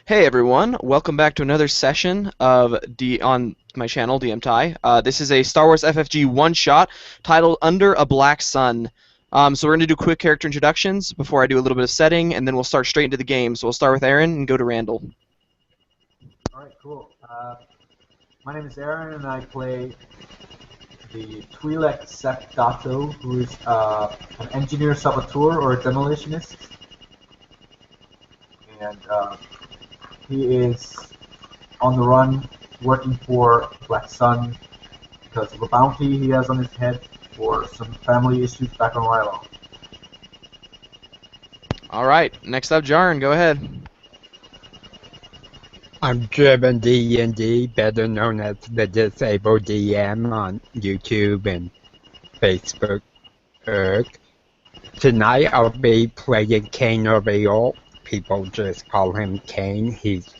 Hey everyone, welcome back to another session of on my channel, DMTI. This is a Star Wars FFG one-shot titled Under a Black Sun. So we're going to do quick character introductions before I do a little bit of setting, and then we'll start straight into the game. So we'll start with Aaron and go to Randall. All right, cool. My name is Aaron, and I play the Twi'lek Dato, who is an engineer saboteur or a demolitionist, and he is on the run, working for Black Sun because of a bounty he has on his head for some family issues back on Rylo. All right, next up, Jarn, go ahead. I'm Driven D&D, better known as the Disabled DM on YouTube and Facebook. Tonight I'll be playing Kane O'Reilly. People just call him Kane. He's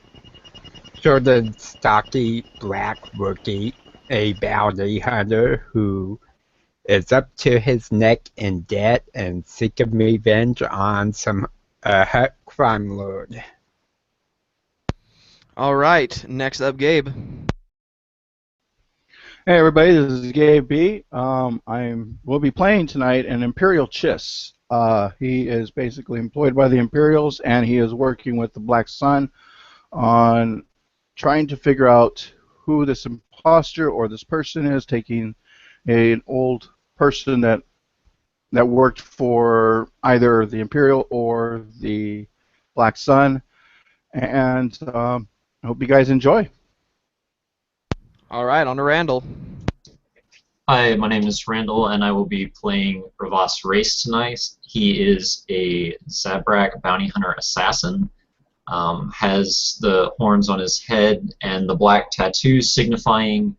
sort of stocky black rookie, a bounty hunter who is up to his neck in debt and seeking revenge on some Hutt crime lord. All right, next up, Gabe. Hey everybody, this is Gabe B. We'll be playing tonight an Imperial Chiss. He is basically employed by the Imperials, and he is working with the Black Sun on trying to figure out who this imposter or this person is, taking an old person that worked for either the Imperial or the Black Sun, and I hope you guys enjoy. All right, on to Randall. Hi, my name is Randall, and I will be playing Ravos Race tonight. He is a Zabrak bounty hunter assassin, has the horns on his head and the black tattoos signifying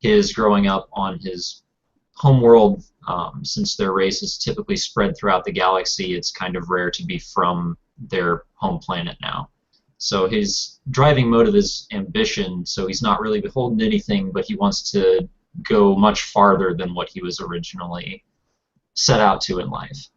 his growing up on his homeworld. Since their race is typically spread throughout the galaxy, it's kind of rare to be from their home planet now. So his driving motive is ambition, so he's not really beholden to anything, but he wants to go much farther than what he was originally set out to in life.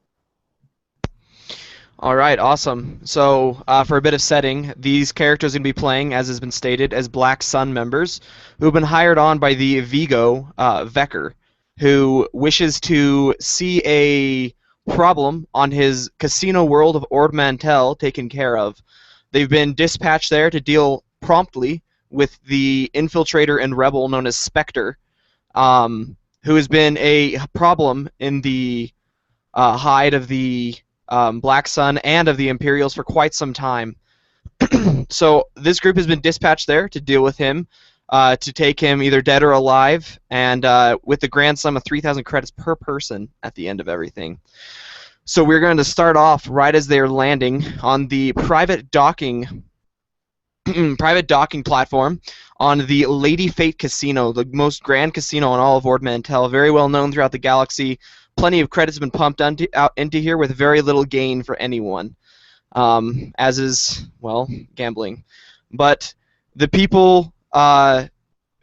All right, awesome. So for a bit of setting, these characters are going to be playing, as has been stated, as Black Sun members who have been hired on by the Vigo, Vekker, who wishes to see a problem on his casino world of Ord Mantell taken care of. They've been dispatched there to deal promptly with the infiltrator and rebel known as Spectre, who has been a problem in the hide of the Black Sun and of the Imperials for quite some time. So this group has been dispatched there to deal with him, to take him either dead or alive, and with the grand sum of 3,000 credits per person at the end of everything. So we're going to start off right as they're landing on the private docking platform on the Lady Fate Casino, the most grand casino in all of Ord Mantell, very well known throughout the galaxy. Plenty of credits have been pumped out into here with very little gain for anyone, as is, well, gambling. But the people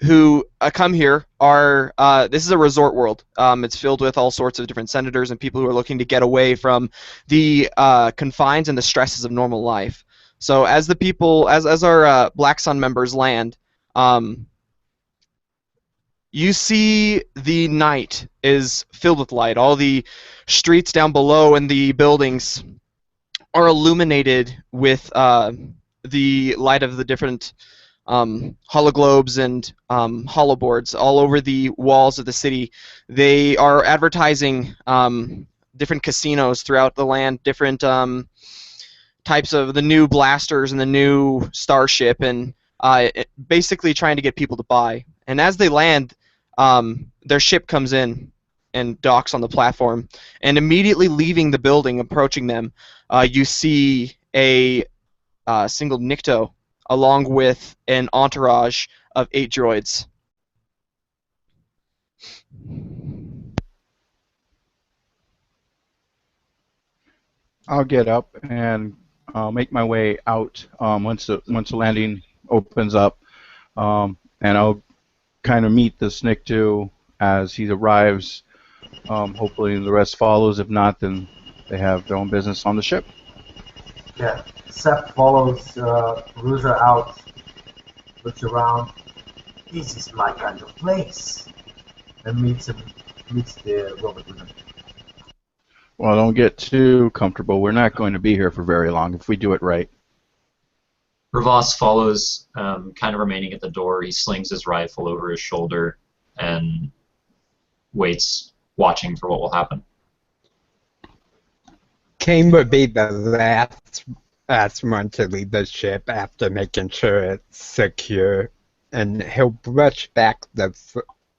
who come here are, this is a resort world. It's filled with all sorts of different senators and people who are looking to get away from the confines and the stresses of normal life. So as the people, as our Black Sun members land, you see the night is filled with light. All the streets down below and the buildings are illuminated with the light of the different hologlobes and holoboards all over the walls of the city. They are advertising different casinos throughout the land, different types of the new blasters and the new starship, and basically trying to get people to buy. And as they land, their ship comes in and docks on the platform, and immediately leaving the building, approaching them, you see a single Nikto along with an entourage of 8 droids. I'll get up and make my way out once the landing opens up, and I'll kind of meet the Snickdo as he arrives. Hopefully the rest follows. If not, then they have their own business on the ship. Yeah. Seth follows Ruza out, looks around. This is my kind of place. And meets the robot with him. Well, don't get too comfortable. We're not going to be here for very long if we do it right. Ravos follows, kind of remaining at the door. He slings his rifle over his shoulder and waits, watching for what will happen. Kane would be the last one to leave the ship after making sure it's secure, and he'll brush back the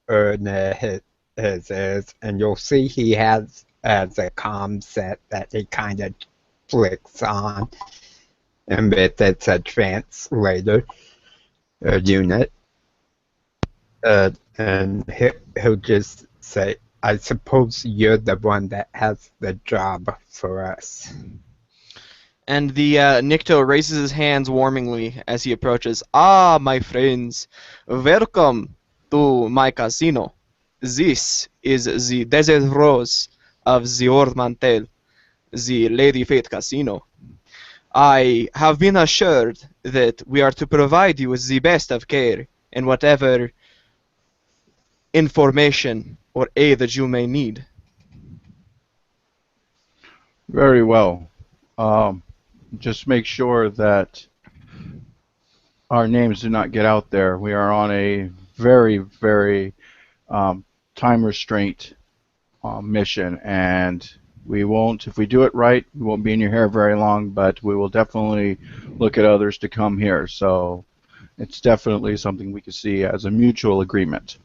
fur near his ears, and you'll see he has a comm set that he kind of flicks on, and with it's a translator unit, and he'll just say, I suppose you're the one that has the job for us. And the Nikto raises his hands warmingly as he approaches. Ah, my friends, welcome to my casino. This is the Desert Rose of the Ord Mantell, the Lady Fate Casino. I have been assured that we are to provide you with the best of care and whatever information or aid that you may need. Very well. Just make sure that our names do not get out there. We are on a very, very time restraint mission, and we won't, if we do it right, we won't be in your hair very long, but we will definitely look at others to come here. So it's definitely something we can see as a mutual agreement.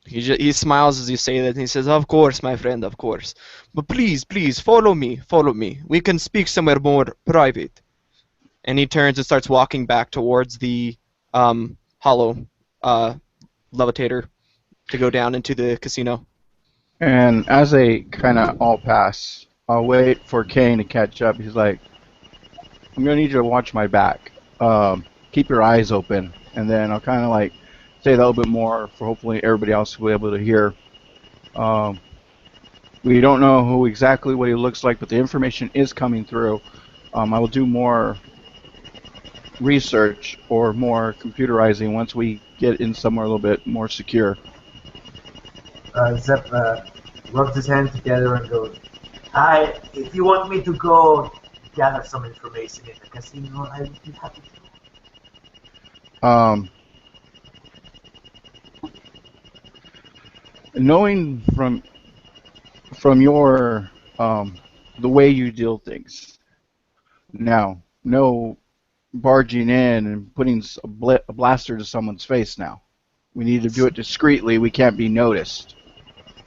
He smiles as you say that, and he says, of course, my friend, of course. But please, please, follow me. We can speak somewhere more private. And he turns and starts walking back towards the hollow levitator to go down into the casino. And as they kind of all pass, I'll wait for Kane to catch up. He's like, I'm going to need you to watch my back. Keep your eyes open. And then I'll kind of like say that a little bit more for hopefully everybody else will be able to hear. We don't know exactly what he looks like, but the information is coming through. I will do more research or more computerizing once we get in somewhere a little bit more secure. Zep rubs his hands together and goes, if you want me to go gather some information in the casino, I would be happy to. Knowing from your the way you deal things, now no barging in and putting a blaster to someone's face. Now we need to do it discreetly. We can't be noticed.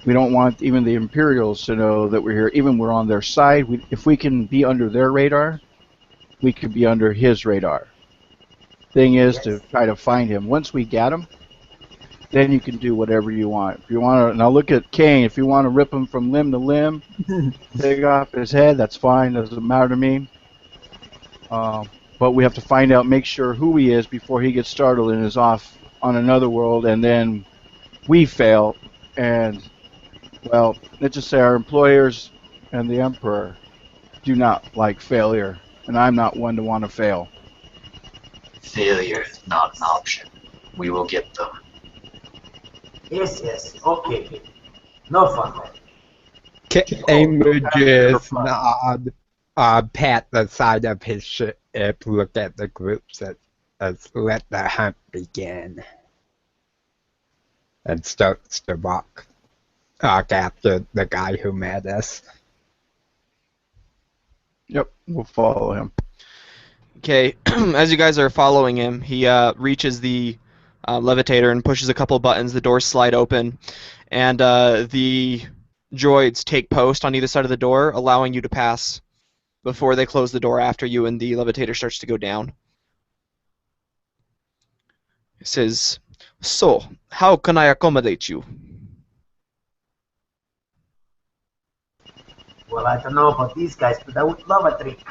We don't want even the Imperials to know that we're here. Even we're on their side. If we can be under their radar, we could be under his radar. Thing is to try to find him. Once we get him, then you can do whatever you want. If you want to, now look at Kane. If you want to rip him from limb to limb, take off his head, that's fine. Doesn't matter to me. But we have to find out, make sure who he is before he gets startled and is off on another world, and then we fail. And, well, let's just say our employers and the Emperor do not like failure, and I'm not one to want to fail. Failure is not an option. We will get them. Yes, okay. No fun, man. Kane would just nod, pat the side of his ship, look at the groups, and let the hunt begin. And starts to walk after the guy who met us. Yep, we'll follow him. Okay, as you guys are following him, he reaches the levitator and pushes a couple buttons. The doors slide open, and the droids take post on either side of the door, allowing you to pass before they close the door after you, and the levitator starts to go down. It says, so, how can I accommodate you? Well, I don't know about these guys, but I would love a drink.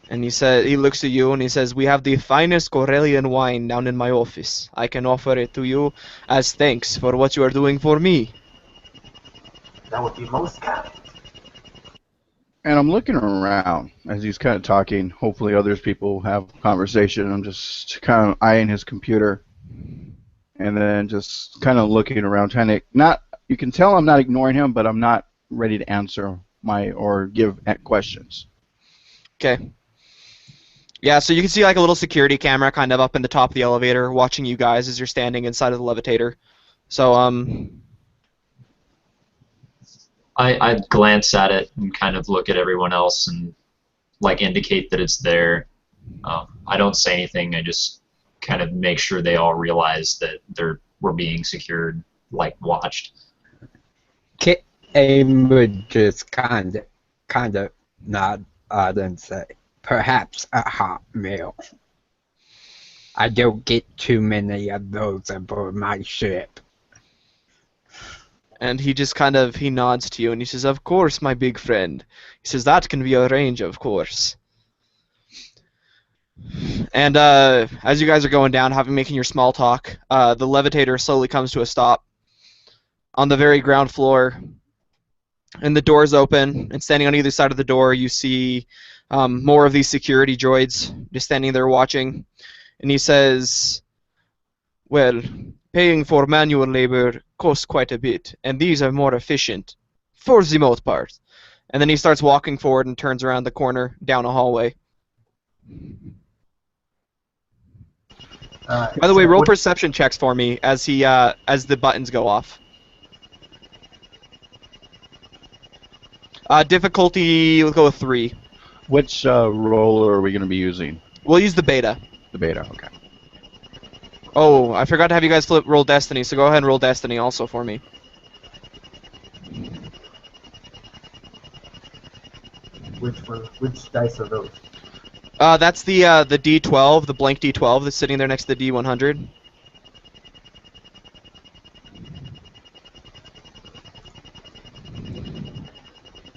And he looks at you and he says, we have the finest Corellian wine down in my office. I can offer it to you as thanks for what you are doing for me. That would be most kind. And I'm looking around as he's kind of talking. Hopefully, other people have conversation. I'm just kind of eyeing his computer, and then just kind of looking around, trying to not. You can tell I'm not ignoring him, but I'm not ready to answer or give questions. Okay. Yeah, so you can see like a little security camera kind of up in the top of the elevator watching you guys as you're standing inside of the levitator. So, I'd glance at it and kind of look at everyone else and like indicate that it's there. I don't say anything. I just kind of make sure they all realize that we're being secured, like watched. Aim would just kind of nod and say, perhaps a hot meal. I don't get too many of those aboard my ship. and he just kind of, he nods to you and he says, "Of course, my big friend." He says, "That can be arranged, of course." And as you guys are going down, making your small talk, the levitator slowly comes to a stop on the very ground floor, and the doors open, and standing on either side of the door, you see more of these security droids just standing there watching. And he says, "Well, paying for manual labor costs quite a bit, and these are more efficient, for the most part." And then he starts walking forward and turns around the corner down a hallway. By the way, roll perception checks for me as the buttons go off. Difficulty, we'll go with 3. Which roller are we going to be using? We'll use the beta. The beta, okay. Oh, I forgot to have you guys roll Destiny, so go ahead and roll Destiny also for me. Which dice are those? That's the D12, the blank D12 that's sitting there next to the D100.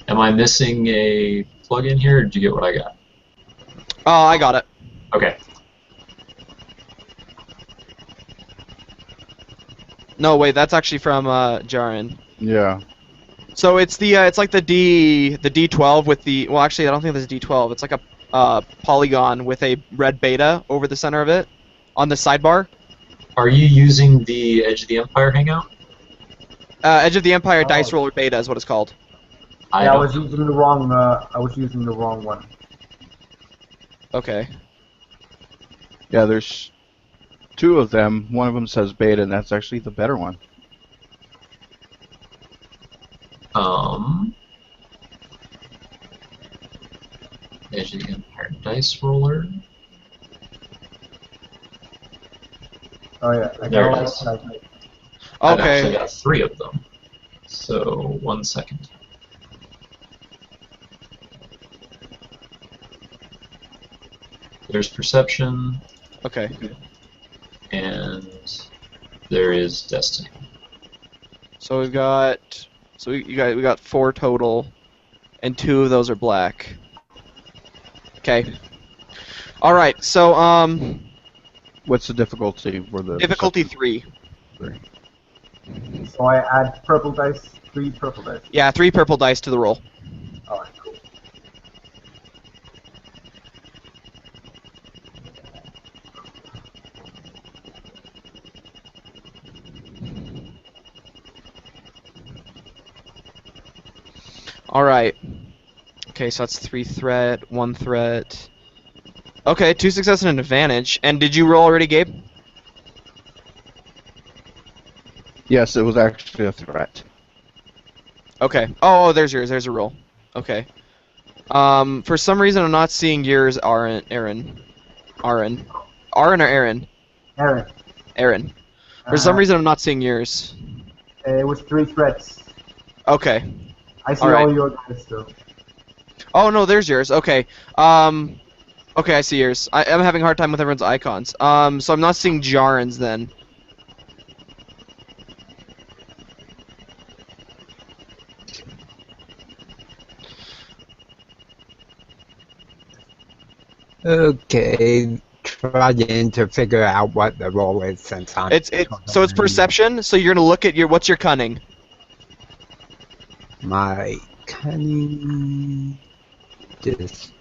Am I missing a plug-in here, or did you get what I got? Oh, I got it. Okay. No, wait, that's actually from Jaren. Yeah. So it's it's like the D12 with the, well, actually I don't think there's a D12. It's like a polygon with a red beta over the center of it on the sidebar. Are you using the Edge of the Empire hangout? Edge of the Empire Dice Roller Beta is what it's called. I was using the wrong. I was using the wrong one. Okay. Yeah, there's 2 of them. One of them says beta, and that's actually the better one. Edge of the Empire Dice Roller. Oh yeah, I There got it is. I've Okay. actually got 3 of them. So, 1 second. There's Perception, Okay. and there is Destiny. So we've got, we got 4 total, and 2 of those are black. Okay. All right. So What's the difficulty for the difficulty 3. So I add purple dice, 3 purple dice. Yeah, 3 purple dice to the roll. Alright, cool. All right. Okay, so that's 3 threat, 1 threat. Okay, 2 success and an advantage. And did you roll already, Gabe? Yes, it was actually a threat. Okay. Oh, there's yours. There's a roll. Okay. For some reason, I'm not seeing yours, Aaron. Aaron or Aaron? Aaron. Aaron. For some reason, I'm not seeing yours. It was 3 threats. Okay. I see Alright. all your dice though. Oh no, there's yours. Okay. Okay, I see yours. I'm having a hard time with everyone's icons. So I'm not seeing Jaren's then. Okay, trying to figure out what the role is since I'm... So it's perception. So you're gonna look at what's your cunning? My cunning... This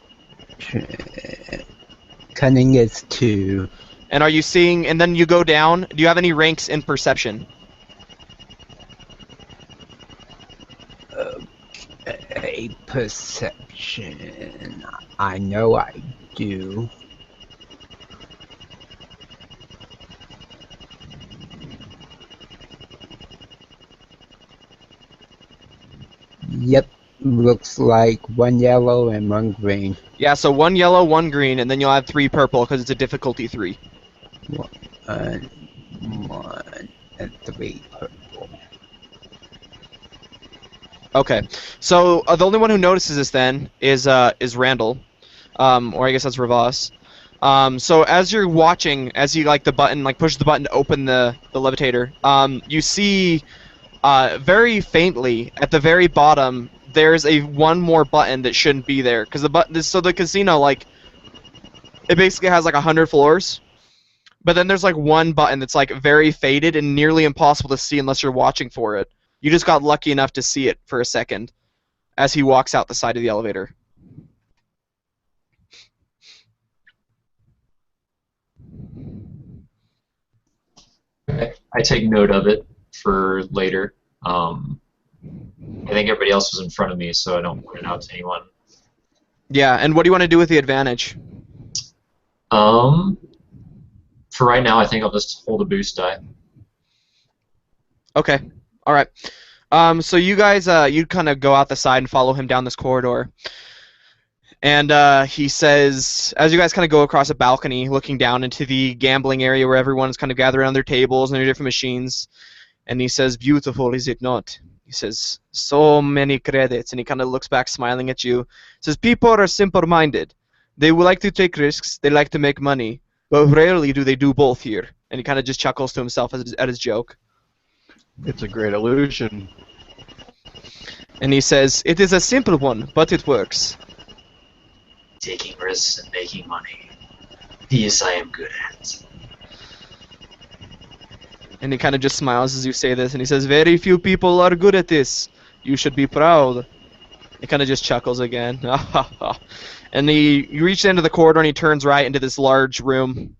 cunning is 2. And are you seeing? And then you go down. Do you have any ranks in perception? A perception. I know I do. Yep, looks like 1 yellow and 1 green. Yeah. So 1 yellow, 1 green, and then you'll have 3 purple because it's a difficulty 3. 1, 1, and 3 purple. Okay. So the only one who notices this then is Randall, or I guess that's Ravas. So as you're watching, as you like the button, like push the button to open the levitator, you see very faintly at the very bottom there's one more button that shouldn't be there because so the casino, like, it basically has like 100 floors, but then there's like one button that's like very faded and nearly impossible to see unless you're watching for it. You just got lucky enough to see it for a second as he walks out the side of the elevator. Okay. I take note of it for later. I think everybody else was in front of me, so I don't point it out to anyone. Yeah, and what do you want to do with the advantage? For right now, I think I'll just hold a boost die. Okay. All right. So you guys, you kind of go out the side and follow him down this corridor. And he says, as you guys kind of go across a balcony, looking down into the gambling area where everyone's kind of gathered around their tables and their different machines, and he says, "Beautiful, is it not?" He says, "So many credits," and he kind of looks back, smiling at you. He says, "People are simple-minded. They would like to take risks. They like to make money, but rarely do they do both here." And he kind of just chuckles to himself at his joke. It's a great illusion. And he says, "It is a simple one, but it works." Taking risks and making money. These I am good at. And he kind of just smiles as you say this, and he says, "Very few people are good at this. You should be proud." He kind of just chuckles again. And you reach the end of the corridor, and he turns right into this large room.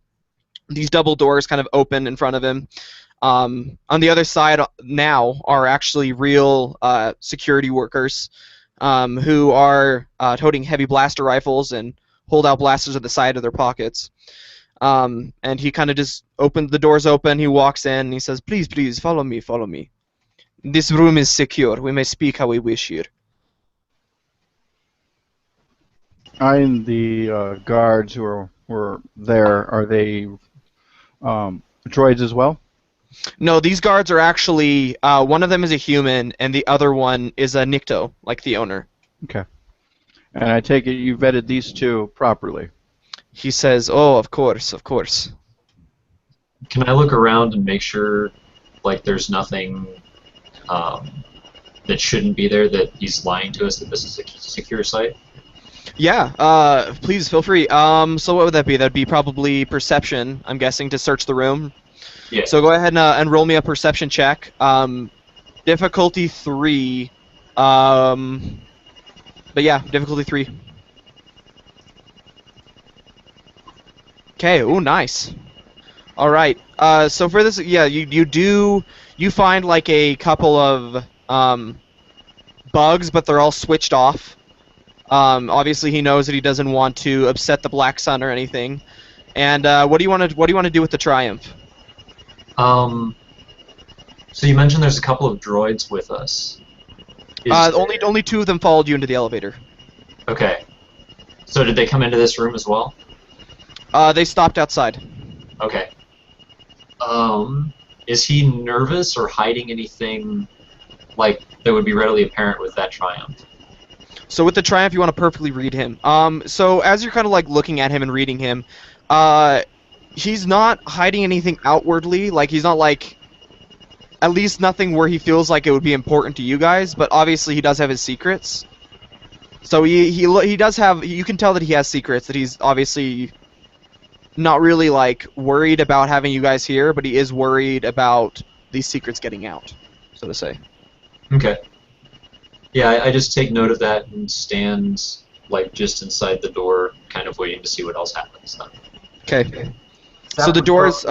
These double doors kind of open in front of him. On the other side now are actually real security workers who are toting heavy blaster rifles and hold out blasters at the side of their pockets. And he kind of just the doors open, he walks in, and he says, "Please, please, follow me, follow me. This room is secure. We may speak how we wish here." And the guards who were there, are they droids as well? No, these guards are actually, one of them is a human, and the other one is a Nikto, like the owner. Okay. And I take it you vetted these two properly. He says, "Oh, of course, of course." Can I look around and make sure, like, there's nothing that shouldn't be there, that he's lying to us that this is a secure site? Yeah, please feel free. So what would that be? That'd be probably perception, I'm guessing, to search the room. Yeah. So go ahead and roll me a perception check. Difficulty 3. But yeah, difficulty 3. Okay, ooh, nice. Alright, so for this, yeah, you find like a couple of bugs, but they're all switched off. Obviously he knows that he doesn't want to upset the Black Sun or anything. And what do you want to do with the Triumph? So you mentioned there's a couple of droids with us. Only 2 of them followed you into the elevator. Okay. So did they come into this room as well? They stopped outside. Okay. Is he nervous or hiding anything, like, that would be readily apparent with that Triumph? So with the Triumph, you want to perfectly read him. So as you're kind of like looking at him and reading him, he's not hiding anything outwardly. Like, he's not like, at least nothing where he feels like it would be important to you guys. But obviously, he does have his secrets. So he does have. You can tell that he has secrets. That he's obviously not really like worried about having you guys here, but he is worried about these secrets getting out, so to say. Okay. Yeah, I just take note of that and stand like just inside the door, kind of waiting to see what else happens. Then. Okay. So Zap the would doors.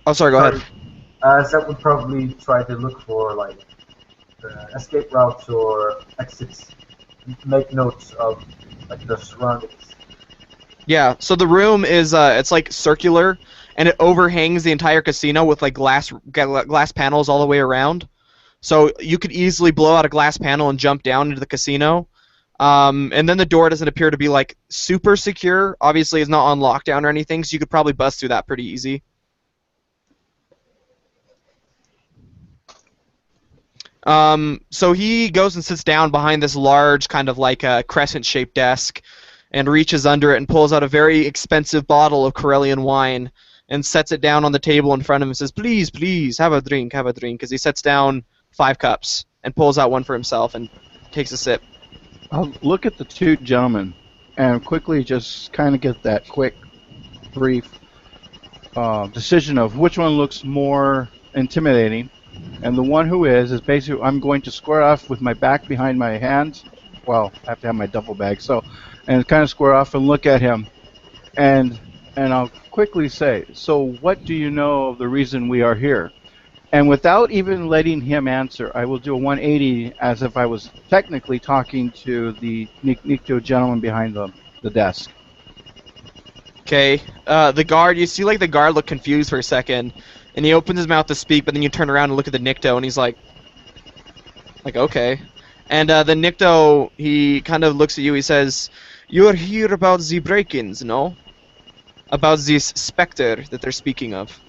Oh, sorry. Go ahead. Zap would probably try to look for like escape routes or exits. Make notes of like the surroundings. Yeah. So the room is it's like circular, and it overhangs the entire casino with like glass panels all the way around. So you could easily blow out a glass panel and jump down into the casino. And then the door doesn't appear to be like super secure. Obviously, it's not on lockdown or anything, so you could probably bust through that pretty easy. So he goes and sits down behind this large kind of like a crescent-shaped desk and reaches under it and pulls out a very expensive bottle of Corellian wine and sets it down on the table in front of him and says, please, please, have a drink, as he sets down 5 cups and pulls out one for himself and takes a sip. I'll look at the two gentlemen and quickly just kind of get that quick, brief decision of which one looks more intimidating. And the one who is basically I'm going to square off with my back behind my hands. Well, I have to have my duffel bag. So, and kind of square off and look at him. And I'll quickly say, so what do you know of the reason we are here? And without even letting him answer, I will do a 180 as if I was technically talking to the Nikto gentleman behind the desk. Okay. The guard, you see like the guard look confused for a second, and he opens his mouth to speak, but then you turn around and look at the Nikto, and he's like, okay. And the Nikto, he kind of looks at you, he says, you are here about the break-ins, no? About this specter that they're speaking of.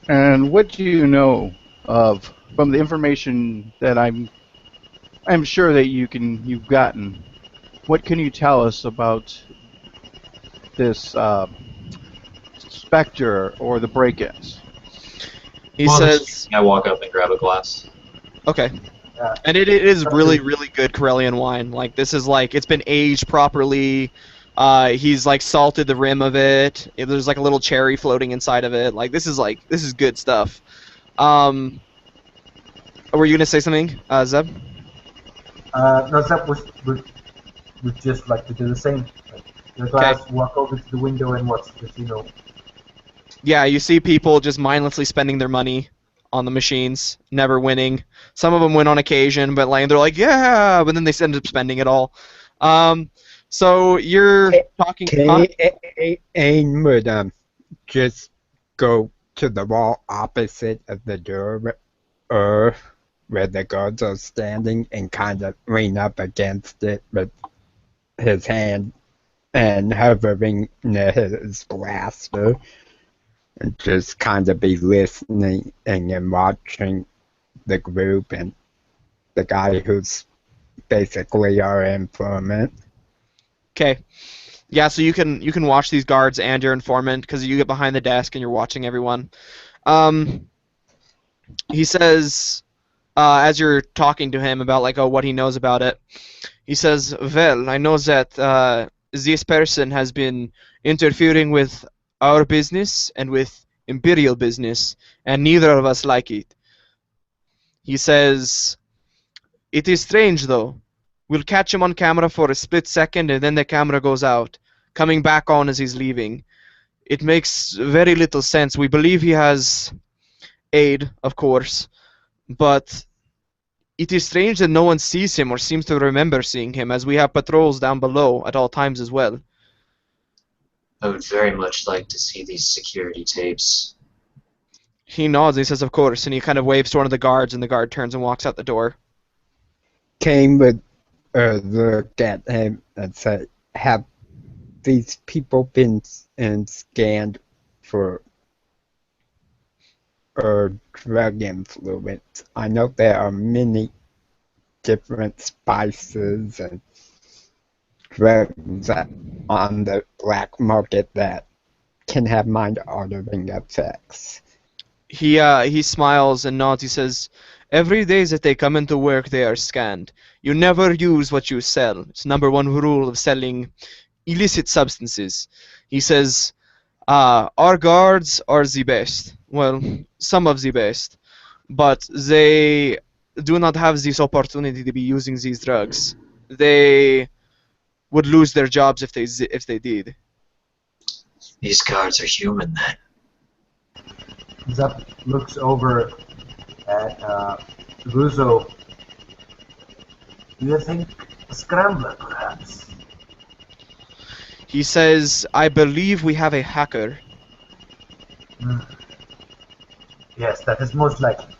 And what do you know of from the information that I'm sure that you've gotten? What can you tell us about this specter or the break-ins? He says, I walk up and grab a glass. okay. And it is really, really good Corellian wine. Like, this is like, it's been aged properly. He's like salted the rim of it. There's like a little cherry floating inside of it. Like, this is good stuff. Were you gonna say something, Zeb? No, Zap would just like to do the same. Like, the glass, walk over to the window and watch the casino. Yeah, you see people just mindlessly spending their money on the machines, never winning. Some of them win on occasion, but like they're like, yeah, but then they end up spending it all. So you're talking. Aim would just go to the wall opposite of the door, where the guards are standing, and kind of lean up against it with his hand and hovering near his blaster, and just kind of be listening and watching the group and the guy who's basically our informant. Okay. Yeah, so you can watch these guards and your informant because you get behind the desk and you're watching everyone. He says, as you're talking to him about like what he knows about it, he says, well, I know that this person has been interfering with our business and with Imperial business, and neither of us like it. He says, it is strange though. We'll catch him on camera for a split second and then the camera goes out, coming back on as he's leaving. It makes very little sense. We believe he has aid, of course, but it is strange that no one sees him or seems to remember seeing him, as we have patrols down below at all times as well. I would very much like to see these security tapes. He nods and he says, of course, and he kind of waves to one of the guards, and the guard turns and walks out the door. Kane would look at him and say, have these people been scanned for drug influence? I know there are many different spices and drugs on the black market that can have mind-altering effects. He smiles and nods. He says, every day that they come into work, they are scanned. You never use what you sell. It's #1 rule of selling illicit substances. He says, our guards are the best. Well, some of the best. But they do not have this opportunity to be using these drugs. They would lose their jobs if they did. These guards are human then. Zep looks over at Russo. Do you think a scrambler, perhaps? He says, "I believe we have a hacker." Hmm. Yes, that is most likely.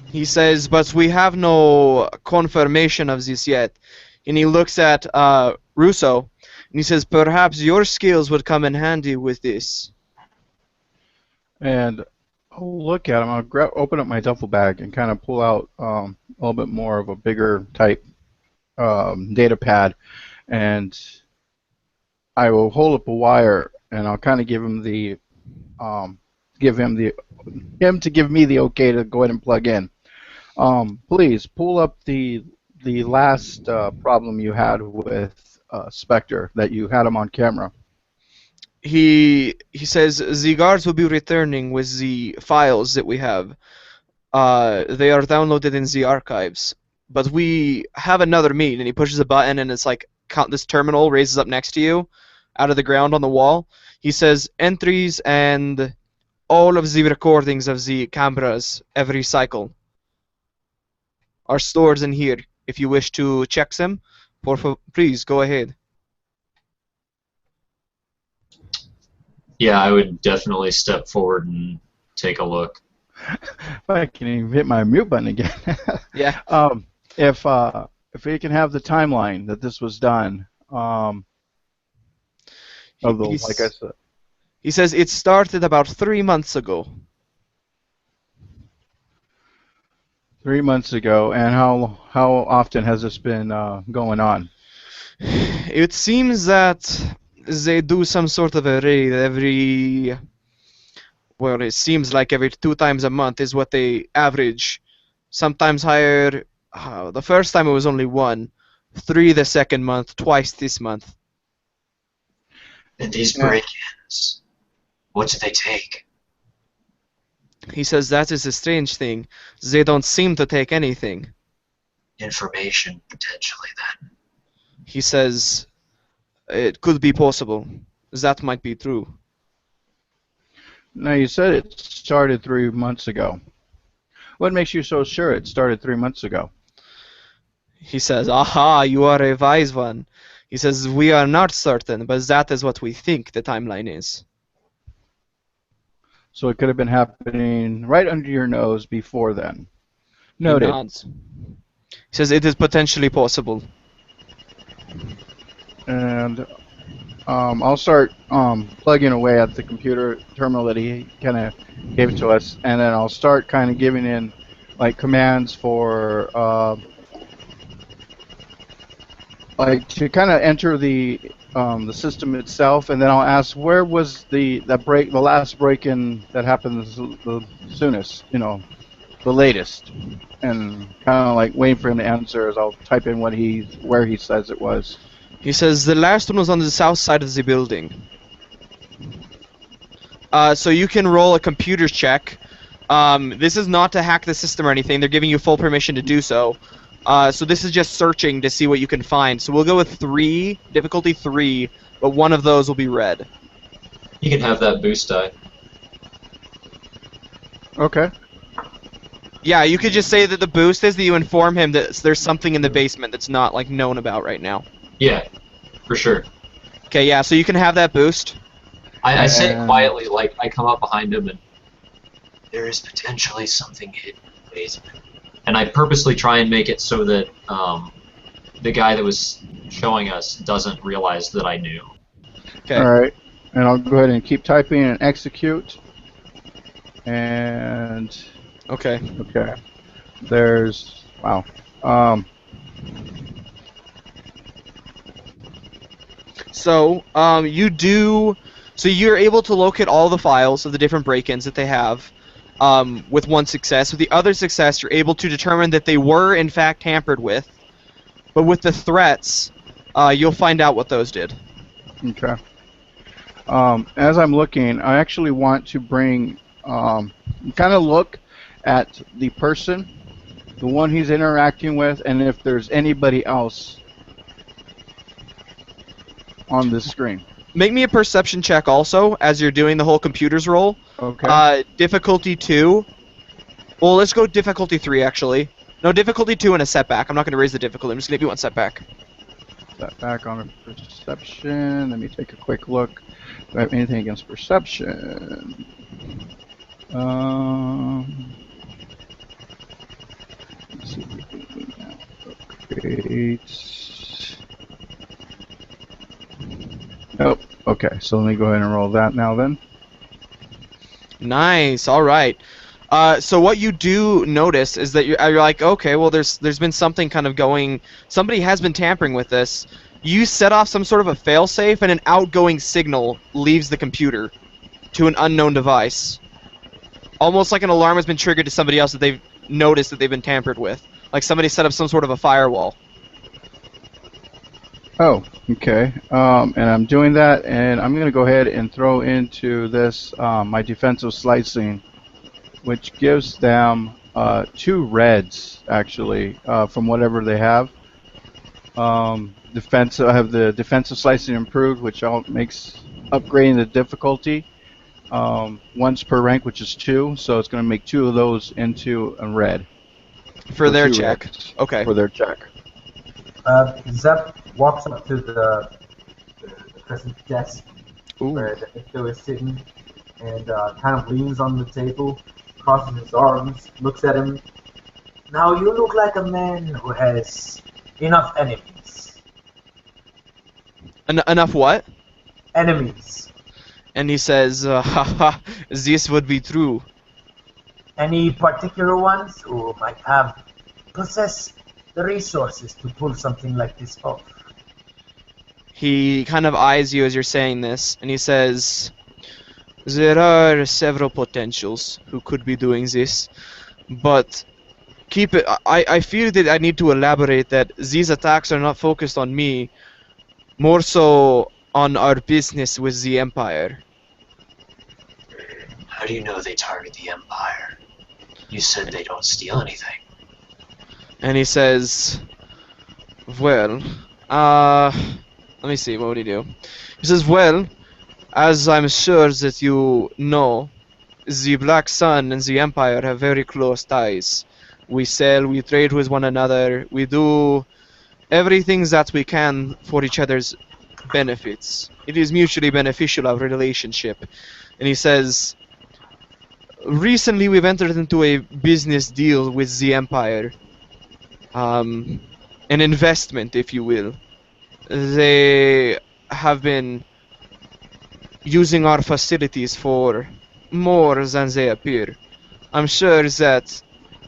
He says, "But we have no confirmation of this yet." And he looks at Russo, and he says, "Perhaps your skills would come in handy with this." And I'll look at him. I'll open up my duffel bag and kind of pull out a little bit more of a bigger type data pad, and I will hold up a wire, and I'll kind of give him the him to give me the okay to go ahead and plug in. Please pull up the last problem you had with Spectre, that you had him on camera. He says, "The guards will be returning with the files that we have. They are downloaded in the archives. But we have another mean," and he pushes a button, and it's like this terminal raises up next to you, out of the ground on the wall. He says, "Entries and all of the recordings of the cameras every cycle are stored in here. If you wish to check them, please go ahead." Yeah, I would definitely step forward and take a look. I can even hit my mute button again. Yeah. If we can have the timeline that this was done, like I said. He says it started about 3 months ago. 3 months ago, and how often has this been going on? It seems that they do some sort of a raid every... Well, it seems like every 2 times a month is what they average. Sometimes higher. The first time it was only 1. 3 the second month, twice this month. And these break-ins, what do they take? He says that is a strange thing. They don't seem to take anything. Information, potentially, then. He says it could be possible. That might be true. Now, you said it started 3 months ago. What makes you so sure it started 3 months ago? He says, "Aha, you are a wise one." He says, "We are not certain, but that is what we think the timeline is." So it could have been happening right under your nose before then. He Noted. nods. He says it is potentially possible. And I'll start plugging away at the computer terminal that he kind of gave to us, and then I'll start kind of giving in like commands for like to kind of enter the system itself, and then I'll ask where was the last break-in that happened the soonest, the latest, and kind of like waiting for him to answer as I'll type in where he says it was. He says the last one was on the south side of the building. So you can roll a computer check. This is not to hack the system or anything. They're giving you full permission to do so. So this is just searching to see what you can find. So we'll go with 3, difficulty 3, but one of those will be red. You can have that boost die. Okay. Yeah, you could just say that the boost is that you inform him that there's something in the basement that's not like known about right now. Yeah, for sure. Okay, yeah, so you can have that boost. I say it quietly, like I come up behind him and there is potentially something hidden in the basement. And I purposely try and make it so that the guy that was showing us doesn't realize that I knew. Okay. All right, and I'll go ahead and keep typing and execute. And Okay. There's wow. So you're able to locate all the files of the different break-ins that they have. With 1 success. With the other success, you're able to determine that they were, in fact, tampered with. But with the threats, you'll find out what those did. Okay. As I'm looking, I actually want to bring, kind of look at the person, the one he's interacting with, and if there's anybody else on this screen. Make me a perception check also as you're doing the whole computer's roll. Okay. Difficulty 2. Well, let's go difficulty 3 actually. No, difficulty 2 and a setback. I'm not going to raise the difficulty. I'm just going to give you one setback. Setback on perception. Let me take a quick look. Do I have anything against perception? Let's see. Okay. Nope. Okay, so let me go ahead and roll that now then. Nice. All right. So what you do notice is that you're like, okay, well, there's been something kind of going. Somebody has been tampering with this. You set off some sort of a failsafe, and an outgoing signal leaves the computer to an unknown device. Almost like an alarm has been triggered to somebody else that they've noticed that they've been tampered with. Like somebody set up some sort of a firewall. Oh, okay. And I'm doing that, and I'm going to go ahead and throw into this my defensive slicing, which gives them 2 reds, actually, from whatever they have. I have the defensive slicing improved, which makes upgrading the difficulty once per rank, which is 2. So it's going to make 2 of those into a red. For their 2 check. reds Okay. For their check. Zep walks up to the present desk Ooh. where the Icto is sitting and kind of leans on the table, crosses his arms, looks at him. Now you look like a man who has enough enemies. Enough what? Enemies. And he says, haha, this would be true. Any particular ones who might possess the resources to pull something like this off? He kind of eyes you as you're saying this, and he says, there are several potentials who could be doing this, but keep it. I feel that I need to elaborate that these attacks are not focused on me, more so on our business with the Empire. How do you know they target the Empire? You said they don't steal anything. And he says, well, let me see, what would he do? He says, well, as I'm sure that you know, the Black Sun and the Empire have very close ties. We sell, we trade with one another, we do everything that we can for each other's benefits. It is mutually beneficial, our relationship. And he says, recently we've entered into a business deal with the Empire. An investment, if you will. They have been using our facilities for more than they appear. I'm sure that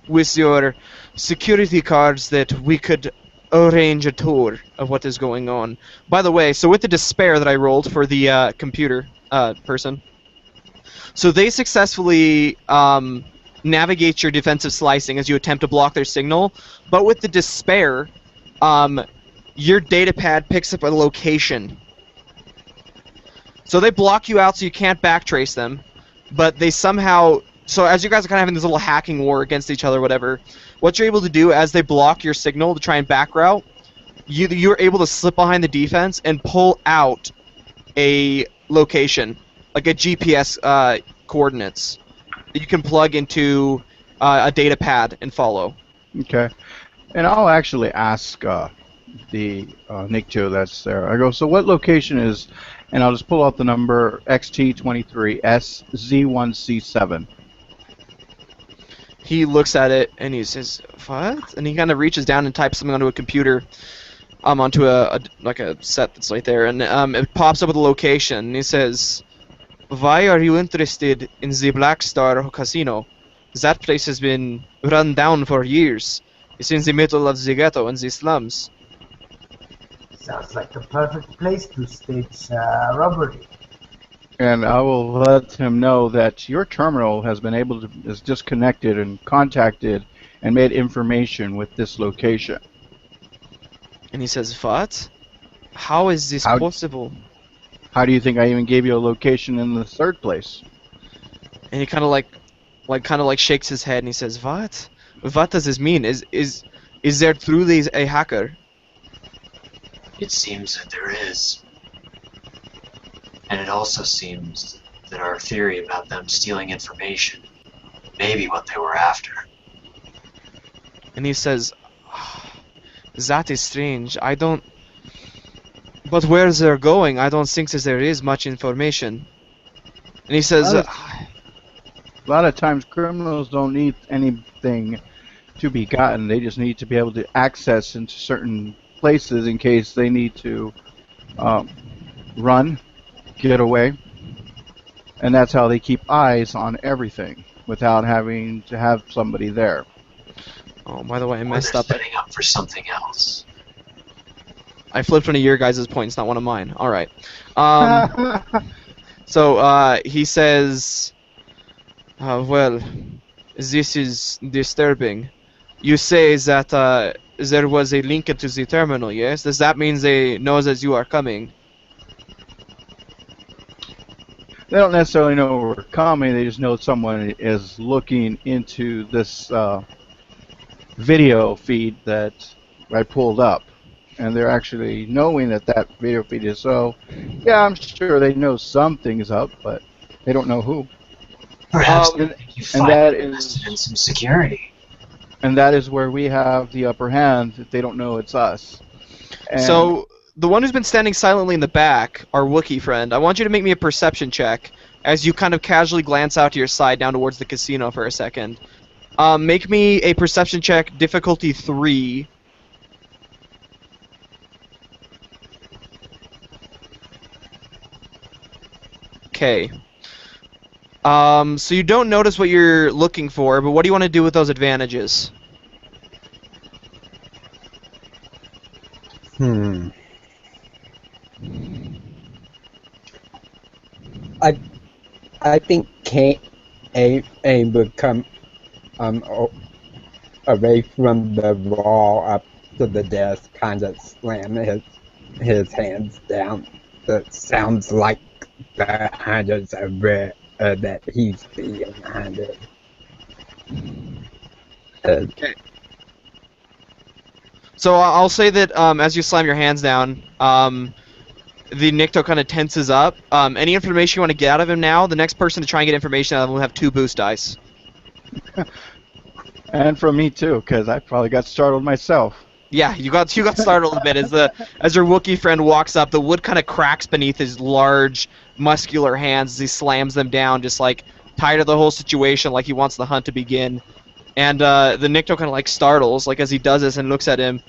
with your security cards that we could arrange a tour of what is going on. By the way, so with the despair that I rolled for the computer person, so they successfully navigate your defensive slicing as you attempt to block their signal, but with the despair, your datapad picks up a location. So they block you out so you can't backtrace them, but they somehow... So as you guys are kind of having this little hacking war against each other, whatever, what you're able to do as they block your signal to try and back route, you're able to slip behind the defense and pull out a location, like a GPS coordinates that you can plug into a data pad and follow. Okay. And I'll actually ask the Nicto that's there. I go, so what location is, and I'll just pull out the number XT23SZ1C7. He looks at it and he says, what? And he kind of reaches down and types something onto a computer, onto a set that's right there, and it pops up with a location, and he says, why are you interested in the Black Star Casino? That place has been run down for years. It's in the middle of the ghetto and the slums. Sounds like the perfect place to stage robbery. And I will let him know that your terminal has been is disconnected and contacted and made information with this location. And he says, what? How is this possible? How do you think I even gave you a location in the third place? And he kind of like shakes his head and he says, what? What does this mean? Is there truly a hacker? It seems that there is. And it also seems that our theory about them stealing information may be what they were after. And he says, that is strange. I don't... But where they're going, I don't think that there is much information. And he says, A lot of times criminals don't need anything to be gotten. They just need to be able to access into certain places in case they need to run, get away. And that's how they keep eyes on everything without having to have somebody there. oh, by the way, I Or messed they're up. setting up for something else. I flipped one of your guys' points, not one of mine. Alright. So, he says, well, this is disturbing. You say that there was a link into the terminal, yes? Does that mean they know that you are coming? They don't necessarily know we're coming, they just know someone is looking into this video feed that I pulled up. And they're actually knowing that that video feed is so. Yeah, I'm sure they know something's up, but they don't know who. Perhaps Um, they think you and that finally invested in some security. And that is where we have the upper hand, if they don't know it's us. And So, the one who's been standing silently in the back, our Wookiee friend, I want you to make me a perception check as you kind of casually glance out to your side down towards the casino for a second. Make me a perception check, difficulty 3. Okay. So you don't notice what you're looking for, but what do you want to do with those advantages? I think Aim would come away from the wall up to the desk, kind of slam his hands down. That sounds like the hunters aware that he's being hunted. Okay. So I'll say that as you slam your hands down, the Nikto kind of tenses up. Any information you want to get out of him now, the next person to try and get information out of him will have 2 boost dice. and from me too, because I probably got startled myself. Yeah, you got startled a bit as your Wookiee friend walks up. The wood kind of cracks beneath his large, muscular hands as he slams them down, just like tired of the whole situation, like he wants the hunt to begin. And the Nikto kind of like startles, like as he does this and looks at him.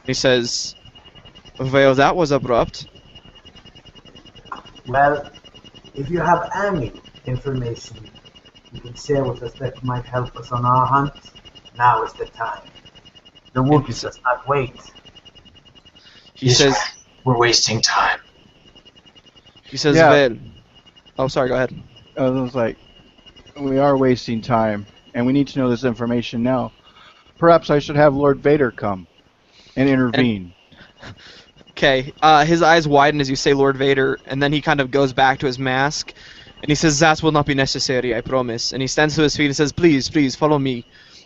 He says, "Well, that was abrupt." Well, if you have any information you can share with us that might help us on our hunt, now is the time. The Wookiees does not wait. He says, We're wasting time. Yeah. "Well." Oh, sorry. Go ahead. I was like, we are wasting time, and we need to know this information now. Perhaps I should have Lord Vader come and intervene. Okay, his eyes widen as you say Lord Vader, and then he kind of goes back to his mask, and he says, "That will not be necessary, I promise." And he stands to his feet and says, "Please, please, follow me.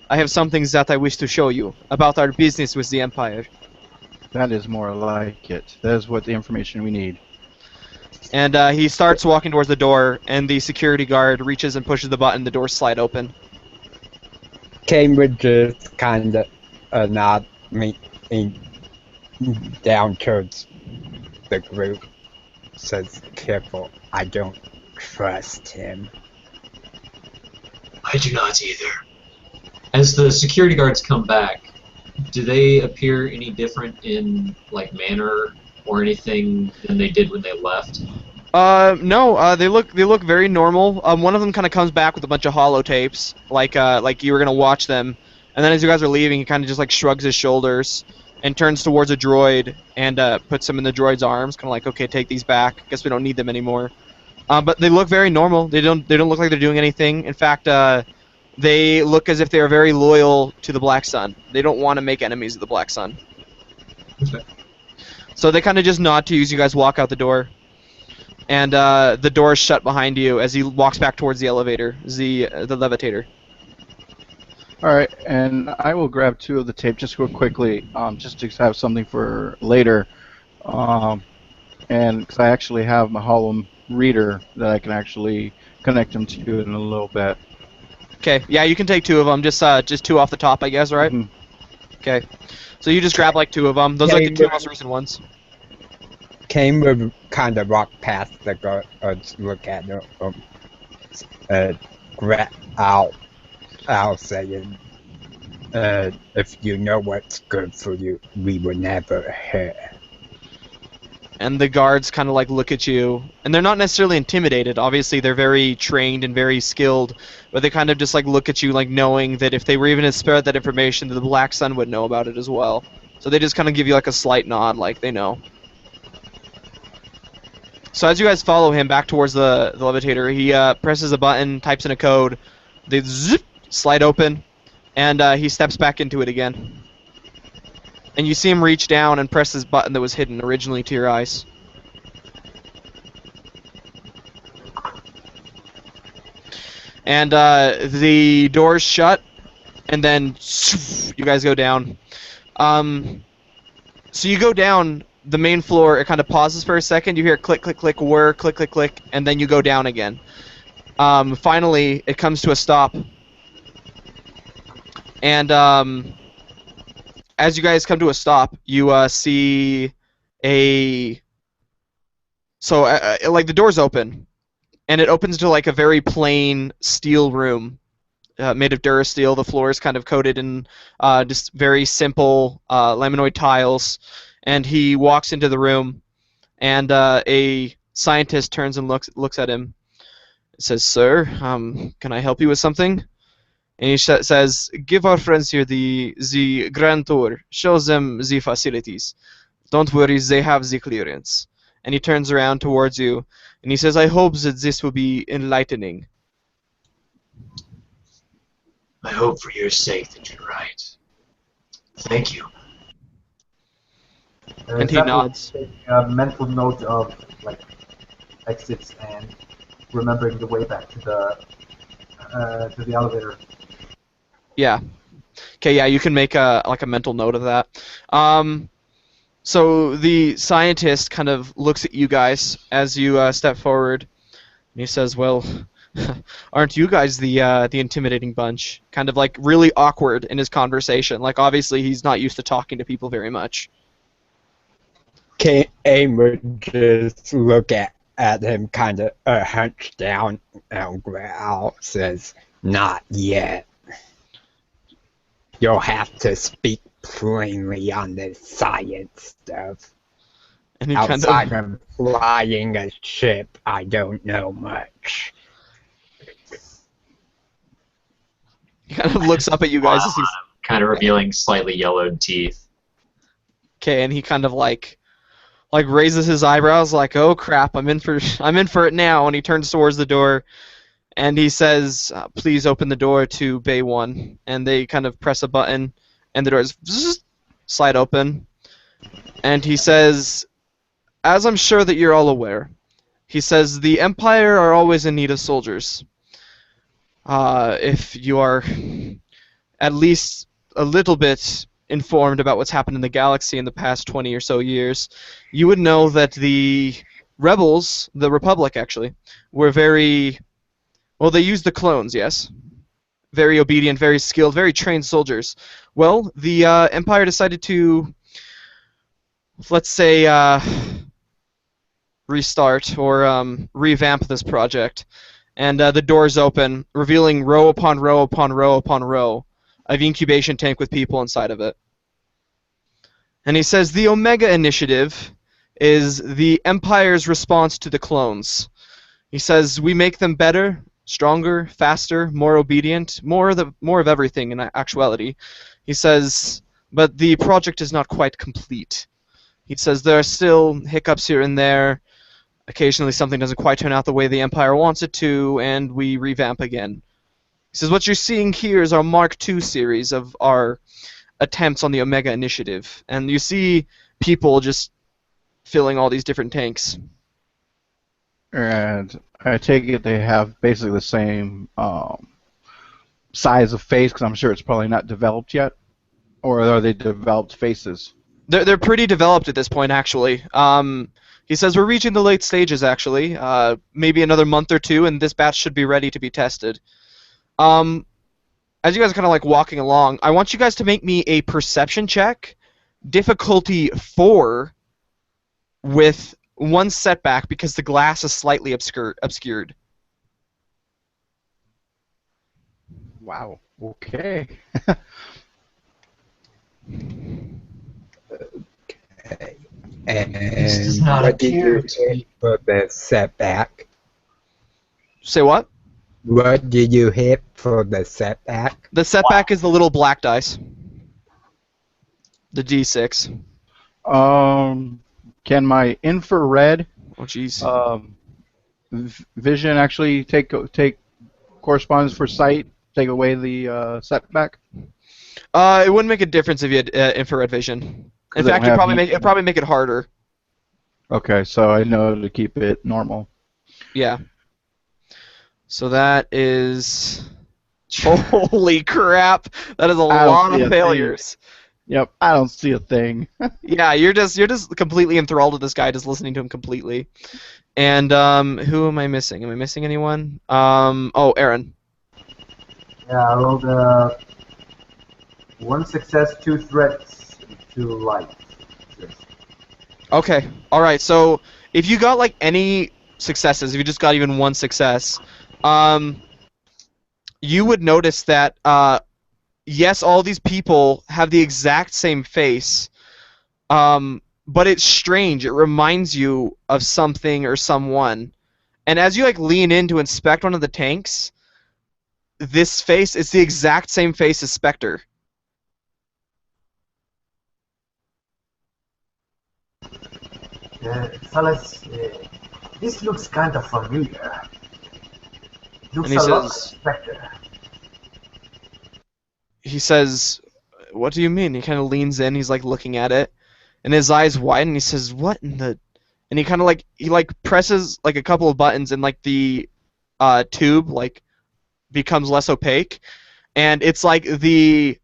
I have some things that I wish to show you about our business with the Empire." That is more like it. That is what the information we need. And he starts walking towards the door, and the security guard reaches and pushes the button, the doors slide open. Kane would just kind of nod me down towards the group. Says, "Careful, I don't trust him." I do not either. As the security guards come back, do they appear any different in like manner or anything than they did when they left? No, they look very normal. One of them kind of comes back with a bunch of holotapes, like you were gonna watch them, and then as you guys are leaving, he kind of just like shrugs his shoulders and turns towards a droid and puts them in the droid's arms, kind of like, okay, take these back. Guess we don't need them anymore. But they look very normal. They don't look like they're doing anything. In fact, they look as if they are very loyal to the Black Sun. They don't want to make enemies of the Black Sun. Okay. So they kind of just nod to you as you guys walk out the door. And the door is shut behind you as he walks back towards the elevator, the levitator. All right, and I will grab 2 of the tape just real quickly, just to have something for later. And because I actually have my reader that I can actually connect them to in a little bit. Okay, yeah, you can take 2 of them. Just 2 off the top, I guess, right? Mhm. Okay. So you just grab like 2 of them. Those are like the 2 most recent ones. Kane would kind of walk past the guards, look at them, I'll saying, if you know what's good for you, we will never hurt. And the guards kind of like look at you, and they're not necessarily intimidated. Obviously, they're very trained and very skilled, but they kind of just like look at you, like knowing that if they were even to spread that information, that the Black Sun would know about it as well. So they just kind of give you like a slight nod, like they know. So as you guys follow him back towards the levitator, he presses a button, types in a code, they zip, slide open, and he steps back into it again. And you see him reach down and press this button that was hidden originally to your eyes. And the doors shut, and then you guys go down. So you go down the main floor. It kind of pauses for a second. You hear click, click, click, whir, click, click, click, and then you go down again. Finally, it comes to a stop. And as you guys come to a stop, you see a... So, like, the door's open, and it opens to, like, a very plain steel room made of Durasteel. The floor is kind of coated in just very simple laminoid tiles, and he walks into the room, and a scientist turns and looks at him. Says, "Sir, can I help you with something?" And he says, "Give our friends here the grand tour. Show them the facilities. Don't worry, they have the clearance." And he turns around towards you, and he says, "I hope that this will be enlightening." I hope for your sake that you're right. Thank you. And he nods. Take a mental note of like exits and remembering the way back to the elevator. Yeah. Okay, yeah, you can make a mental note of that. So the scientist kind of looks at you guys as you step forward, and he says, "Well, aren't you guys the intimidating bunch?" Kind of like really awkward in his conversation. Like obviously he's not used to talking to people very much. Kane would just look at him kind of hunched down and growl, says, "Not yet. You'll have to speak plainly on this science stuff. And he Outside of flying a ship, I don't know much." He kind of looks up at you guys as he's kind of revealing slightly yellowed teeth. okay, and he kind of like raises his eyebrows, like, "Oh crap, I'm in for it now." And he turns towards the door, and he says, "Please open the door to Bay 1." And they kind of press a button, and the doors slide open. And he says, "As I'm sure that you're all aware," he says, "the Empire are always in need of soldiers. If you are at least a little bit informed about what's happened in the galaxy in the past 20 or so years, you would know that the rebels, the Republic actually, were very... Well, they used the clones, yes. Very obedient, very skilled, very trained soldiers. Well, the Empire decided to, let's say, restart or revamp this project. And the doors open, revealing row upon row upon row upon row of incubation tank with people inside of it. And he says the Omega Initiative is the Empire's response to the clones. He says we make them better, stronger, faster, more obedient, more of everything in actuality. He says, but the project is not quite complete. He says there are still hiccups here and there. Occasionally something doesn't quite turn out the way the Empire wants it to, and we revamp again. He says what you're seeing here is our Mark II series of our attempts on the Omega Initiative. And you see people just filling all these different tanks. And I take it they have basically the same size of face, because I'm sure it's probably not developed yet? Or are they developed faces? They're pretty developed at this point, actually. He says we're reaching the late stages, actually. Maybe another month or two, and this batch should be ready to be tested. As you guys are kind of like walking along, I want you guys to make me a perception check, difficulty 4, with 1 setback because the glass is slightly obscured. Wow. Okay. Okay. And This does not what did appear you to hit be. for the setback? Say what? What did you hit for the setback? The setback is the little black dice. The D6. Can my infrared Oh, jeez. vision actually take correspondence for sight? Take away the setback? It wouldn't make a difference if you had infrared vision. In 'Cause it fact, don't have it'd probably make it harder. Okay, so I know to keep it normal. Yeah. So that is... Holy crap! That is a I don't lot see of a failures. Yep, I don't see a thing. Yeah, you're just completely enthralled with this guy, just listening to him completely. And who am I missing? Am I missing anyone? Oh, Aaron. Yeah, I rolled 1 success, 2 threats, 2 light. Okay. All right. So if you got like any successes, if you just got even 1 success, you would notice that yes, all these people have the exact same face, but it's strange. It reminds you of something or someone. And as you like lean in to inspect one of the tanks, this face is the exact same face as Spectre. Fellas, this looks kind of familiar. Looks And he a lot like says- Spectre. He says, "What do you mean?" He kind of leans in. He's like looking at it, and his eyes widen. He says, "What in the?" And he kind of like presses like a couple of buttons, and like the tube like becomes less opaque, and it's like the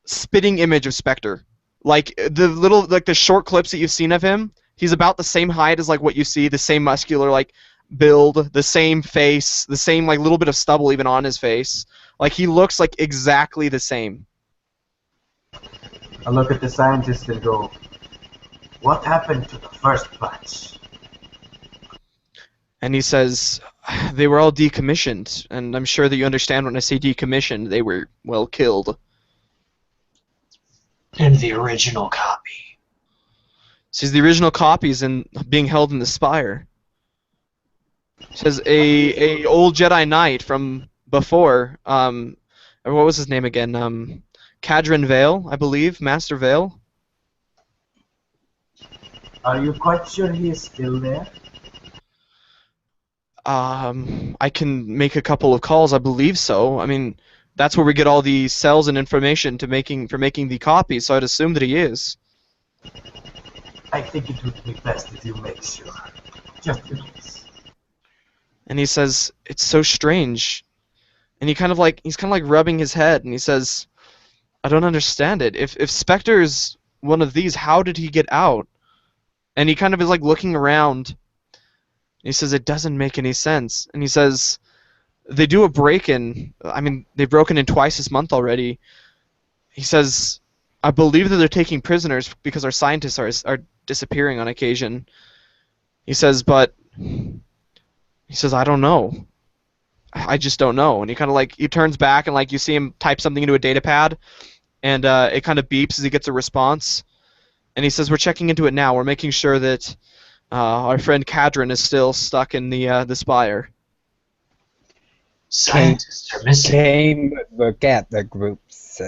spitting image of Spectre. Like the short clips that you've seen of him, he's about the same height as like what you see, the same muscular like build, the same face, the same like little bit of stubble even on his face. Like he looks like exactly the same. I look at the scientist and go, what happened to the first batch? And he says, they were all decommissioned, and I'm sure that you understand when I say decommissioned, they were, well, killed. And the original copy. Says the original copies and being held in the spire. Says a old Jedi Knight from before, what was his name again? Cadron Vale, I believe, Master Vale. Are you quite sure he is still there? I can make a couple of calls, I believe so. I mean, that's where we get all the cells and information for making the copies, so I'd assume that he is. I think it would be best if you make sure. Just in case. And he says, it's so strange. And he's kind of like rubbing his head, and he says, I don't understand it. If Spectre's one of these, how did he get out? And he kind of is like looking around. He says, it doesn't make any sense. And he says, they do a break-in. I mean, they've broken in twice this month already. He says, I believe that they're taking prisoners because our scientists are disappearing on occasion. He says, I don't know. I just don't know. And he kind of like, he turns back and like you see him type something into a data pad, and it kind of beeps as he gets a response. And he says, we're checking into it now. We're making sure that our friend Cadron is still stuck in the spire. Scientists are missing. Came look at the groups.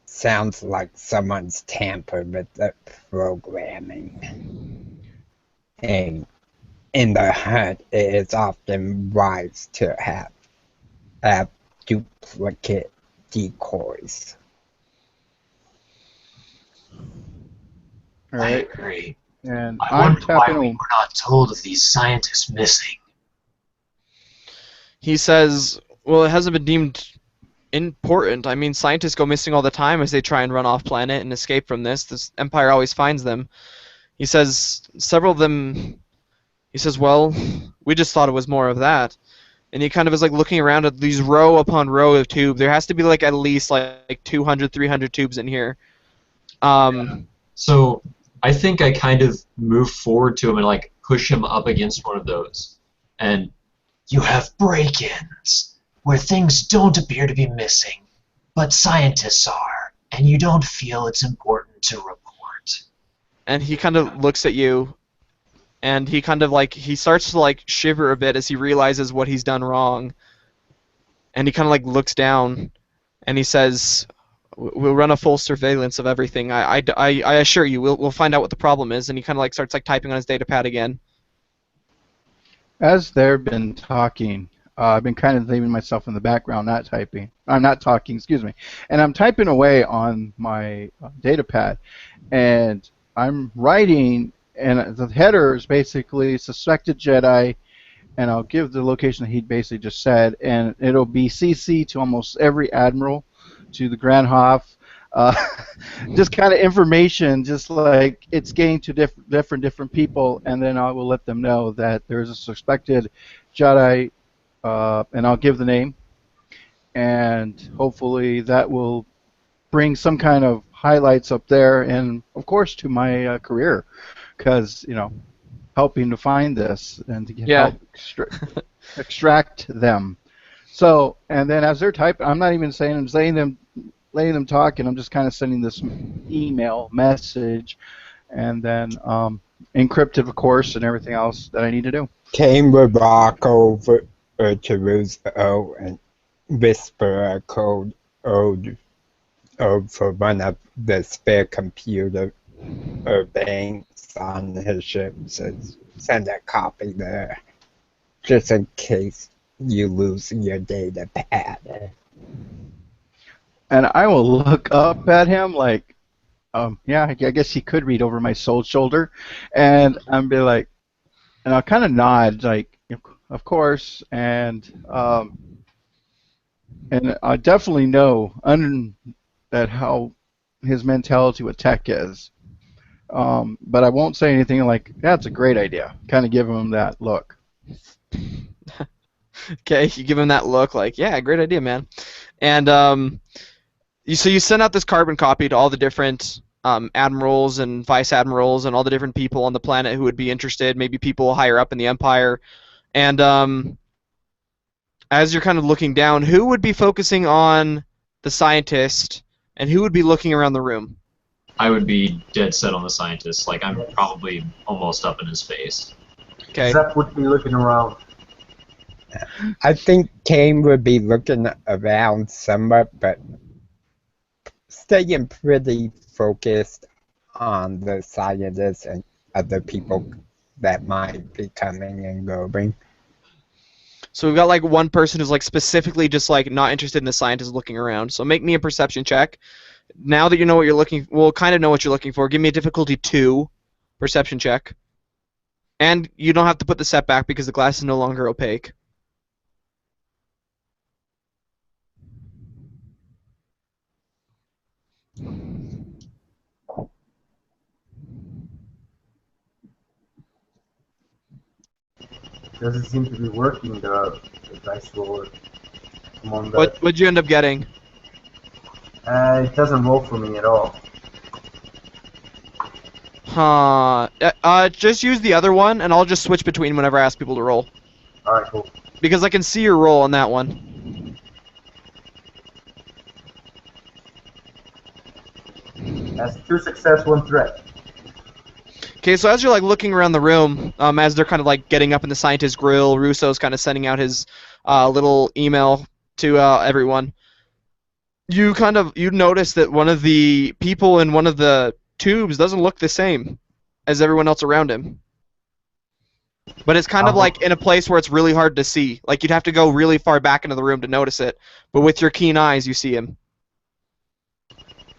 Sounds like someone's tampered with the programming. And in the hunt, it is often wise to have duplicate decoys. All I right, agree. and I I'm wonder why tapping. we were not told of these scientists missing. He says, well, it hasn't been deemed important. I mean, scientists go missing all the time as they try and run off planet and escape from this. This Empire always finds them. He says several of them. He says, "Well, we just thought it was more of that." And he kind of is like looking around at these row upon row of tubes. There has to be like at least like 200, 300 tubes in here. So I think I kind of move forward to him and like push him up against one of those. And You have break-ins, where things don't appear to be missing, but scientists are, and you don't feel it's important to report. and he kind of looks at you, and he kind of like he starts to like shiver a bit as he realizes what he's done wrong. And he kind of like looks down, and he says, "We'll run a full surveillance of everything. I assure you, we'll find out what the problem is." And he kind of like starts like typing on his data pad again. As they've been talking, I've been kind of leaving myself in the background, not typing. I'm not talking, excuse me. And I'm typing away on my data pad, and I'm writing, and the header is basically suspected Jedi, and I'll give the location that he basically just said, and it'll be CC to almost every admiral, to the Grand Hoff, just kind of information, just like it's getting to different people, and then I will let them know that there's a suspected Jedi, and I'll give the name, and hopefully that will bring some kind of highlights up there, and of course to my career, because helping to find this and to help extract them. So, and then as they're typing, I'm not even saying, I'm letting them talk, and I'm just kind of sending this email message, and then encrypted, of course, and everything else that I need to do. Kane would walk over to Roosevelt and whisper a code for one of the spare computer banks on his ship. So send a copy there, just in case you lose your data pad. And I will look up at him like, yeah, I guess he could read over my shoulder, and I'll be like, and I'll kind of nod like, of course, and I definitely know that how his mentality with tech is, but I won't say anything like, that's a great idea. Kind of give him that look. Okay, you give him that look like, yeah, great idea, man. And so you send out this carbon copy to all the different admirals and vice admirals and all the different people on the planet who would be interested, maybe people higher up in the Empire. And as you're kind of looking down, who would be focusing on the scientist, and who would be looking around the room? I would be dead set on the scientist. Like, I'm probably almost up in his face. Okay. Zep would be looking around. I think Kane would be looking around somewhat, but staying pretty focused on the scientists and other people that might be coming and going. So we've got like one person who's like specifically just like not interested in the scientist looking around. So make me a perception check. Now that you know what you're looking for, well, kind of know what you're looking for, give me a difficulty 2 perception check. And you don't have to put the setback because the glass is no longer opaque. Doesn't seem to be working, the dice roller. I'm on the, What'd you end up getting? it doesn't roll for me at all. Huh. Just use the other one, and I'll just switch between whenever I ask people to roll. Alright, cool. Because I can see your roll on that one. That's 2 success, 1 threat. Okay, so as you're like looking around the room, as they're kind of like getting up in the scientist's grill, Russo's kind of sending out his little email to everyone. You notice that one of the people in one of the tubes doesn't look the same as everyone else around him. But it's kind of like in a place where it's really hard to see. Like you'd have to go really far back into the room to notice it. But with your keen eyes, you see him.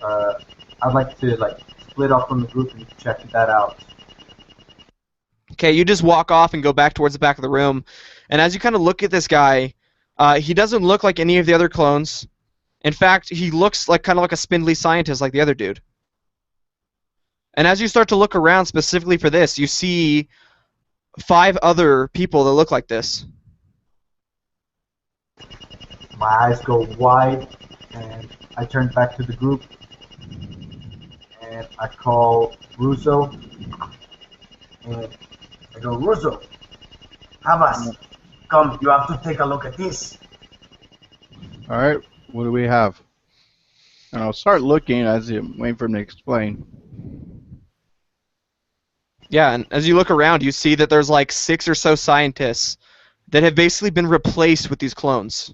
I'd like to split off from the group and check that out. Okay, you just walk off and go back towards the back of the room. And as you kind of look at this guy, he doesn't look like any of the other clones. In fact, he looks like kind of like a spindly scientist like the other dude. And as you start to look around specifically for this, you see 5 other people that look like this. My eyes go wide, and I turn back to the group, and I call Russo, and I go, Russo, Havas, come, you have to take a look at this. All right, what do we have? And I'll start looking as you wait for him to explain. Yeah, and as you look around, you see that there's like 6 or so scientists that have basically been replaced with these clones.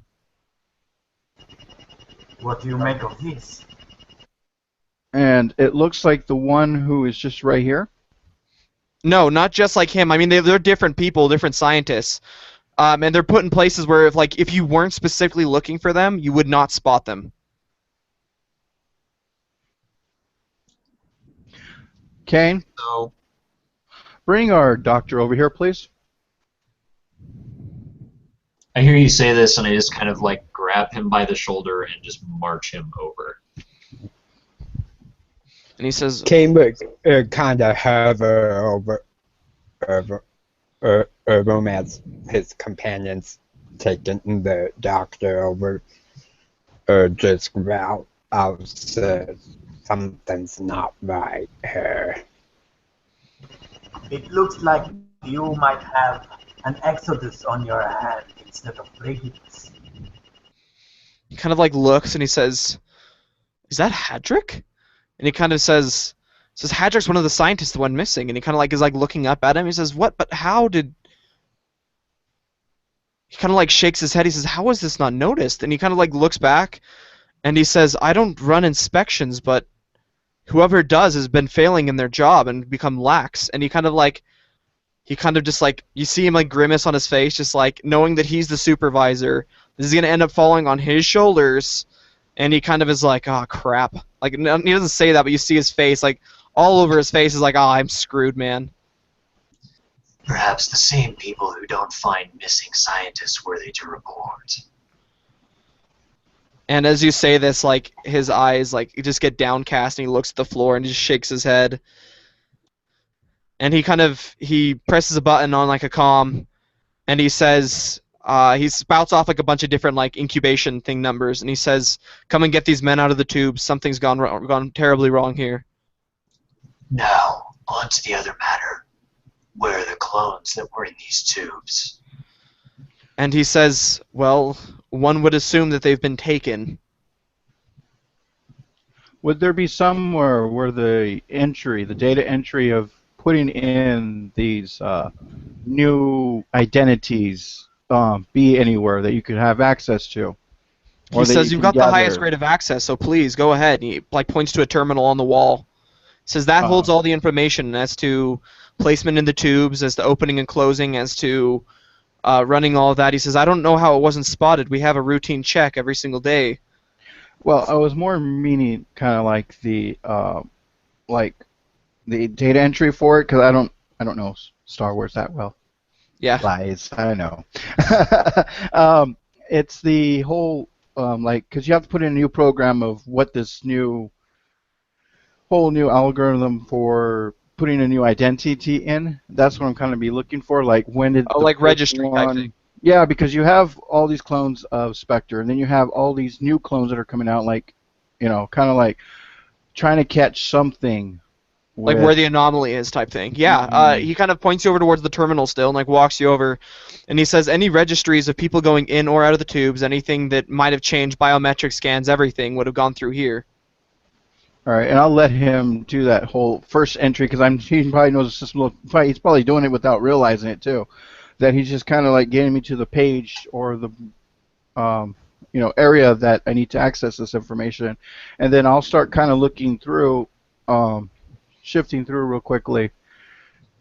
What do you make of this? And it looks like the one who is just right here. No, not just like him. I mean, they're different people, different scientists. And they're put in places where if you weren't specifically looking for them, you would not spot them. Kane, So, bring our doctor over here, please. I hear you say this, and I just kind of like grab him by the shoulder and just march him over. And he says, Kane would kind of hover over him as his companions taking the doctor over, just growl out, says something's not right here. It looks like you might have an exodus on your hand instead of plagues. he kind of like looks and he says, "Is that Hadrick?" And he kind of says Hadrick's one of the scientists that went missing. And he kind of like is like looking up at him. He says, "What? But how did?" He kind of like shakes his head. He says, "How was this not noticed?" And he kind of like looks back, and he says, "I don't run inspections, but whoever does has been failing in their job and become lax." And he kind of just like, you see him like grimace on his face, just like knowing that he's the supervisor. This is gonna end up falling on his shoulders. And he kind of is like, "Oh crap!" Like he doesn't say that, but you see his face, like all over his face is like, "Oh, I'm screwed, man." Perhaps the same people who don't find missing scientists worthy to report. And as you say this, like his eyes like just get downcast, and he looks at the floor and just shakes his head. And he presses a button on like a comm, and he says, he spouts off like a bunch of different like incubation thing numbers, and he says, "Come and get these men out of the tubes. Something's gone terribly wrong here." Now, on to the other matter. Where are the clones that were in these tubes? And he says, "Well, one would assume that they've been taken." Would there be somewhere where the data entry of putting in these new identities be anywhere that you could have access to? He says, "You've got the highest rate of access, so please go ahead." And he like points to a terminal on the wall. He says that holds all the information as to placement in the tubes, as to opening and closing, as to running all of that. He says, "I don't know how it wasn't spotted. We have a routine check every single day." Well, I was more meaning kind of like the data entry for it, because I don't know Star Wars that well. Yeah. Lies, I know. It's the whole because you have to put in a new program of what this whole new algorithm for putting a new identity in. That's what I'm kind of be looking for. Like when did like registry type thing. Yeah, because you have all these clones of Spectre, and then you have all these new clones that are coming out, like, kind of like trying to catch something. Like where the anomaly is type thing. Yeah, he kind of points you over towards the terminal still and like walks you over. And he says any registries of people going in or out of the tubes, anything that might have changed, biometric scans, everything would have gone through here. All right, and I'll let him do that whole first entry, because he probably knows the system. He's probably doing it without realizing it too. That he's just kind of like getting me to the page or the area that I need to access this information, and then I'll start kind of looking through, shifting through real quickly.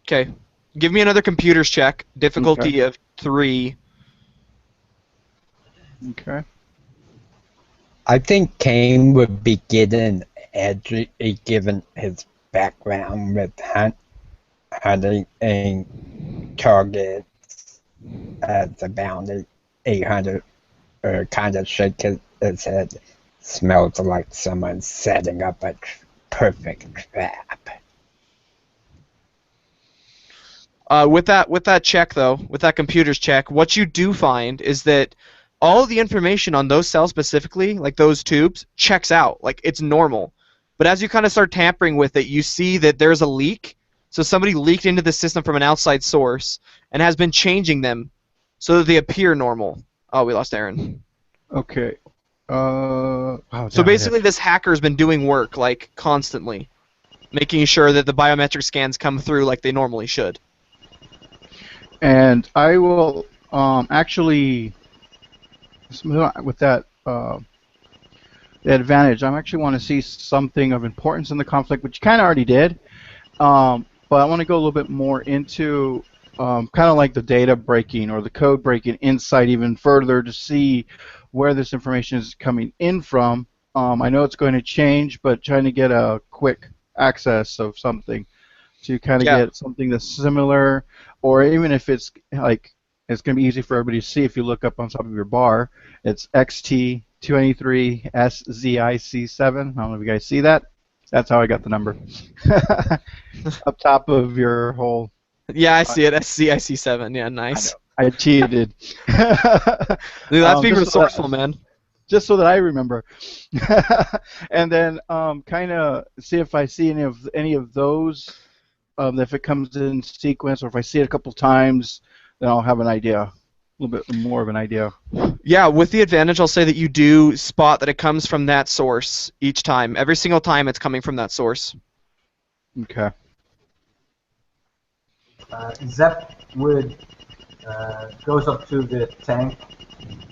Okay, give me another computers check. Difficulty of 3. Okay. I think Kane would be getting edgy given his background with hunting and targets as a bounty. 800 kind of shake his head. Smells like someone setting up a perfect trap. With that check though, with that computer's check, what you do find is that all the information on those cells specifically, like those tubes, checks out. Like it's normal. But as you kind of start tampering with it, you see that there's a leak. So somebody leaked into the system from an outside source and has been changing them so that they appear normal. Oh, we lost Aaron. Okay. So basically, this hacker's been doing work like constantly, making sure that the biometric scans come through like they normally should. And I will actually, with that the advantage, I actually want to see something of importance in the conflict, which you kind of already did. But I want to go a little bit more into kind of like the data breaking or the code breaking insight even further to see where this information is coming in from. I know it's going to change, but trying to get a quick access of something to kind of get something that's similar, or even if it's like it's going to be easy for everybody to see if you look up on top of your bar. It's XT223SZIC7. I don't know if you guys see that. That's how I got the number. Up top of your whole... Yeah, I see it. SCIC7. Yeah, nice. I cheated. Dude, that's being resourceful, man. Just so that I remember. And then kind of see if I see any of those, if it comes in sequence, or if I see it a couple times, then I'll have an idea, a little bit more of an idea. Yeah, with the advantage, I'll say that you do spot that it comes from that source each time. Every single time it's coming from that source. Okay. Zep goes up to the tank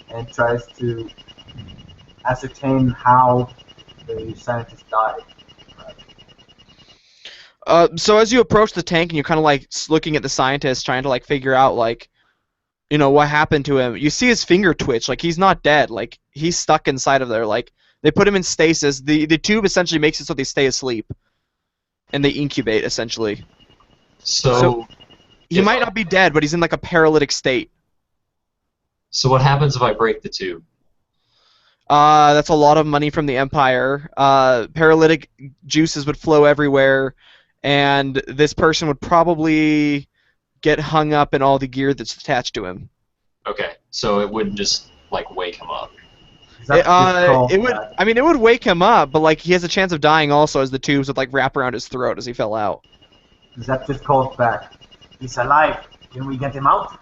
and tries to ascertain how the scientist died. So as you approach the tank and you're kind of like looking at the scientist, trying to like figure out like, you know, what happened to him, you see his finger twitch. Like he's not dead. Like he's stuck inside of there. Like they put him in stasis. The tube essentially makes it so they stay asleep, and they incubate essentially. So he might not be dead, but he's in like a paralytic state. So what happens if I break the tube? That's a lot of money from the Empire. Paralytic juices would flow everywhere, and this person would probably get hung up in all the gear that's attached to him. Okay, so it wouldn't just like wake him up. It would. I mean, it would wake him up, but like he has a chance of dying also, as the tubes would like wrap around his throat as he fell out. Zep just calls back. He's alive. Can we get him out?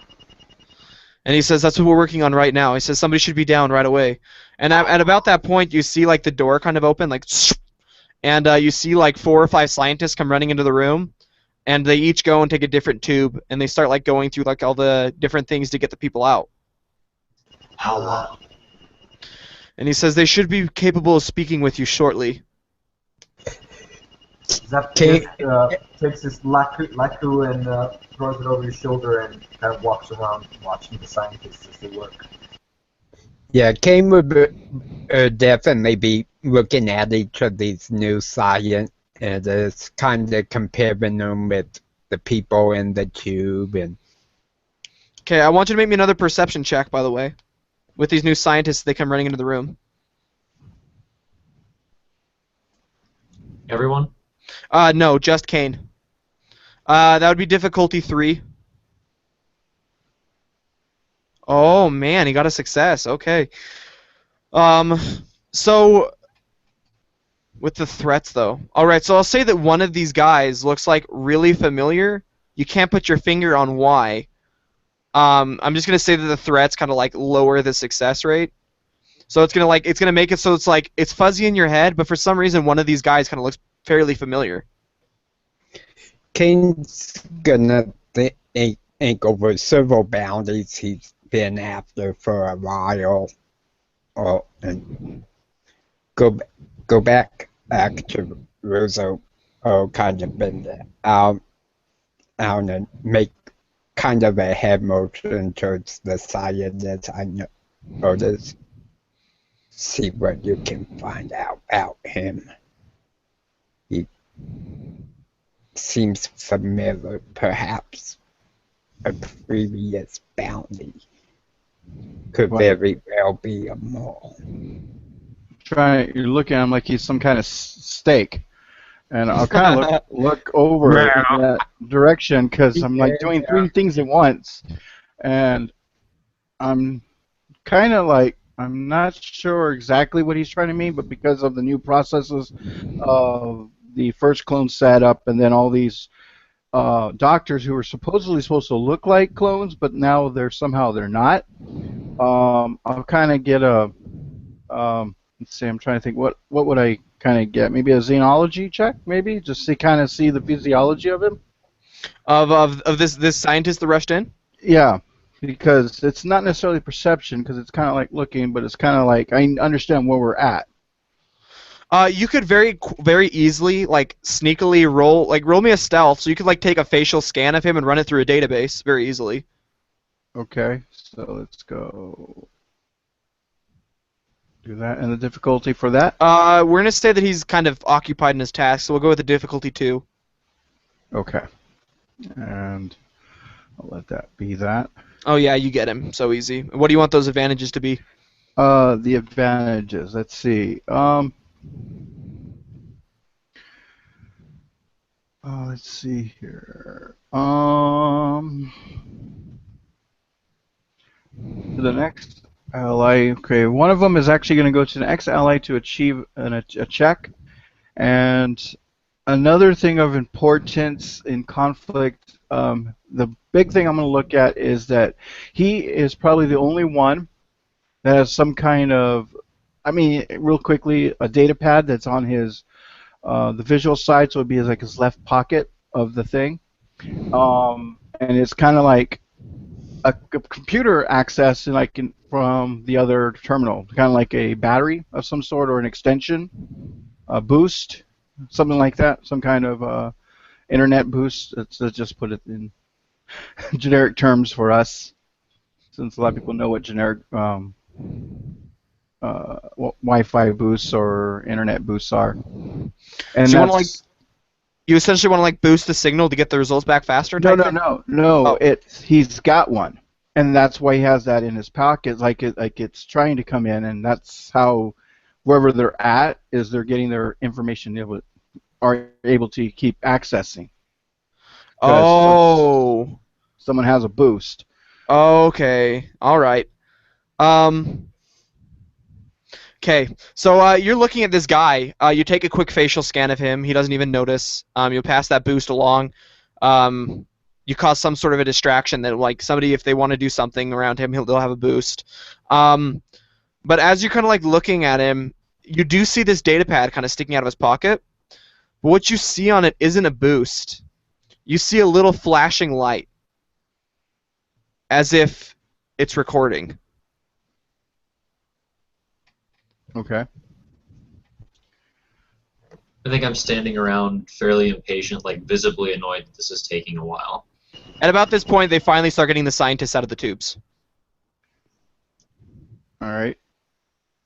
And he says, that's what we're working on right now. He says, somebody should be down right away. And at about that point, you see like the door kind of open, like, and you see like 4 or 5 scientists come running into the room, and they each go and take a different tube, and they start like going through like all the different things to get the people out. How long? And he says, they should be capable of speaking with you shortly. Zep takes his laku and throws it over his shoulder and kind of walks around watching the scientists as they work. Yeah, Kane would definitely be looking at each of these new science and just kind of comparing them with the people in the tube. And Okay, I want you to make me another perception check, by the way. With these new scientists, they come running into the room. Everyone? No, just Kane. That would be difficulty 3. Oh man, he got a success. Okay. So with the threats though. All right, so I'll say that one of these guys looks like really familiar. You can't put your finger on why. I'm just gonna say that the threats kind of like lower the success rate. So it's gonna make it so it's like it's fuzzy in your head, but for some reason one of these guys kind of looks fairly familiar. Kane's gonna think over several bounties he's been after for a while, and go back to Rizzo, kind of been out and make kind of a head motion towards the scientist. I notice. See what you can find out about him. He seems familiar, perhaps a previous bounty. Could very well be a mole. You're looking at him like he's some kind of steak, And I'll kind of look over in that direction because I'm like doing three things at once, and I'm kind of like I'm not sure exactly what he's trying to mean, but because of the new processes of the first clone setup, and then all these doctors who are supposedly supposed to look like clones, but now they're not. I'll kind of get a let's see. I'm trying to think what would I kind of get? Maybe a xenology check, maybe just to kind of see the physiology of him. Of this scientist that rushed in. Yeah, because it's not necessarily perception, because it's kind of like looking, but it's kind of like I understand where we're at. You could very easily like sneakily roll me a stealth, so you could like take a facial scan of him and run it through a database very easily. Okay, so let's go do that, and the difficulty for that. We're gonna say that he's kind of occupied in his task, so we'll go with the difficulty 2. Okay, and I'll let that be that. Oh yeah, you get him so easy. What do you want those advantages to be? The advantages. Let's see. Let's see here. The next ally. Okay, one of them is actually going to go to the next ally to achieve a check, and another thing of importance in conflict. The big thing I'm going to look at is that he is probably the only one that has some kind of, I mean, real quickly, a data pad that's on his the visual side, so it'd be like his left pocket of the thing, and it's kind of like a computer access, from the other terminal, kind of like a battery of some sort or an extension, a boost, something like that, some kind of internet boost. Let's just put it in generic terms for us, since a lot of people know what generic Wi-Fi boosts or internet boosts are. And so you essentially want to like boost the signal to get the results back faster? No. Oh. He's got one, and that's why he has that in his pocket. Like it's trying to come in, and that's how wherever they're at is they're getting their information are able to keep accessing. Oh. Someone has a boost. Okay. All right. Okay, so you're looking at this guy. You take a quick facial scan of him. He doesn't even notice. You'll pass that boost along. You cause some sort of a distraction that, like, somebody, if they want to do something around him, they'll have a boost. But as you're kind of like looking at him, you do see this data pad kind of sticking out of his pocket. But what you see on it isn't a boost. You see a little flashing light, as if it's recording. Okay. I think I'm standing around fairly impatient, like visibly annoyed that this is taking a while. At about this point, they finally start getting the scientists out of the tubes. All right.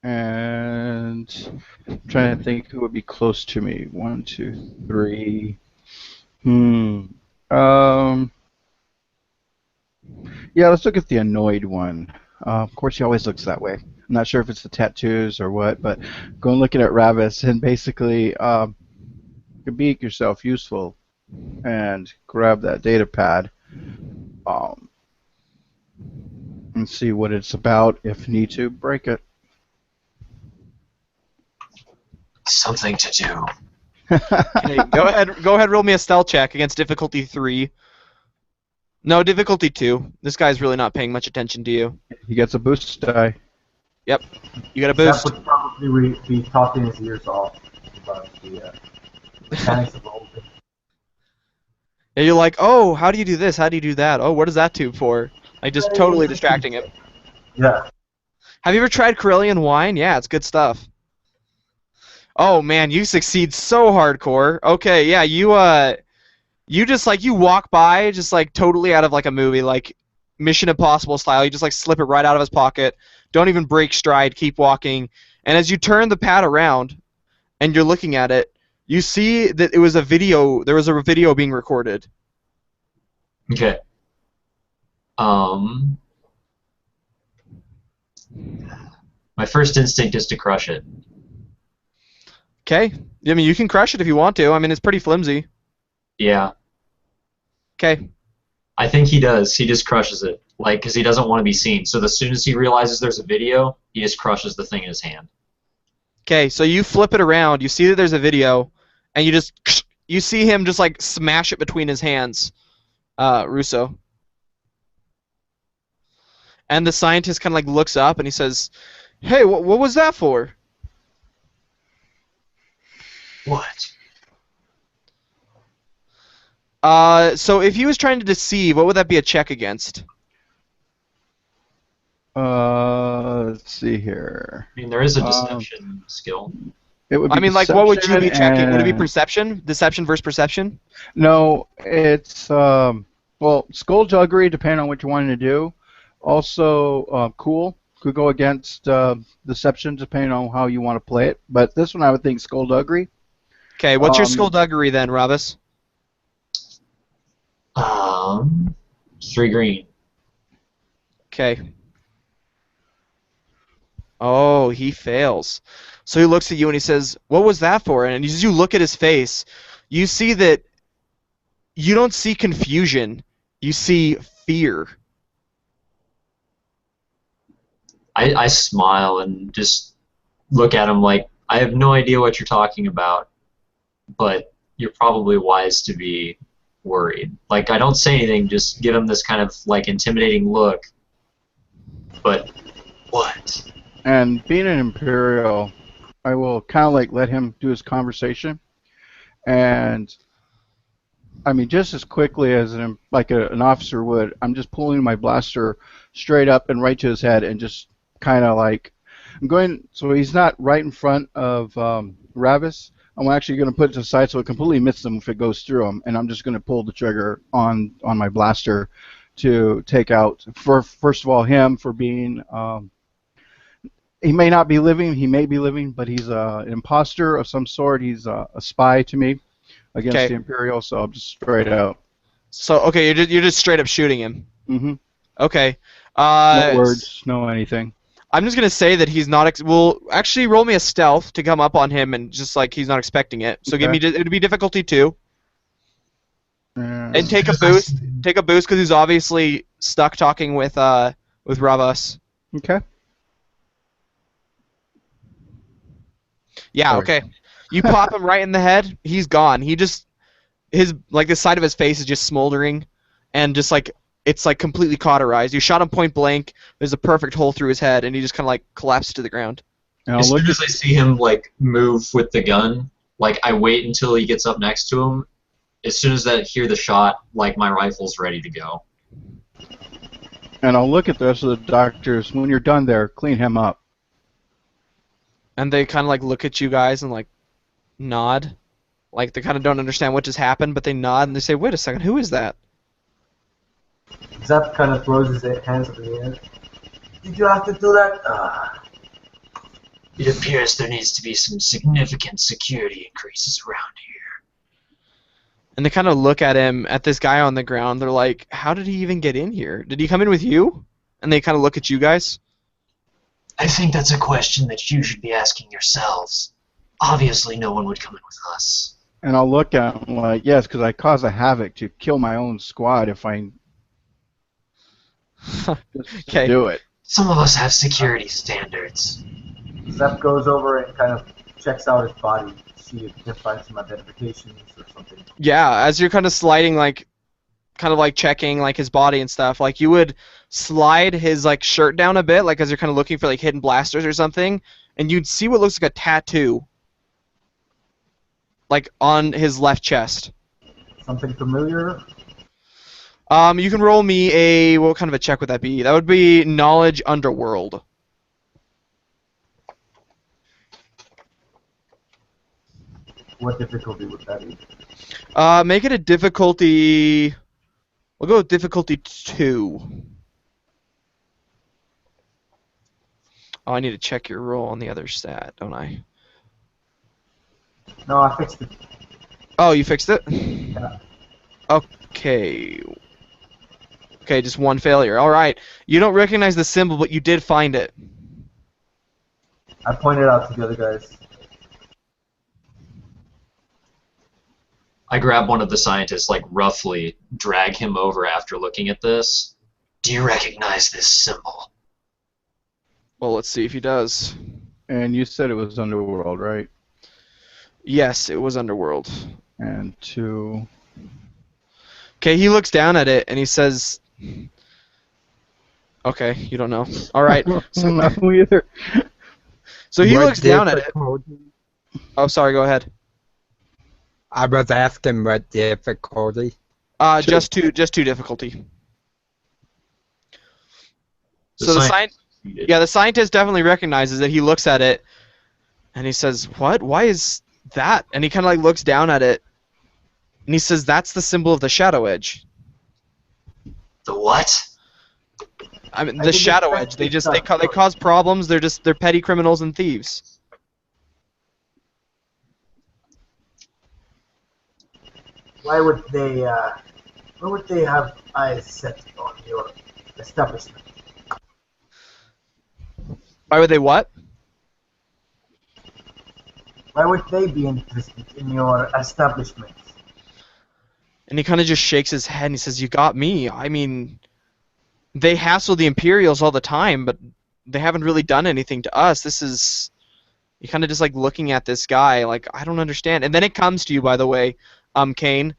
And I'm trying to think who would be close to me. 1, 2, 3. Yeah, let's look at the annoyed one. Of course, he always looks that way. I'm not sure if it's the tattoos or what, but go and looking at Ravis and basically you can make yourself useful and grab that data pad and see what it's about. If need to, break it. Something to do. Okay, go ahead, roll me a stealth check against difficulty 3. No, difficulty 2. This guy's really not paying much attention to you. He gets a boost die. Yep, you got a boost. That would probably be talking his ears off about the mechanics of the whole thing. And you're like, oh, how do you do this? How do you do that? Oh, what is that tube for? Like, just totally distracting him. Yeah. Have you ever tried Corellian wine? Yeah, it's good stuff. Oh man, you succeed so hardcore. Okay, yeah, you just like you walk by, just like totally out of like a movie, like Mission Impossible style. You just like slip it right out of his pocket. Don't even break stride. Keep walking. And as you turn the pad around, and you're looking at it, you see that it was a video. There was a video being recorded. Okay. My first instinct is to crush it. Okay. I mean, you can crush it if you want to. I mean, it's pretty flimsy. Yeah, Okay. I think he does. He just crushes it, like, because he doesn't want to be seen. So as soon as he realizes there's a video, he just crushes the thing in his hand. Okay, so you flip it around. You see that there's a video, and you see him just like smash it between his hands, Russo. And the scientist kind of like looks up and he says, "Hey, what was that for?" What? So if he was trying to deceive, what would that be a check against? Let's see here. I mean, there is a deception skill. It would be I mean, like, what would you be deception checking? Would it be and- perception? Deception versus perception? No, it's well, skullduggery, depending on what you wanted to do. Also, cool could go against deception, depending on how you want to play it. But this one, I would think skullduggery. Okay, what's your Um, skullduggery then, Ravis? 3 green. Okay. Oh, he fails. So he looks at you and he says, "What was that for?" And as you look at his face, you see that you don't see confusion. You see fear. I smile and just look at him like, I have no idea what you're talking about, but you're probably wise to be worried. Like, I don't say anything, just give him this kind of, like, intimidating look. But what? And being an Imperial, I will kind of like let him do his conversation. And I mean, just as quickly as an officer would, I'm just pulling my blaster straight up and right to his head, and just kind of like I'm going. So he's not right in front of Ravis. I'm actually going to put it to the side so it completely misses him if it goes through him, and I'm just going to pull the trigger on my blaster to take out, first of all, him for being. He may not be living. He may be living, but he's an imposter of some sort. He's a spy to me against Okay. the Imperial. So I'm just straight out. So okay, you're just straight up shooting him. Mm-hmm. Okay. No words, no anything. I'm just gonna say that he's not. Well, actually, roll me a stealth to come up on him, and just like he's not expecting it. So give me. Okay. It would be difficulty 2, and take a Because I boost. Take a boost because he's obviously stuck talking with Ravas. Okay. Yeah. Sorry. Okay. You pop him right in the head. He's gone. He just the side of his face is just smoldering, and just like it's like completely cauterized. You shot him point blank. There's a perfect hole through his head, and he just kind of like collapses to the ground. Now As look. soon as I see him, like, move with the gun, like, I wait until he gets up next to him. As soon as I hear the shot, like, my rifle's ready to go. And I'll look at the rest of the doctors. When you're done there, clean him up. And they kind of like look at you guys and like nod, like they kind of don't understand what just happened, but they nod and they say, "Wait a second, who is that?" Zep kind of throws his hands up in the air. Did you have to do that? It appears there needs to be some significant security increases around here. And they kind of look at him, at this guy on the ground. They're like, "How did he even get in here? Did he come in with you?" And they kind of look at you guys. I think that's a question that you should be asking yourselves. Obviously, no one would come in with us. And I'll look at him like, yes, because I cause a havoc to kill my own squad if I just Okay. do it. Some of us have security standards. Zep goes over and kind of checks out his body to see if he can find some identifications or something. Yeah, as you're kind of sliding, like, kind of like checking like his body and stuff, like you would slide his like shirt down a bit, like as you're kind of looking for like hidden blasters or something, and you'd see what looks like a tattoo, like on his left chest. Something familiar? You can roll me a, what kind of a check would that be? That would be knowledge underworld. What difficulty would that be? Make it a difficulty. We'll go with difficulty 2. Oh, I need to check your roll on the other stat, don't I? No, I fixed it. Oh, you fixed it? Yeah. Okay. Okay, just one failure. All right. You don't recognize the symbol, but you did find it. I pointed out to the other guys. I grab one of the scientists, like roughly drag him over after looking at this. Do you recognize this symbol? Well, let's see if he does. And you said it was Underworld, right? Yes, it was Underworld. And 2. Okay, he looks down at it and he says, "Okay, you don't know. All right." So, No, either. so he What looks down at it. difficulty? Oh, sorry. Go ahead. I was asking what difficulty. Just two difficulty. The So the scientist the scientist definitely recognizes it. He looks at it, and he says, "What? Why is that?" And he kind of like looks down at it, and he says, "That's the symbol of the Shadow Edge." The what? I mean, I the think Shadow it's Edge. They French. they cause problems. They're petty criminals and thieves. Why would they have eyes set on your establishment? Why would they what? Why would they be interested in your establishment? And he kind of just shakes his head and he says, "You got me. I mean, they hassle the Imperials all the time, but they haven't really done anything to us. This is..." You kind of just like looking at this guy, like, I don't understand. And then it comes to you, by the way, Kane.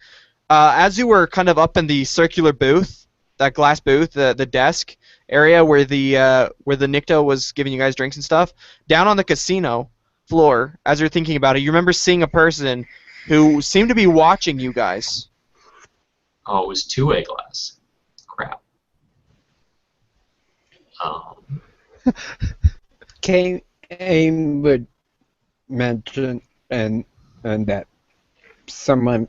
As you were kind of up in the circular booth, that glass booth, the desk area where the Nikto was giving you guys drinks and stuff, down on the casino floor, as you're thinking about it, you remember seeing a person who seemed to be watching you guys. Oh, it was two-way glass. Crap. Kane would mention and that someone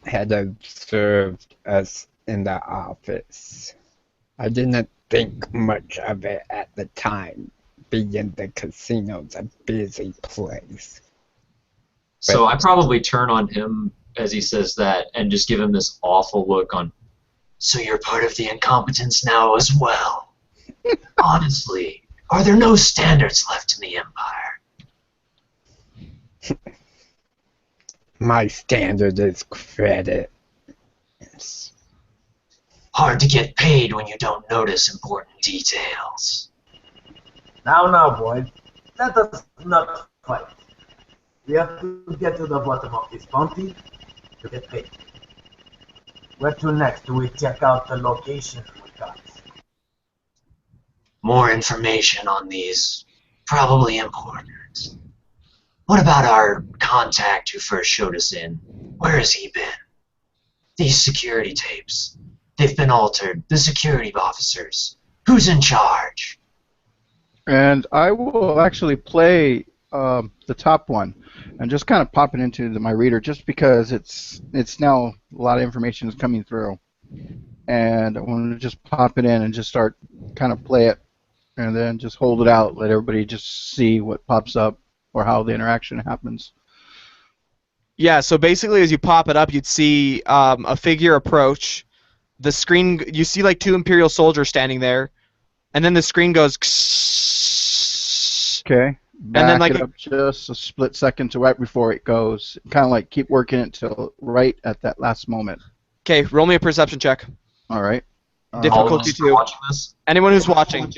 had observed us in the office. I didn't think much of it at the time, being the casino's a busy place. So I probably turn on him as he says that and just give him this awful look on, So you're part of the incompetence now as well. Honestly, are there no standards left in the Empire? My standard is credit. Hard to get paid when you don't notice important details. Now, boys, let us not fight. We have to get to the bottom of this bounty to get paid. Where to next? Do we check out the location we got? More information on these, probably important. What about our contact who first showed us in? Where has he been? These security tapes. They've been altered. The security officers. Who's in charge? And I will actually play the top one and just kind of pop it into my reader just because it's now a lot of information is coming through. And I want to just pop it in and just start kind of play it and then just hold it out, let everybody just see what pops up or how the interaction happens. Yeah, so basically as you pop it up, you'd see a figure approach. The screen, you see like two Imperial soldiers standing there, and then the screen goes Okay. Back and then like it up just a split second to right before it goes. Kind of like keep working it till right at that last moment. okay, roll me a perception check. All right. all of Difficulty us 2. watching this. Anyone who's watching.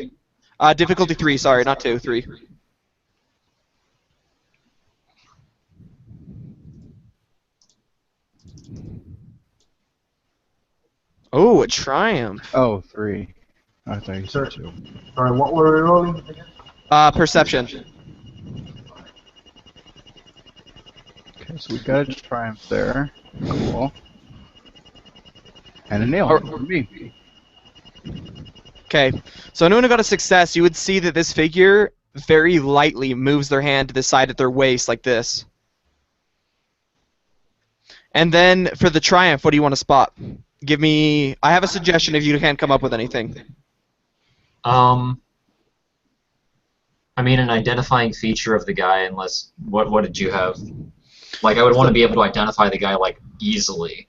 Difficulty 3, sorry, not 2, 3. Oh, a triumph. Oh, 3. I thought you said 2. Sorry, what were we rolling again? Perception. Okay, so we got a triumph there. Cool. And a nail Or- for me. Okay, so anyone who got a success, you would see that this figure very lightly moves their hand to the side of their waist like this. And then for the triumph, what do you want to spot? Give me... I have a suggestion if you can't come up with anything. I mean, an identifying feature of the guy, unless... What did you have? Like, I would want to be able to identify the guy, like, easily.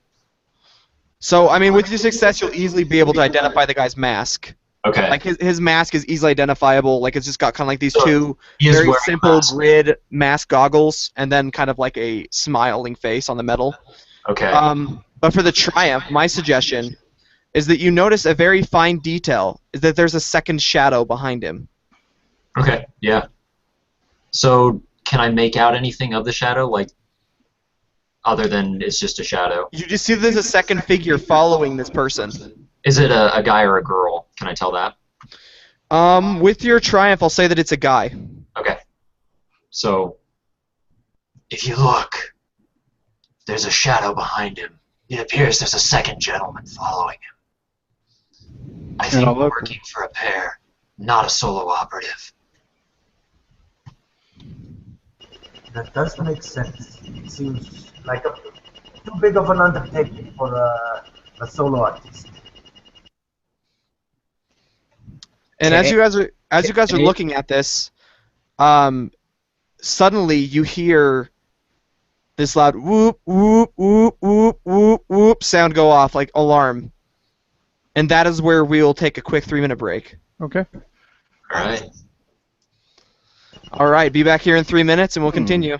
So, I mean, with your success, you'll easily be able to identify the guy's mask. Okay. Like, his mask is easily identifiable. Like, it's just got kind of like these So, two he is very wearing a simple mask. grid mask goggles, and then kind of like a smiling face on the metal. Okay. But for the triumph, my suggestion is that you notice a very fine detail, is that there's a second shadow behind him. Okay, yeah. So, can I make out anything of the shadow, like, other than it's just a shadow? You just see there's a second figure following this person. Is it a guy or a girl? Can I tell that? With your triumph, I'll say that it's a guy. Okay. So, If you look, there's a shadow behind him. It appears there's a second gentleman following him. I think we're working for a pair, not a solo operative. That does make sense. It seems like too big of an undertaking for a solo artist. And as you guys are looking at this, suddenly you hear this loud whoop whoop whoop whoop whoop whoop sound go off, like alarm. And that is where we'll take a quick 3-minute break. Okay. all right. All right, be back here in 3 minutes, and we'll continue.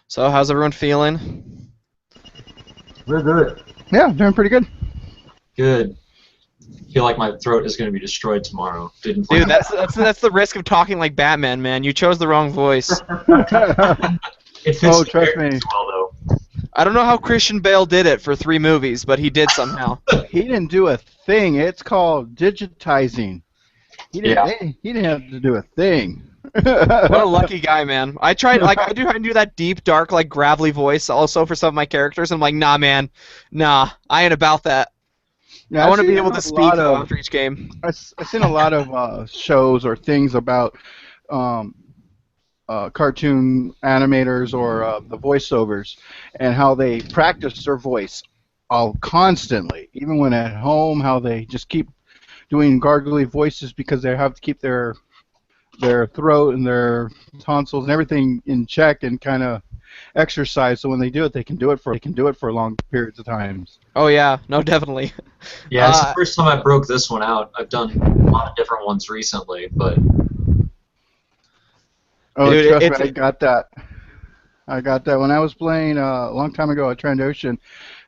So, how's everyone feeling? We're good. Yeah, doing pretty good. Good. Feel like my throat is going to be destroyed tomorrow. Didn't Dude, plan that's the risk of talking like Batman, man. You chose the wrong voice. It fits Oh, the trust character me. as well, though. I don't know how Christian Bale did it for 3 movies, but he did somehow. He didn't do a thing. It's called digitizing. He didn't have to do a thing. What a lucky guy, man. I tried, like, I try and do that deep, dark, like, gravelly voice also for some of my characters. I'm like, nah, man. Nah, I ain't about that. Yeah, I want to I've be seen able to a speak lot of- after each game. I've seen a lot of shows or things about cartoon animators or the voiceovers and how they practice their voice constantly, even when at home, how they just keep doing gargly voices because they have to keep their their throat and their tonsils and everything in check and kind of exercise. So when they do it, they can do it for long periods of times. Oh yeah, no, definitely. Yeah, it's the first time I broke this one out. I've done a lot of different ones recently, but Oh, Dude, trust me, it's- I got that. I got that when I was playing a long time ago at Transocean.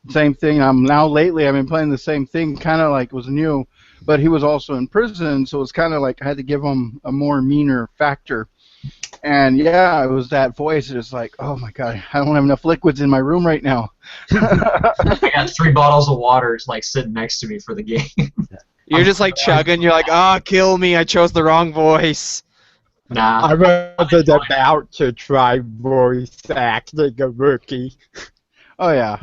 Same thing. Lately I've been playing the same thing, kind of like it was new, but he was also in prison, so it's kind of like I had to give him a more meaner factor. And yeah, it was that voice. It's like, oh my god, I don't have enough liquids in my room right now. I got 3 bottles of water like sitting next to me for the game. You're just like chugging. You're like, kill me! I chose the wrong voice. Nah. I wasn't about to try voice acting a rookie. Oh yeah.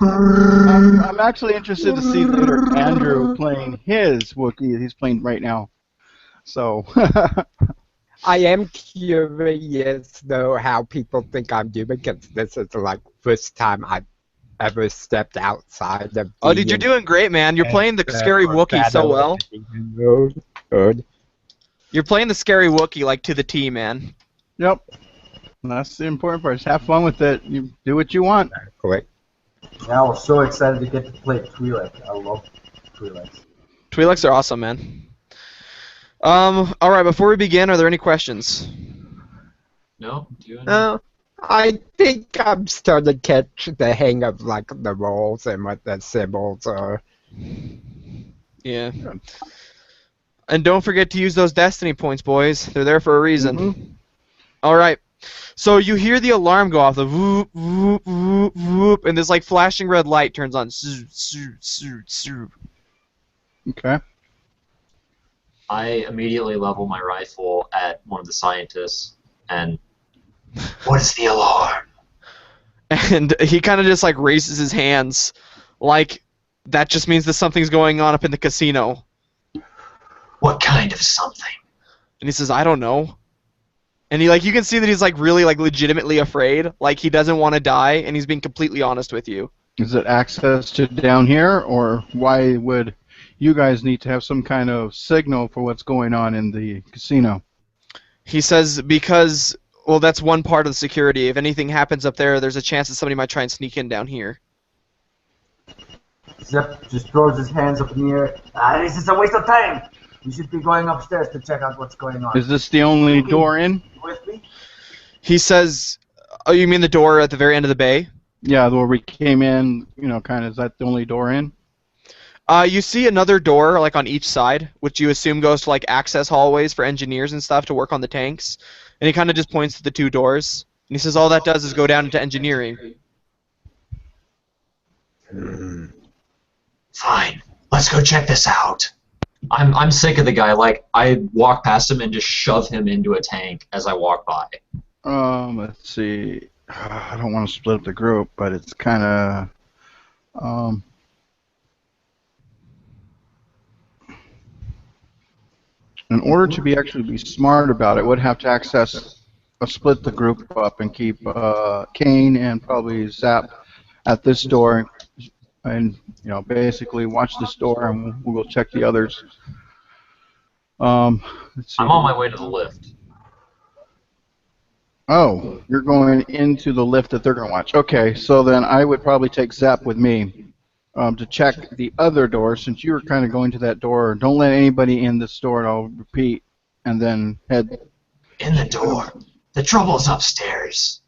I'm actually interested to see later Andrew playing his Wookiee. He's playing right now. So. I am curious, though, how people think I'm doing, because this is like first time I've ever stepped outside of. Oh, dude, you're doing great, man. You're playing the scary Wookiee so well. Good. You're playing the scary Wookiee like to the T, man. Yep. That's the important part. Just have fun with it. You do what you want. Correct. Yeah, I was so excited to get to play Twi'lek. I love Twi'leks. Twi'leks are awesome, man. All right. Before we begin, are there any questions? No? Do you? I think I'm starting to catch the hang of like the roles and what the symbols are. Yeah. And don't forget to use those destiny points, boys. They're there for a reason. Mm-hmm. All right. So you hear the alarm go off, the whoop, whoop, whoop, whoop, and this like flashing red light turns on. Okay. I immediately level my rifle at one of the scientists, and What is the alarm? And he kind of just like raises his hands, like that just means that something's going on up in the casino. What kind of something? And he says, I don't know. And he like you can see that he's like really like legitimately afraid, like he doesn't want to die, and he's being completely honest with you. Is it access to down here, or why would you guys need to have some kind of signal for what's going on in the casino? He says because, well, that's one part of the security. If anything happens up there, there's a chance that somebody might try and sneak in down here. Zep just throws his hands up in the air. This is a waste of time. We should be going upstairs to check out what's going on. Is this the only door in? With me? He says, oh, you mean the door at the very end of the bay? Yeah, where we came in, kind of, is that the only door in? You see another door, like, on each side, which you assume goes to, like, access hallways for engineers and stuff to work on the tanks. And he kind of just points to the 2 doors. And he says all that does is go down into engineering. Fine. Let's go check this out. I'm sick of the guy. Like, I walk past him and just shove him into a tank as I walk by. Let's see. I don't want to split up the group, but it's kind of... in order to actually be smart about it, would have to split the group up and keep Kane and probably Zap at this door, and basically watch this door, and we'll go check the others. Let's see. I'm on my way to the lift. Oh, you're going into the lift that they're going to watch. Okay, so then I would probably take Zap with me to check the other door, since you were kind of going to that door. Don't let anybody in this door, and I'll repeat, and then head... In the door. The trouble's upstairs.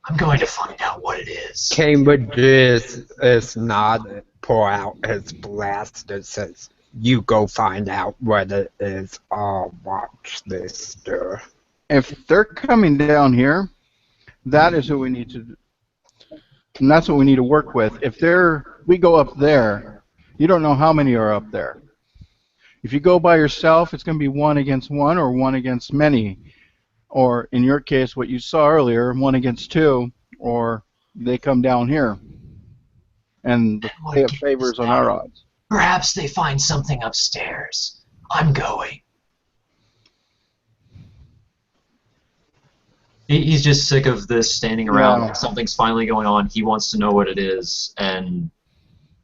I'm going to find out what it is. Cambridge is not pull out his blaster, says, you go find out what it is. I'll watch this door. If they're coming down here, that is who we need to... And that's what we need to work with. If we go up there, you don't know how many are up there. If you go by yourself, it's going to be 1 against 1 or 1 against many. Or, in your case, what you saw earlier, 1 against 2, or they come down here. And the play of favors on our odds. Perhaps they find something upstairs. I'm going. He's just sick of this standing around. Yeah. Like something's finally going on. He wants to know what it is, and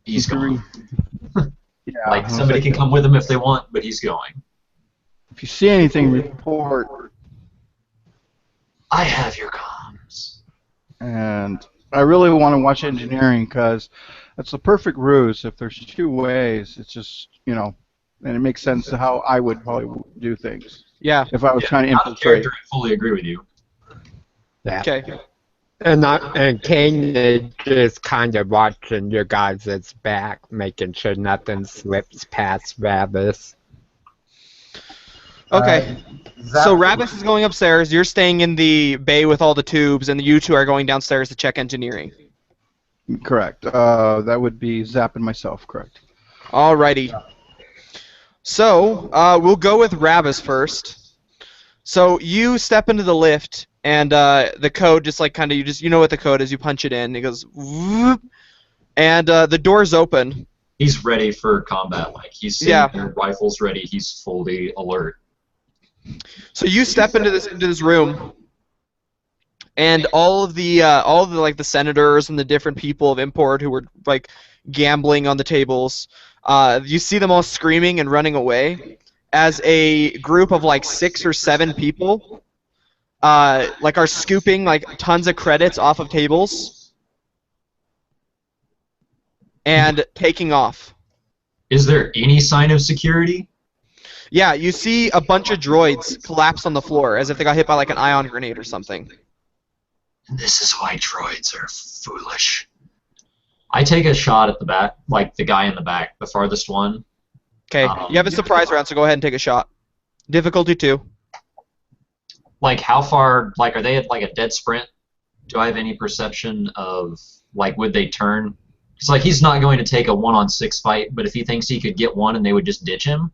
he's going. Yeah, Like, somebody can come with him if they want, but he's going. If you see anything, report. I have your comms. And I really want to watch engineering because that's the perfect ruse. If there's two ways, it's just, and it makes sense to how I would probably do things Yeah. if I was trying to Out of infiltrate. character, I fully agree with you. Yeah. Okay. And Kane is just kind of watching your guys' back, making sure nothing slips past Ravis. Okay. So Rabbis is going upstairs. You're staying in the bay with all the tubes, and you two are going downstairs to check engineering. Correct. That would be Zap and myself, correct. Alrighty. So we'll go with Rabbis first. So you step into the lift, and the code just like kind of you know what the code is. You punch it in. It goes, whoop, and the door's open. He's ready for combat. Like he's sitting there, rifles ready. He's fully alert. So you step into this room, and all of the like the senators and the different people of import who were like gambling on the tables, you see them all screaming and running away, as a group of like 6 or 7 people, like are scooping like tons of credits off of tables, and taking off. Is there any sign of security? Yeah, you see a bunch of droids collapse on the floor as if they got hit by like an ion grenade or something. This is why droids are foolish. I take a shot at the back, like the guy in the back, the farthest one. Okay, you have a surprise round, so go ahead and take a shot. Difficulty 2. Like how far? Like are they at like a dead sprint? Do I have any perception of like would they turn? Because like he's not going to take a 1-on-6 fight, but if he thinks he could get one and they would just ditch him.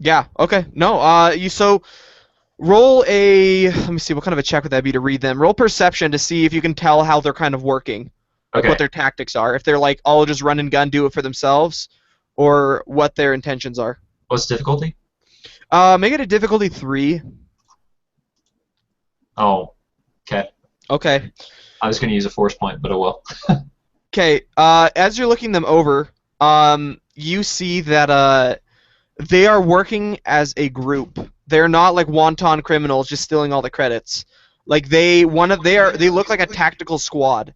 Yeah. Okay. No. So roll a. Let me see. What kind of a check would that be to read them? Roll perception to see if you can tell how they're kind of working, like Okay. what their tactics are. If they're like all just run and gun, do it for themselves, or what their intentions are. What's difficulty? Make it a difficulty 3. Oh. Okay. Okay. I was going to use a force point, but oh well. Okay. As you're looking them over, you see that they are working as a group. They're not like wanton criminals just stealing all the credits. Like they look like a tactical squad.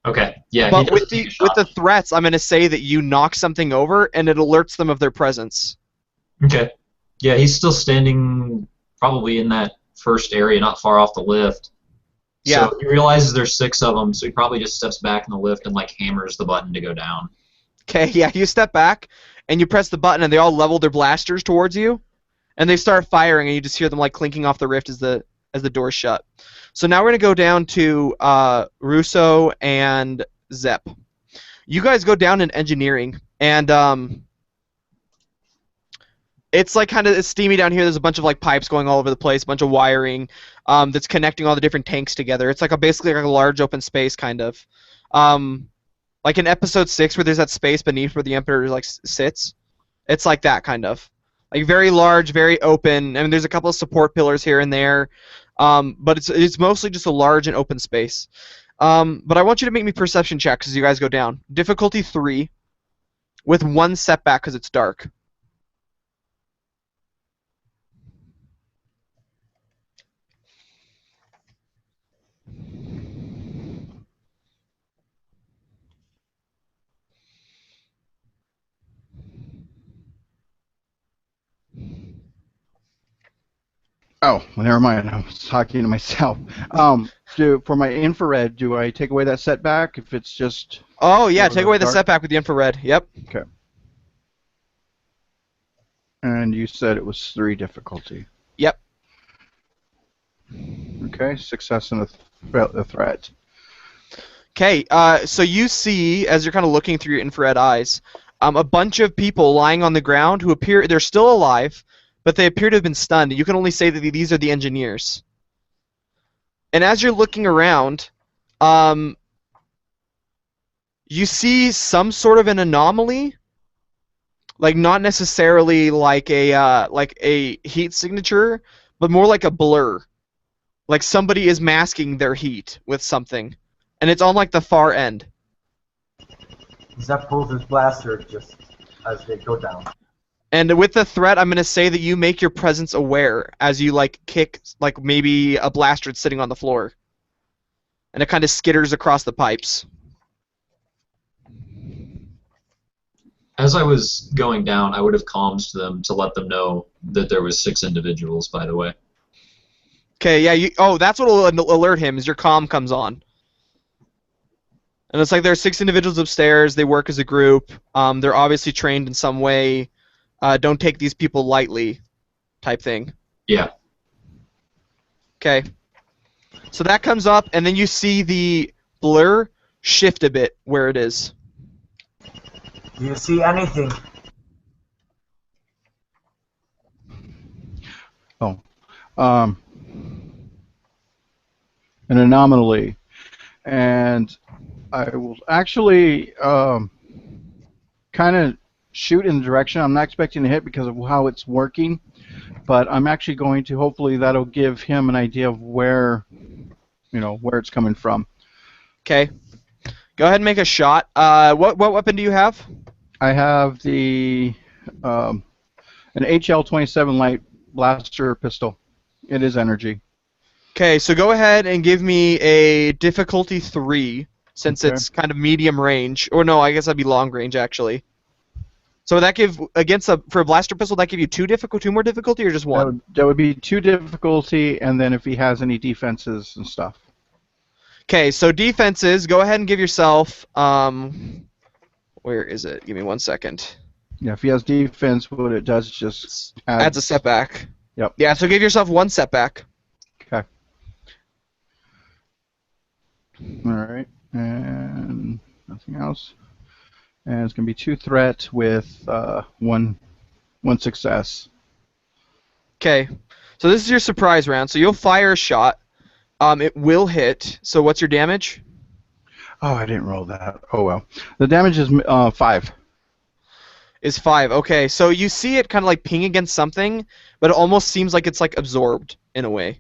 Okay. Yeah. But he with does take a the shot. threats, I'm gonna say that you knock something over and it alerts them of their presence. Okay. Yeah, he's still standing probably in that first area, not far off the lift. Yeah. So he realizes there's 6 of them, so he probably just steps back in the lift and like hammers the button to go down. Okay, yeah, you step back and you press the button and they all level their blasters towards you, and they start firing and you just hear them like clinking off the rift as the doors shut. So now we're gonna go down to Russo and Zep. You guys go down in engineering, and it's like it's steamy down here. There's a bunch of like pipes going all over the place, a bunch of wiring that's connecting all the different tanks together. It's like basically like a large open space kind of. Like in episode 6 where there's that space beneath where the Emperor like sits. It's like that kind of. Like very large, very open. I mean, there's a couple of support pillars here and there, but it's mostly just a large and open space. But I want you to make me perception checks as you guys go down. Difficulty 3, with 1 setback because it's dark. Oh, well, never mind. I was talking to myself. For my infrared, do I take away that setback if it's just... Oh, yeah, over take away the dark? setback with the infrared. Yep. Okay. And you said it was 3 difficulty. Yep. Okay, success in the threat. Okay, so you see, as you're kind of looking through your infrared eyes, a bunch of people lying on the ground who appear, they're still alive, but they appear to have been stunned. You can only say that these are the engineers. And as you're looking around, you see some sort of an anomaly, like not necessarily like a heat signature, but more like a blur. Like somebody is masking their heat with something, and it's on like the far end. Zep pulls his blaster just as they go down. And with the threat, I'm gonna say that you make your presence aware as you like kick like maybe a blaster that's sitting on the floor, and it kind of skitters across the pipes. As I was going down, I would have calmed them to let them know that there was 6 individuals, by the way. Okay, yeah. Oh, that's what will alert him. Is your comm comes on, and it's like there are 6 individuals upstairs. They work as a group. They're obviously trained in some way. Don't take these people lightly, type thing. Yeah. Okay. So that comes up, and then you see the blur shift a bit where it is. Do you see anything? Oh. An anomaly. And I will actually kind of shoot in the direction. I'm not expecting to hit because of how it's working, but I'm actually going to, hopefully that'll give him an idea of where, where it's coming from. Okay. Go ahead and make a shot. What weapon do you have? I have an HL-27 light blaster pistol. It is energy. Okay, so go ahead and give me a difficulty 3, since Okay. it's kind of medium range. Or no, I guess that'd be long range actually. So would that give for a blaster pistol? That give you 2 more difficulty, or just 1? That would be 2 difficulty, and then if he has any defenses and stuff. Okay, so defenses. Go ahead and give yourself. Where is it? Give me 1 second. Yeah, if he has defense, what it does is just Adds a setback. Yep. Yeah, so give yourself 1 setback. Okay. All right, and nothing else. And it's going to be 2 threat with one success. Okay, so this is your surprise round. So you'll fire a shot. It will hit. So what's your damage? Oh, I didn't roll that. Oh well. The damage is 5. Is 5. Okay, so you see it kind of like ping against something, but it almost seems like it's like absorbed in a way.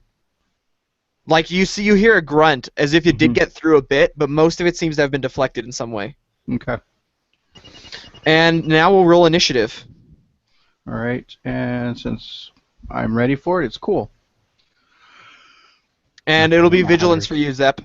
Like you hear a grunt as if it did get through a bit, but most of it seems to have been deflected in some way. Okay. And now we'll roll initiative. All right, and since I'm ready for it, it's cool. And it'll be vigilance for you, Zep.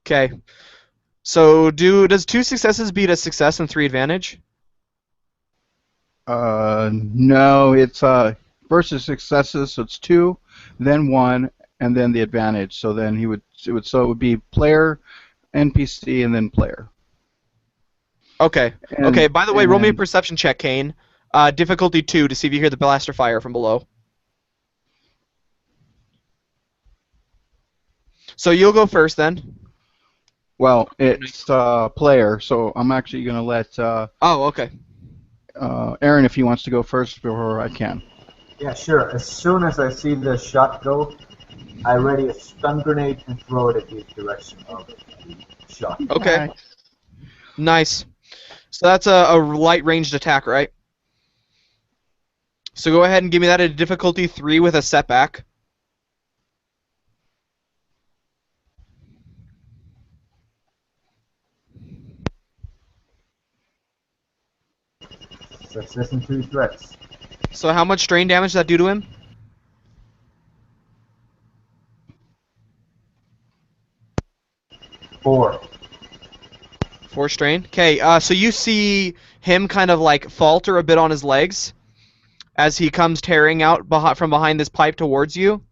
Okay. So does 2 successes beat a success and 3 advantage? No, it's versus successes, so it's 2, then 1, and then the advantage. So then it would be player, NPC, and then player. Okay. And, okay. By the way, roll me a then- perception check, Kane. Difficulty 2 to see if you hear the blaster fire from below. So you'll go first then. Well, it's player, so I'm actually going to let Oh, okay. Aaron, if he wants to go first before I can. Yeah, sure. As soon as I see the shot go, I ready a stun grenade and throw it at the direction of the shot. Okay. Alright. Nice. So that's a light ranged attack, right? So go ahead and give me that at difficulty 3 with a setback. Success and 2 threats. So how much strain damage does that do to him? 4. 4 strain. Okay, so you see him kind of like falter a bit on his legs as he comes tearing out from behind this pipe towards you.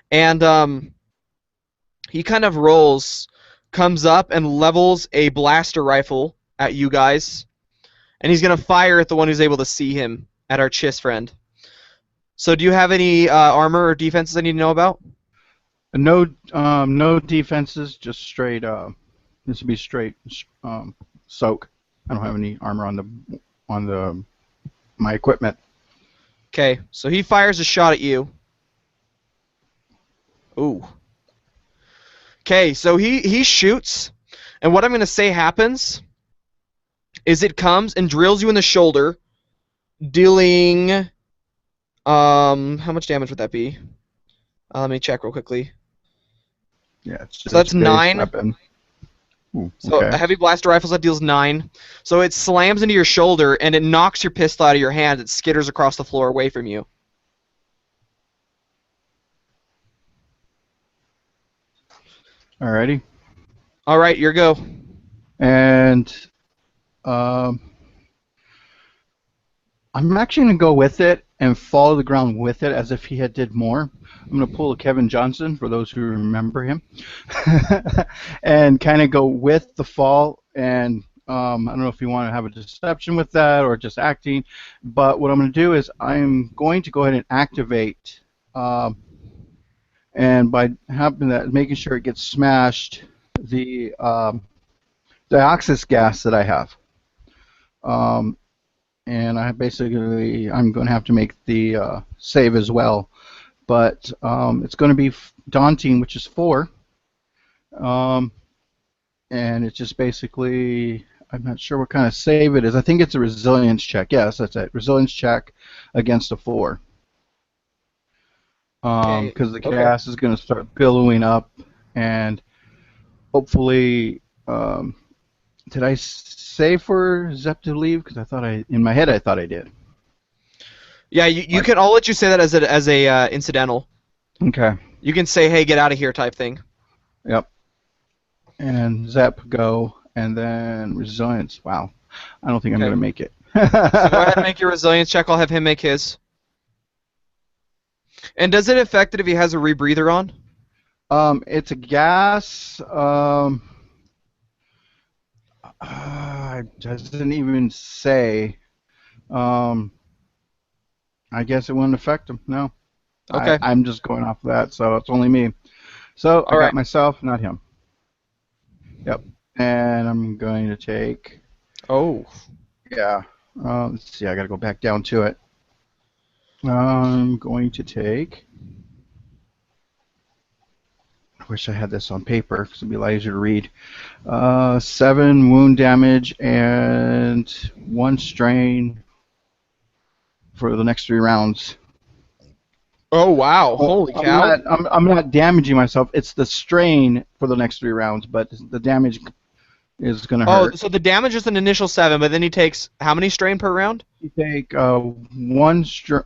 And he kind of comes up and levels a blaster rifle at you guys. And he's going to fire at the one who's able to see him, at our Chiss friend. So do you have any armor or defenses I need to know about? No defenses, just straight. This would be straight soak. I don't have any armor on my equipment. Okay, so he fires a shot at you. Ooh. Okay, so he shoots, and what I'm going to say happens is it comes and drills you in the shoulder, dealing how much damage would that be? Let me check real quickly. Yeah, it's So that's just base 9. weapon. Ooh, So okay. a heavy blaster rifle that deals 9. So it slams into your shoulder and it knocks your pistol out of your hand. It skitters across the floor away from you. Alrighty. All right, your go. And um, I'm actually going to go with it and fall to the ground with it as if he had did more. I'm going to pull a Kevin Johnson, for those who remember him, and kind of go with the fall. And I don't know if you want to have a deception with that or just acting, but what I'm going to do is I'm going to go ahead and activate, and by having that, making sure it gets smashed, the dioxis gas that I have. And I'm going to have to make the save as well. But it's going to be daunting, which is 4. And it's just basically, I'm not sure what kind of save it is. I think it's a resilience check. Yes, that's it. Resilience check against a 4. Because the gas is going to start billowing up, and hopefully, did I save for Zep to leave? Because in my head, I thought I did. Yeah, you can. I'll let you say that as a incidental. Okay. You can say, "Hey, get out of here," type thing. Yep. And Zep go, and then resilience. Wow. I don't think I'm going to make it. So go ahead and make your resilience check. I'll have him make his. And does it affect it if he has a rebreather on? It's a gas. It doesn't even say. I guess it wouldn't affect him. No. Okay. I'm just going off of that, so it's only me. So I got myself, not him. Yep. And I'm going to take. Oh. Yeah. Let's see. I got to go back down to it. I'm going to take. I wish I had this on paper because it'd be a lot easier to read. 7 wound damage and 1 strain for the next 3 rounds. Oh wow! Holy cow! I'm not damaging myself. It's the strain for the next 3 rounds, but the damage is going to hurt. Oh, so the damage is an initial 7, but then he takes how many strain per round? You take 1 strain.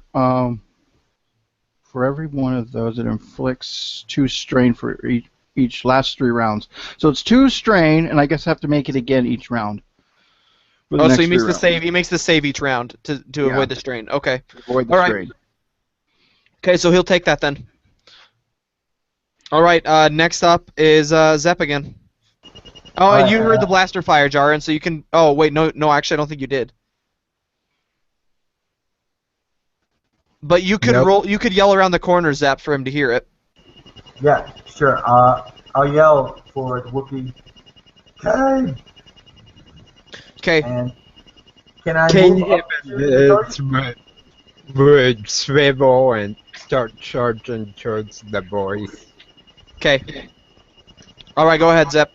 For every one of those, it inflicts 2 strain for each last 3 rounds. So it's 2 strain, and I guess I have to make it again each round. Oh, so he makes the save. He makes the save each round to avoid the strain. Okay. Avoid the strain. Okay, so he'll take that then. All right. Next up is Zep again. Oh, and you heard the blaster fire, Jaren, so you can. Oh wait, no, actually, I don't think you did. But you could You could yell around the corner, Zap, for him to hear it. Yeah, sure. I'll yell for the Wookiee. Kane. Okay. And can I Kane move up to the target? would swivel and start charging towards the boys. Okay. All right, go ahead, Zep.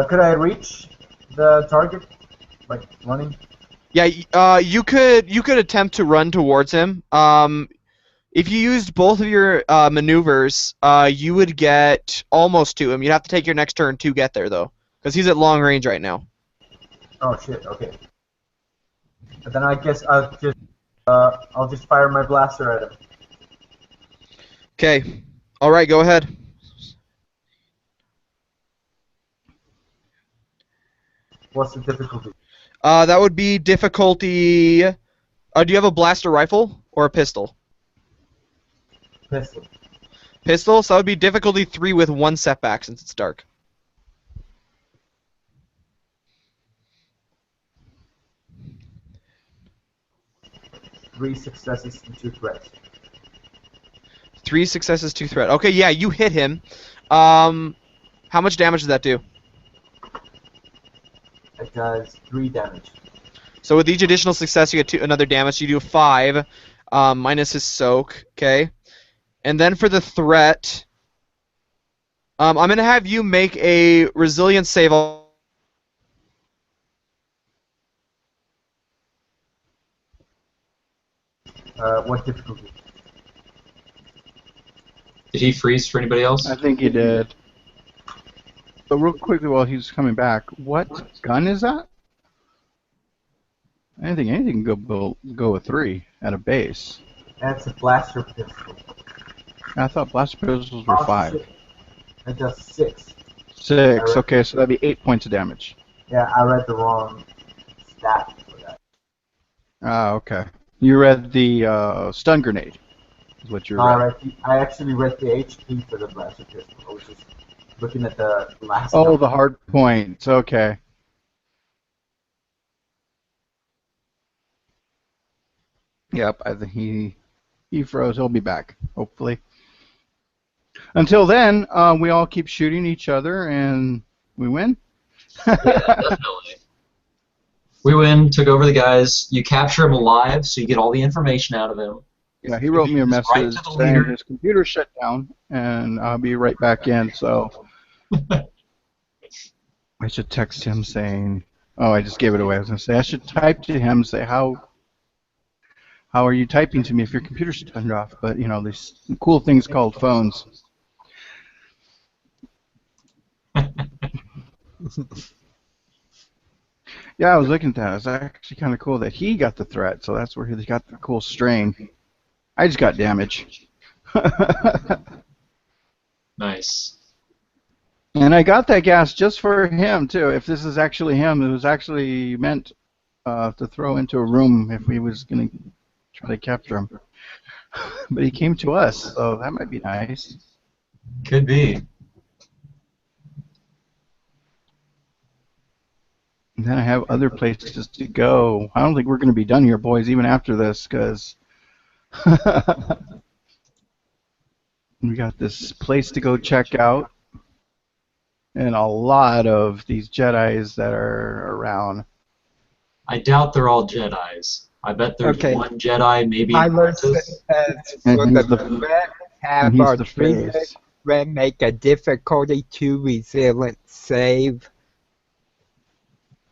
Could I reach the target, like running? Yeah, you could attempt to run towards him. If you used both of your maneuvers, you would get almost to him. You'd have to take your next turn to get there, though, because he's at long range right now. Oh shit! Okay. But then I guess I'll just fire my blaster at him. Okay. All right, go ahead. What's the difficulty? That would be difficulty. Do you have a blaster rifle or a pistol? Pistol. Pistol. So that would be difficulty 3 with 1 setback since it's dark. Three successes and 2 threats. 3 successes, 2 threat. Okay, yeah, you hit him. How much damage does that do? It does 3 damage. So with each additional success, you get another damage. You do 5, minus his soak. Okay, and then for the threat, I'm gonna have you make a resilience save. What difficulty? Did he freeze for anybody else? I think he did. But real quickly while he's coming back, what gun is that? I think anything can go with 3 at a base. That's a blaster pistol. I thought blaster pistols were 5. It does 6. 6. Okay, so that'd be 8 points of damage. Yeah, I read the wrong stat for that. Ah, okay. You read the stun grenade. Is what you read. I actually read the HP for the blaster pistol. I was just looking at the last. Oh, number. the hard points. Okay. Yep, I think he froze. He'll be back, hopefully. Until then, we all keep shooting each other, and we win. Yeah, definitely. We win, took over the guys. You capture him alive, so you get all the information out of him. Yeah, he wrote me a Right message to the saying leader. his computer shut down, and I'll be right back in, so I should text him saying, oh, I just gave it away. I was going to say, I should type to him, say, how are you typing to me if your computer's turned off? But, you know, these cool things called phones. Yeah, I was looking at that. It's actually kind of cool that he got the threat, so that's where he got the cool strain. I just got damage. Nice. And I got that gas just for him, too. If this is actually him, it was actually meant to throw into a room if we was going to try to capture him. But he came to us, so that might be nice. Could be. And then I have other places to go. I don't think we're going to be done here, boys, even after this, because we got this place to go check out, and a lot of these Jedis that are around. I doubt they're all Jedis. I bet there's Okay. one Jedi, maybe Tyler Apprentice. says, And will he's the the- threat And have he's our the treatment face. threat make a difficulty 2 resilient save?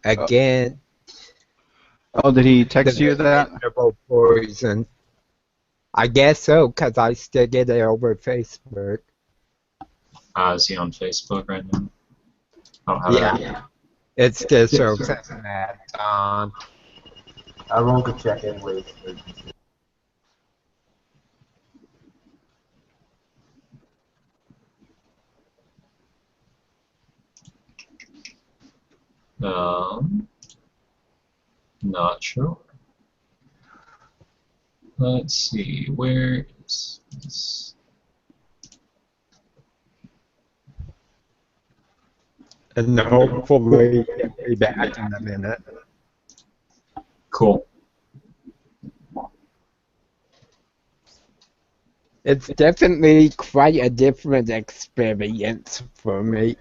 Again, Oh, did he text you that? vegetable poison. I guess so, because I still get it over Facebook. Is he on Facebook right now? I don't have Yeah. It's just so that. I rolled the check anyways. Not sure. Let's see, where is this? And hopefully he'll be back in a minute. Cool. It's definitely quite a different experience for me.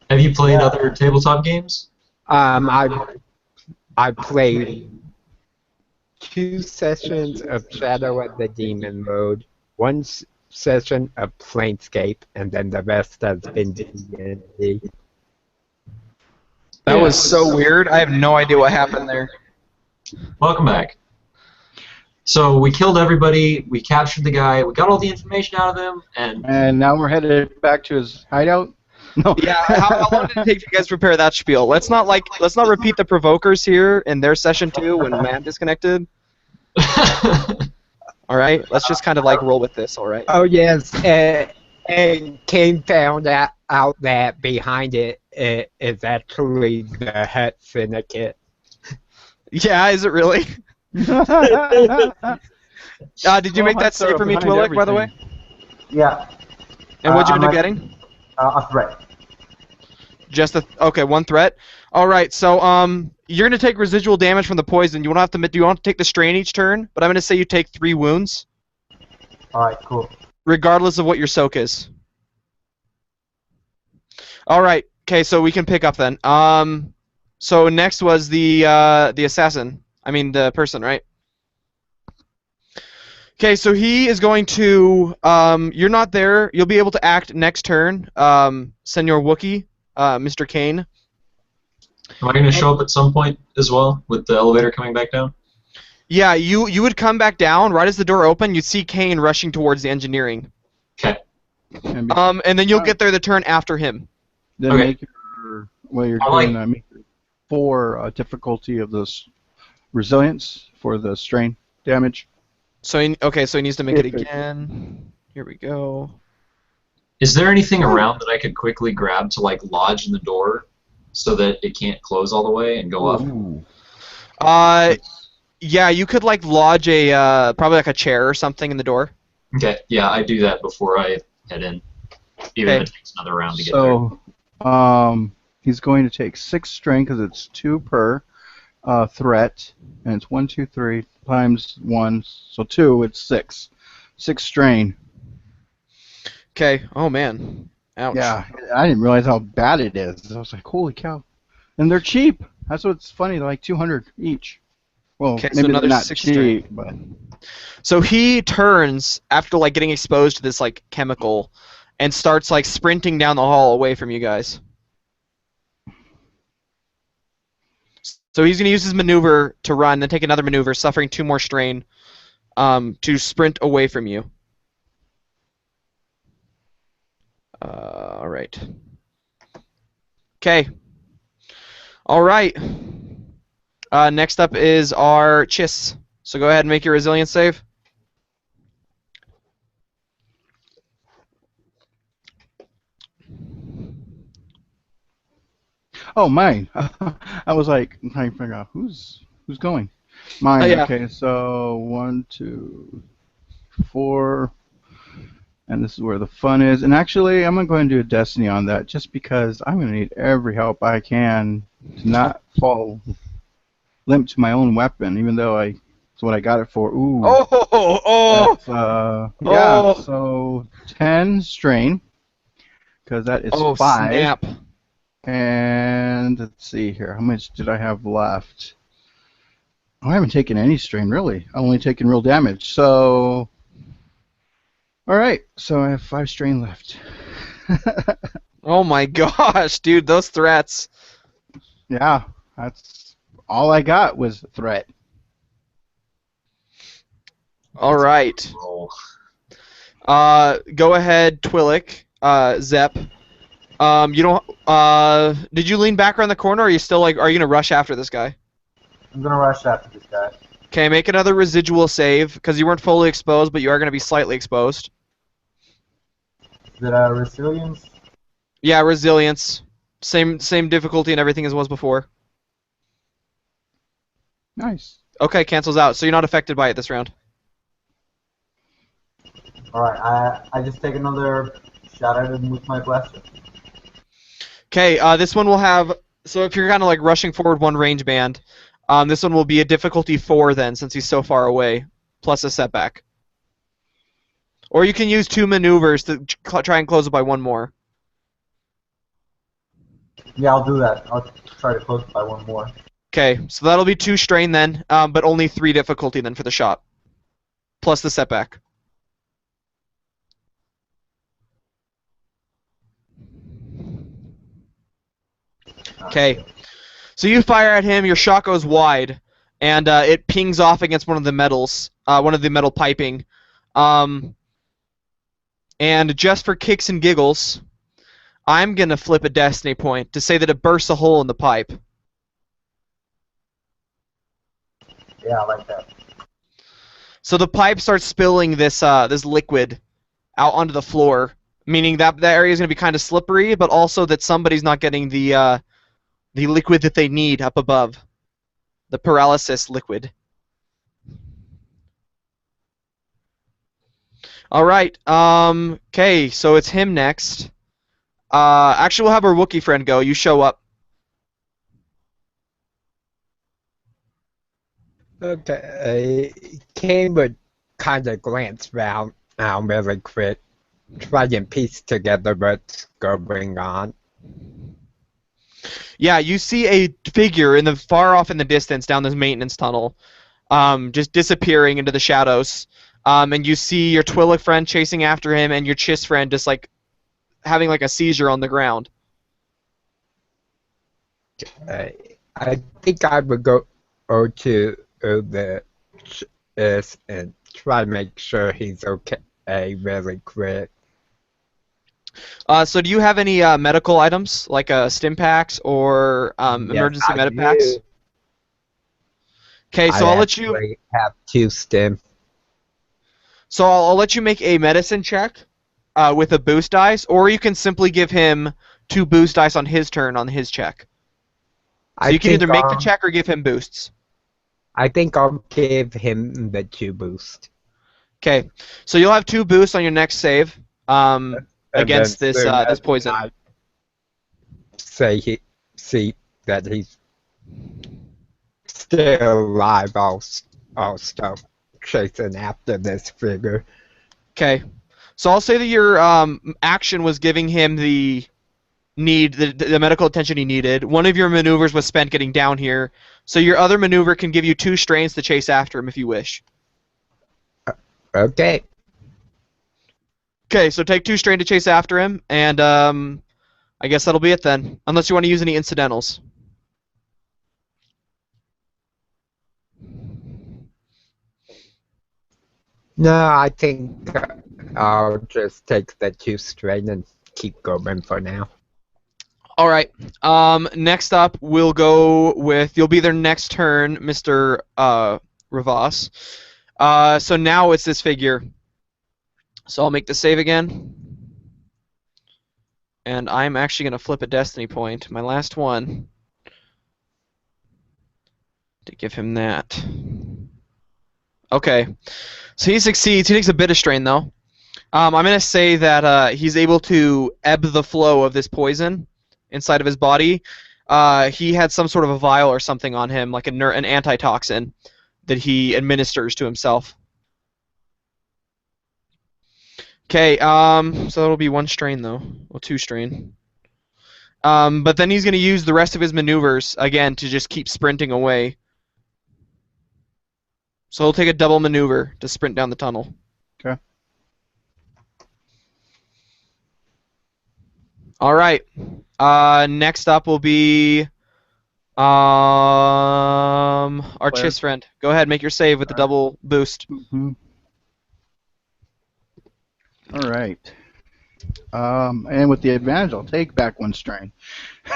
Have you played other tabletop games? I played 2 sessions of Shadow of the Demon mode, 1 session of Planescape, and then the rest has been D&D. That was so weird. I have no idea what happened there. Welcome back. So we killed everybody, we captured the guy, we got all the information out of him, and And now we're headed back to his hideout? No. Yeah, how long did it take for you guys to prepare that spiel? Let's not repeat the provokers here in their session 2 when Matt disconnected. All right, let's just kind of like roll with this. All right. Oh yes, and Kane found out that behind it is actually the Hut Syndicate. Yeah, is it really? Did you make that save for me, Twillick, by the way? Yeah. And what'd you end up I'm at- getting? A threat. Just okay, 1 threat. All right, so you're gonna take residual damage from the poison. You won't have to. Do you want to take the strain each turn? But I'm gonna say you take 3 wounds, All right, cool. regardless of what your soak is. All right. Okay, so we can pick up then. So next was the assassin. I mean the person, right? Okay, so he is going to. You're not there. You'll be able to act next turn. Senor Wookie, Mr. Kane. am I going to show up at some point as well with the elevator coming back down? Yeah, you would come back down right as the door opened. You'd see Kane rushing towards the engineering. Okay. And then you'll get there the turn after him. Then Okay. make your while you're I doing like- that, make your 4 difficulty of this resilience for the strain damage. So he needs to make it Perfect. again. Here we go. Is there anything around that I could quickly grab to like lodge in the door so that it can't close all the way and go up? Ooh. Yeah, you could like lodge a probably like a chair or something in the door. Okay, yeah, I do that before I head in, even Okay. if it takes another round to get there. So, he's going to take 6 strain because it's 2 per threat, and it's 1, 2, 3 times 1, so 2. It's 6. 6 strain. Okay. Oh man. Ouch. Yeah, I didn't realize how bad it is. I was like, holy cow! And they're cheap. That's what's funny. They're like 200 each. Well, Okay, so maybe another they're not 6 cheap, but So he turns after like getting exposed to this like chemical, and starts like sprinting down the hall away from you guys. So he's gonna use his maneuver to run, then take another maneuver, suffering 2 more strain, to sprint away from you. All right. Okay. All right. Next up is our Chiss. So go ahead and make your resilience save. oh, mine. I was like trying to figure out who's going. Mine. Oh, yeah. Okay, so 1, 2, 4, and this is where the fun is. And actually, I'm gonna go and do a destiny on that, just because I'm gonna need every help I can to not fall limp to my own weapon, even though it's what I got it for. Ooh. Oh. That's, yeah. Oh. So 10 strain, because that is Oh 5. snap. And let's see here. How much did I have left? Oh, I haven't taken any strain, really. I've only taken real damage. So, all right. So I have 5 strain left. Oh my gosh, dude, those threats. Yeah, that's all I got was threat. All right. Roll. Go ahead, Twillick. Zep. You don't. Did you lean back around the corner, or are you still like? Are you gonna rush after this guy? I'm gonna rush after this guy. Okay, make another residual save because you weren't fully exposed, but you are gonna be slightly exposed. Is it resilience? Yeah, resilience. Same difficulty and everything as was before. Nice. Okay, cancels out. So you're not affected by it this round. Alright, I just take another shot at him with my blaster. Okay, this one will have. So if you're kind of like rushing forward one range band, this one will be a difficulty 4 then, since he's so far away, plus a setback. Or you can use 2 maneuvers to try and close it by 1 more. Yeah, I'll do that. I'll try to close it by 1 more. Okay, so that'll be 2 strain then, but only 3 difficulty then for the shot, plus the setback. Okay, so you fire at him, your shot goes wide, and it pings off against one of the metals, one of the metal piping. And just for kicks and giggles, I'm going to flip a destiny point to say that it bursts a hole in the pipe. Yeah, I like that. So the pipe starts spilling this liquid out onto the floor, meaning that area is going to be kind of slippery, but also that somebody's not getting the liquid that they need up above, the paralysis liquid. All right. Okay, so it's him next. Actually, we'll have our Wookiee friend go. You show up. Okay, Kane would kind of glance around really quick, try and piece together what's going on. Yeah, you see a figure in the far off in the distance down this maintenance tunnel, just disappearing into the shadows. And you see your Twillick friend chasing after him, and your Chiss friend just like having like a seizure on the ground. I think I would go to the is and try to make sure he's okay really quick. So do you have any medical items like stim packs or Yes, emergency I med packs? do. Okay, so I I'll let you. actually have 2 stim. So I'll let you make a medicine check with a boost dice, or you can simply give him 2 boost dice on his turn on his check. So I you can think either make the check or give him boosts. I think I'll give him the 2 boost. Okay, so you'll have 2 boosts on your next save And against then this soon this as poison. I see that he's still alive, I'll start chasing after this figure. Okay, so I'll say that your action was giving him the medical attention he needed. One of your maneuvers was spent getting down here, so your other maneuver can give you 2 strains to chase after him if you wish. Okay. Okay, so take 2 strain to chase after him, and I guess that'll be it then, unless you want to use any incidentals. No, I think I'll just take the 2 strain and keep going for now. All right. Next up, we'll go with you'll be their next turn, Mr. Ravas. So now it's this figure. So I'll make the save again. And I'm actually going to flip a destiny point, my last one, to give him that. Okay. So he succeeds. He takes a bit of strain, though. I'm going to say that he's able to ebb the flow of this poison inside of his body. He had some sort of a vial or something on him, like an antitoxin, that he administers to himself. Okay, so it'll be 1 strain, though. Well, 2 strain. But then he's going to use the rest of his maneuvers, again, to just keep sprinting away. So he'll take a double maneuver to sprint down the tunnel. Okay. All right. Next up will be our Claire. Chiss friend. Go ahead, make your save with the double boost. Mm-hmm. All right. And with the advantage, I'll take back 1 strain.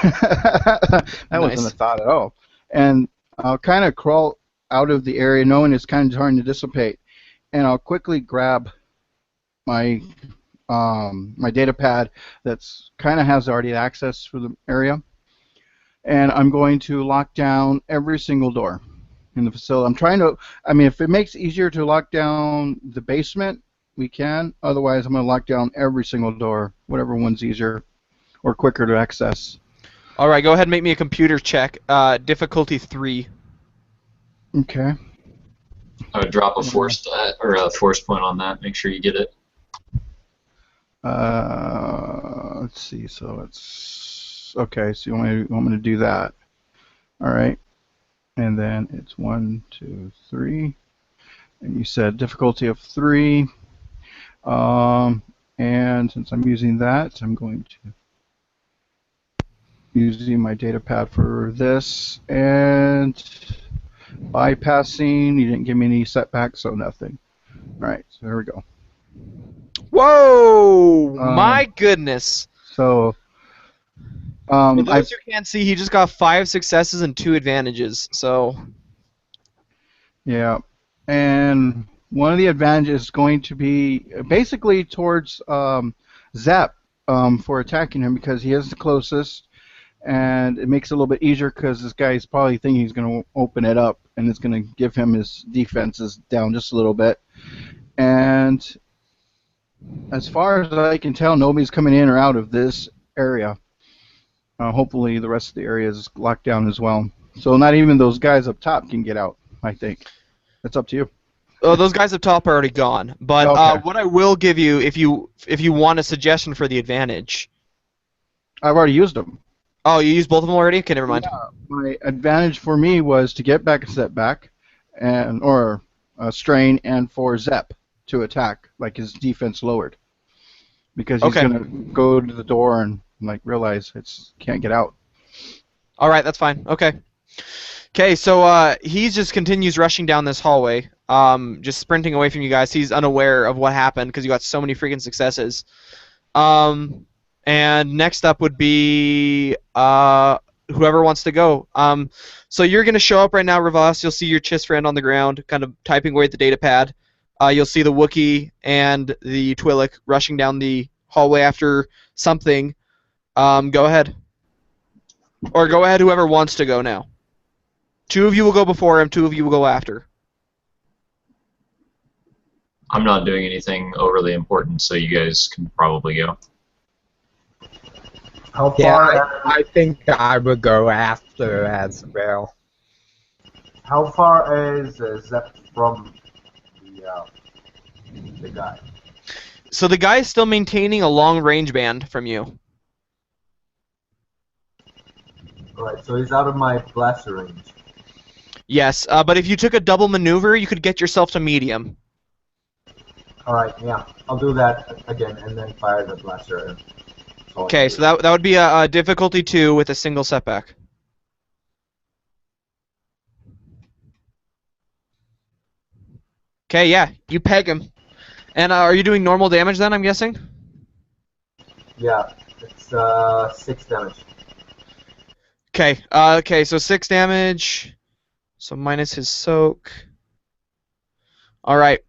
That Nice. wasn't a thought at all. And I'll kind of crawl out of the area, knowing it's kind of starting to dissipate. And I'll quickly grab my my data pad that's kind of has already access for the area. And I'm going to lock down every single door in the facility. I'm trying to, I mean, if it makes it easier to lock down the basement, we can. Otherwise, I'm going to lock down every single door, whatever one's easier or quicker to access. All right, go ahead and make me a computer check. Difficulty 3. Okay. I would drop a force stat or a force point on that. Make sure you get it. Let's see. So it's okay. So you want me to do that? All right. And then it's 1, 2, 3. And you said difficulty of 3. And since I'm using that, I'm going to using my data pad for this and bypassing. You didn't give me any setbacks, so nothing. All right, so here we go. Whoa! My goodness. So, For those who can't see, he just got 5 successes and 2 advantages. So. Yeah, and one of the advantages is going to be basically towards Zep for attacking him because he is the closest, and it makes it a little bit easier because this guy's probably thinking he's going to open it up, and it's going to give him his defenses down just a little bit. And as far as I can tell, nobody's coming in or out of this area. Hopefully the rest of the area is locked down as well. So not even those guys up top can get out, I think. It's up to you. Oh, those guys up top are already gone. But Okay. what I will give you, if you want a suggestion for the advantage. I've already used them. Oh, you used both of them already? Okay, never mind. Yeah, my advantage for me was to get back a setback, or a strain, and for Zep to attack, like his defense lowered, because he's Okay. gonna go to the door and like realize can't get out. All right, that's fine. Okay. Okay, so he just continues rushing down this hallway, just sprinting away from you guys. He's unaware of what happened because you got so many freaking successes. And next up would be whoever wants to go. So you're gonna show up right now, Ravas. You'll see your Chiss friend on the ground, kind of typing away at the data pad. You'll see the Wookiee and the Twi'lek rushing down the hallway after something. Go ahead, or go ahead. Whoever wants to go now. Two of you will go before him. Two of you will go after. I'm not doing anything overly important, so you guys can probably go. How Yeah, far? I think I would go after as well. How far is Zep from the guy? So the guy is still maintaining a long range band from you. Alright, so he's out of my blaster range. Yes, but if you took a double maneuver, you could get yourself to medium. Alright, yeah. I'll do that again and then fire the blaster at him. Okay, so that would be a difficulty 2 with a single setback. Okay, yeah, you peg him. And are you doing normal damage then, I'm guessing? Yeah, it's 6 damage. Okay, so 6 damage. So minus his soak. Alright.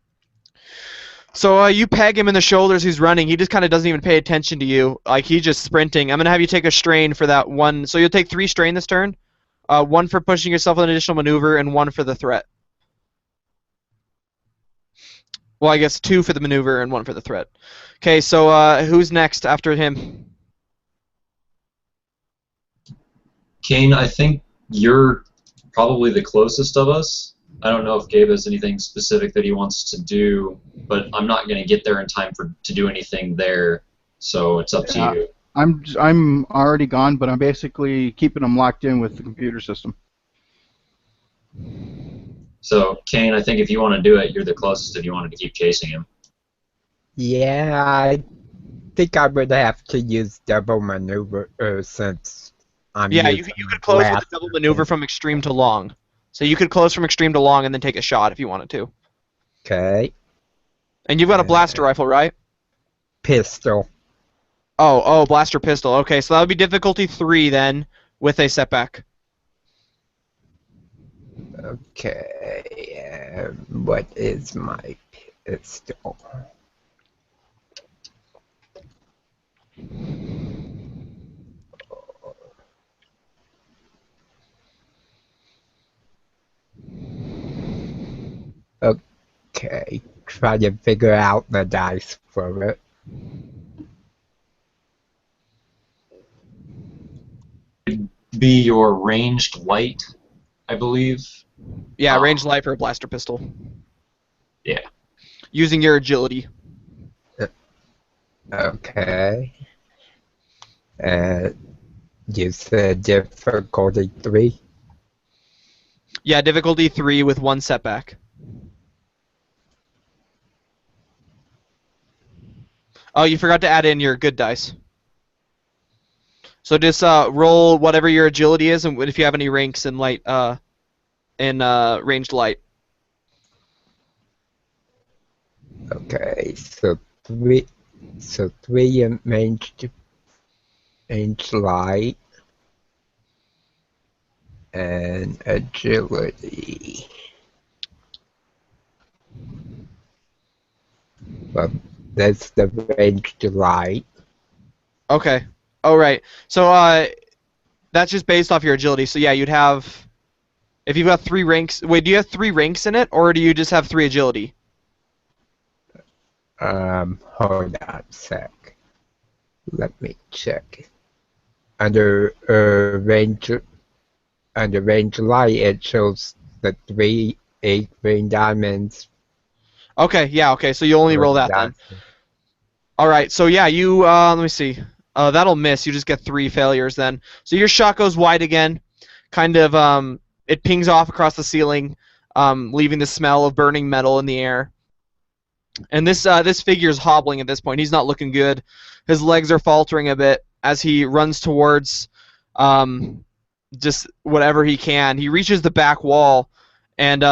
So you peg him in the shoulders, he's running. He just kind of doesn't even pay attention to you. Like, he's just sprinting. I'm going to have you take a strain for that one. So you'll take 3 strain this turn. 1 for pushing yourself with an additional maneuver, and 1 for the threat. Well, I guess 2 for the maneuver and 1 for the threat. Okay, so who's next after him? Kane, I think you're probably the closest of us. I don't know if Gabe has anything specific that he wants to do, but I'm not going to get there in time to do anything there, so it's up to you. I'm already gone, but I'm basically keeping them locked in with the computer system. So, Kane, I think if you want to do it, you're the closest if you wanted to keep chasing him. Yeah, I think I would have to use double maneuver since I'm Yeah, using you could close with a blast. double maneuver from extreme to long. So you could close from extreme to long and then take a shot if you wanted to. Okay. And you've got a blaster rifle, right? Pistol. Oh, blaster pistol. Okay, so that would be difficulty 3 then, with a setback. Okay. What is my pistol? Okay. Try to figure out the dice for it. Be your ranged light, I believe. Yeah, ranged light for a blaster pistol. Yeah. Using your agility. Okay. You said difficulty 3? Yeah, difficulty 3 with 1 setback. Oh, you forgot to add in your good dice. So just roll whatever your agility is, and if you have any ranks in light, ranged light. Okay, so 3 in ranged light and agility. Well, that's the ranged light. Okay. Oh, right. So that's just based off your agility. So yeah, you'd have, if you've got 3 ranks. Wait, do you have 3 ranks in it, or do you just have 3 agility? Hold on a sec. Let me check. Under range light, it shows the 8 green diamonds. Okay. Yeah. Okay. So you only roll that then. All right. So yeah, you let me see. That'll miss. You just get 3 failures then. So your shot goes wide again. Kind of it pings off across the ceiling, leaving the smell of burning metal in the air. And this figure's hobbling at this point. He's not looking good. His legs are faltering a bit as he runs towards just whatever he can. He reaches the back wall, and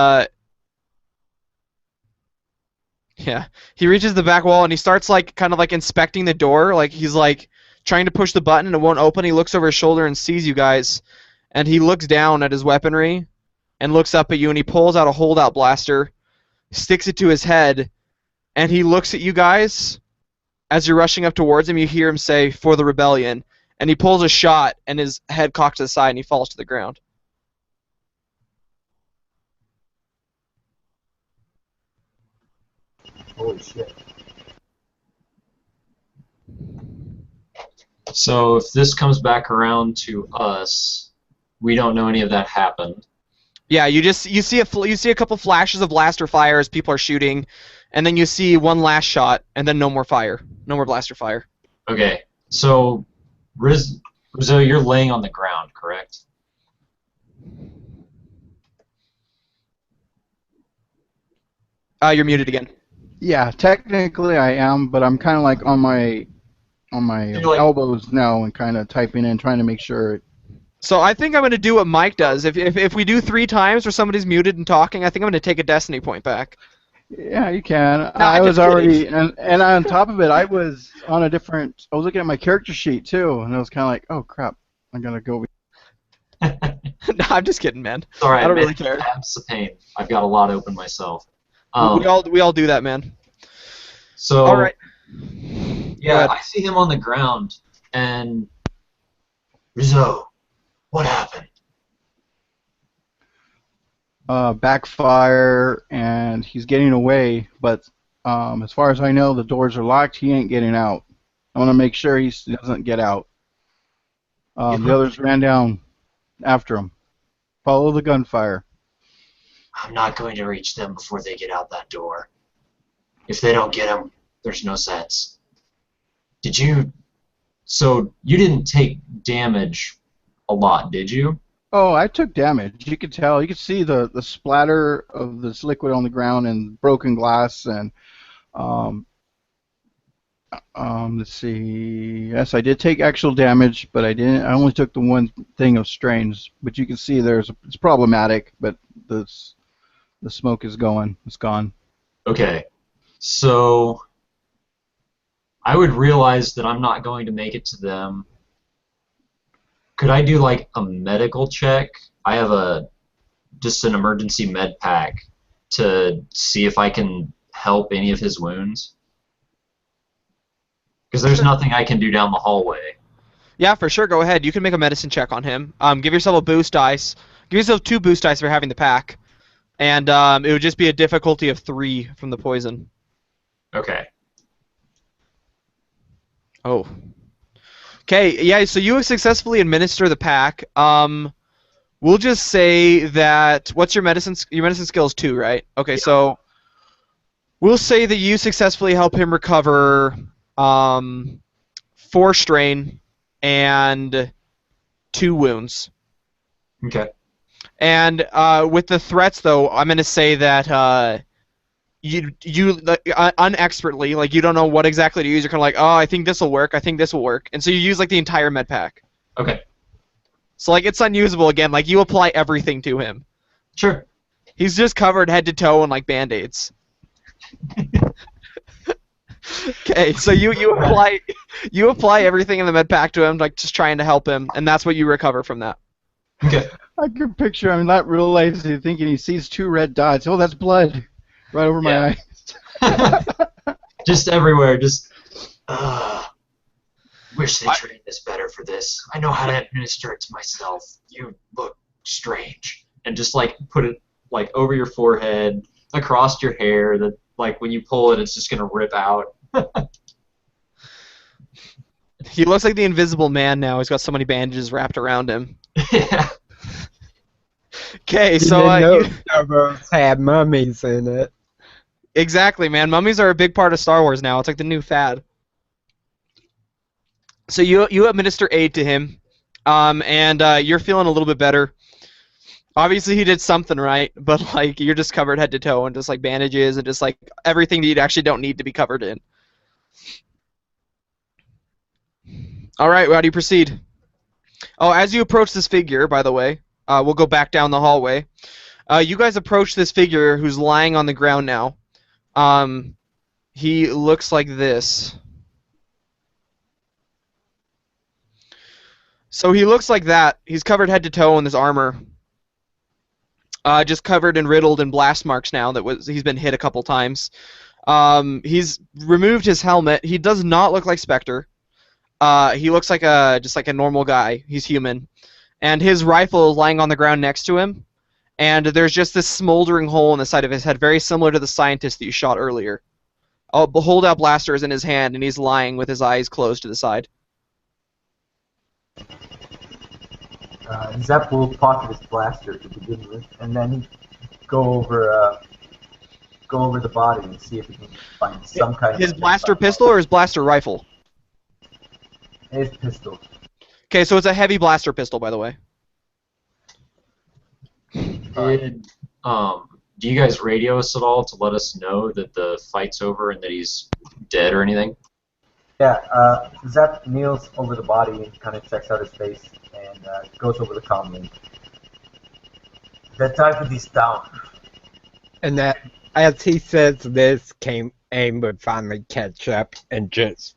yeah, he reaches the back wall and he starts like kind of like inspecting the door, like he's like trying to push the button and it won't open. He looks over his shoulder and sees you guys, and he looks down at his weaponry and looks up at you, and he pulls out a holdout blaster, sticks it to his head, and he looks at you guys. As you're rushing up towards him, you hear him say, "For the rebellion," and he pulls a shot, and his head cocks to the side, and he falls to the ground. Holy shit. So if this comes back around to us, we don't know any of that happened. Yeah, you see a couple flashes of blaster fire as people are shooting, and then you see one last shot, and then no more fire, no more blaster fire. Okay, so Rizzo, you're laying on the ground, correct? You're muted again. Yeah, technically I am, but I'm kind of like on my Like- elbows now and kind of typing in, trying to make sure. So I think I'm going to do what Mike does. If we do 3 times where somebody's muted and talking, I think I'm going to take a destiny point back. Yeah, you can. I'm I was just already, and on top of it, I was on a different. I was looking at my character sheet too, and I was kind of like, oh crap, I'm gonna go. No, I'm just kidding, man. Sorry, I don't really care. Tabs of pain. I've got a lot open myself. We all do that, man. So All right. yeah, I see him on the ground, and Rizzo, what happened? Backfire, and he's getting away, but as far as I know, the doors are locked. He ain't getting out. I want to make sure he doesn't get out. The others ran down after him. Follow the gunfire. I'm not going to reach them before they get out that door. If they don't get him, there's no sense. So you didn't take damage a lot, did you? Oh, I took damage. You could tell. You could see the splatter of this liquid on the ground and broken glass. And let's see. Yes, I did take actual damage, but I didn't. I only took the one thing of strains. But you can see it's problematic. But the smoke is going. It's gone. Okay. So I would realize that I'm not going to make it to them. Could I do like a medical check? I have just an emergency med pack to see if I can help any of his wounds. Because there's nothing I can do down the hallway. Yeah, for sure. Go ahead. You can make a medicine check on him. Give yourself a boost dice. Give yourself 2 boost dice for having the pack, and it would just be a difficulty of 3 from the poison. Okay. Oh. Okay, yeah, so you successfully administer the pack. We'll just say that your medicine skill is 2, right? Okay, so we'll say that you successfully help him recover 4 strain and 2 wounds. Okay. And with the threats, though, I'm going to say that you unexpertly, like you don't know what exactly to use. You're kind of like, oh, I think this will work. I think this will work, and so you use like the entire med pack. Okay. So like it's unusable again. Like you apply everything to him. Sure. He's just covered head to toe in like band-aids. Okay, so you apply everything in the med pack to him, like just trying to help him, and that's what you recover from that. Okay. I can picture him not realizing, thinking he sees 2 red dots. Oh, that's blood. Right over my eyes. Just everywhere. Just. Wish they trained us better for this. I know how to administer it to myself. You look strange. And just like put it like over your forehead, across your hair. That like when you pull it, it's just gonna rip out. He looks like the Invisible Man now. He's got so many bandages wrapped around him. Yeah. Okay, so servers have mummies in it. exactly, man. Mummies are a big part of Star Wars now. It's like the new fad. So you administer aid to him, and you're feeling a little bit better. Obviously, he did something right, but like you're just covered head to toe in just like bandages and just like everything that you actually don't need to be covered in. All right, how do you proceed? Oh, as you approach this figure, by the way, we'll go back down the hallway. You guys approach this figure who's lying on the ground now. He looks like this. So he looks like that. He's covered head to toe in this armor. Just covered and riddled in blast marks now. He's been hit a couple times. He's removed his helmet. He does not look like Spectre. He looks like just like a normal guy. He's human. And his rifle is lying on the ground next to him. And there's just this smoldering hole in the side of his head, very similar to the scientist that you shot earlier. Oh, the holdout blaster is in his hand, and he's lying with his eyes closed to the side. Zep will pocket his blaster to begin with, and then go over the body and see if he can find some kind of... His blaster pistol or his blaster rifle? His pistol. Okay, so it's a heavy blaster pistol, by the way. Do you guys radio us at all to let us know that the fight's over and that he's dead or anything? Yeah, Zep kneels over the body and kind of checks out his face and goes over the comm link. The target is down. And that, as he says this, Aim would finally catch up and just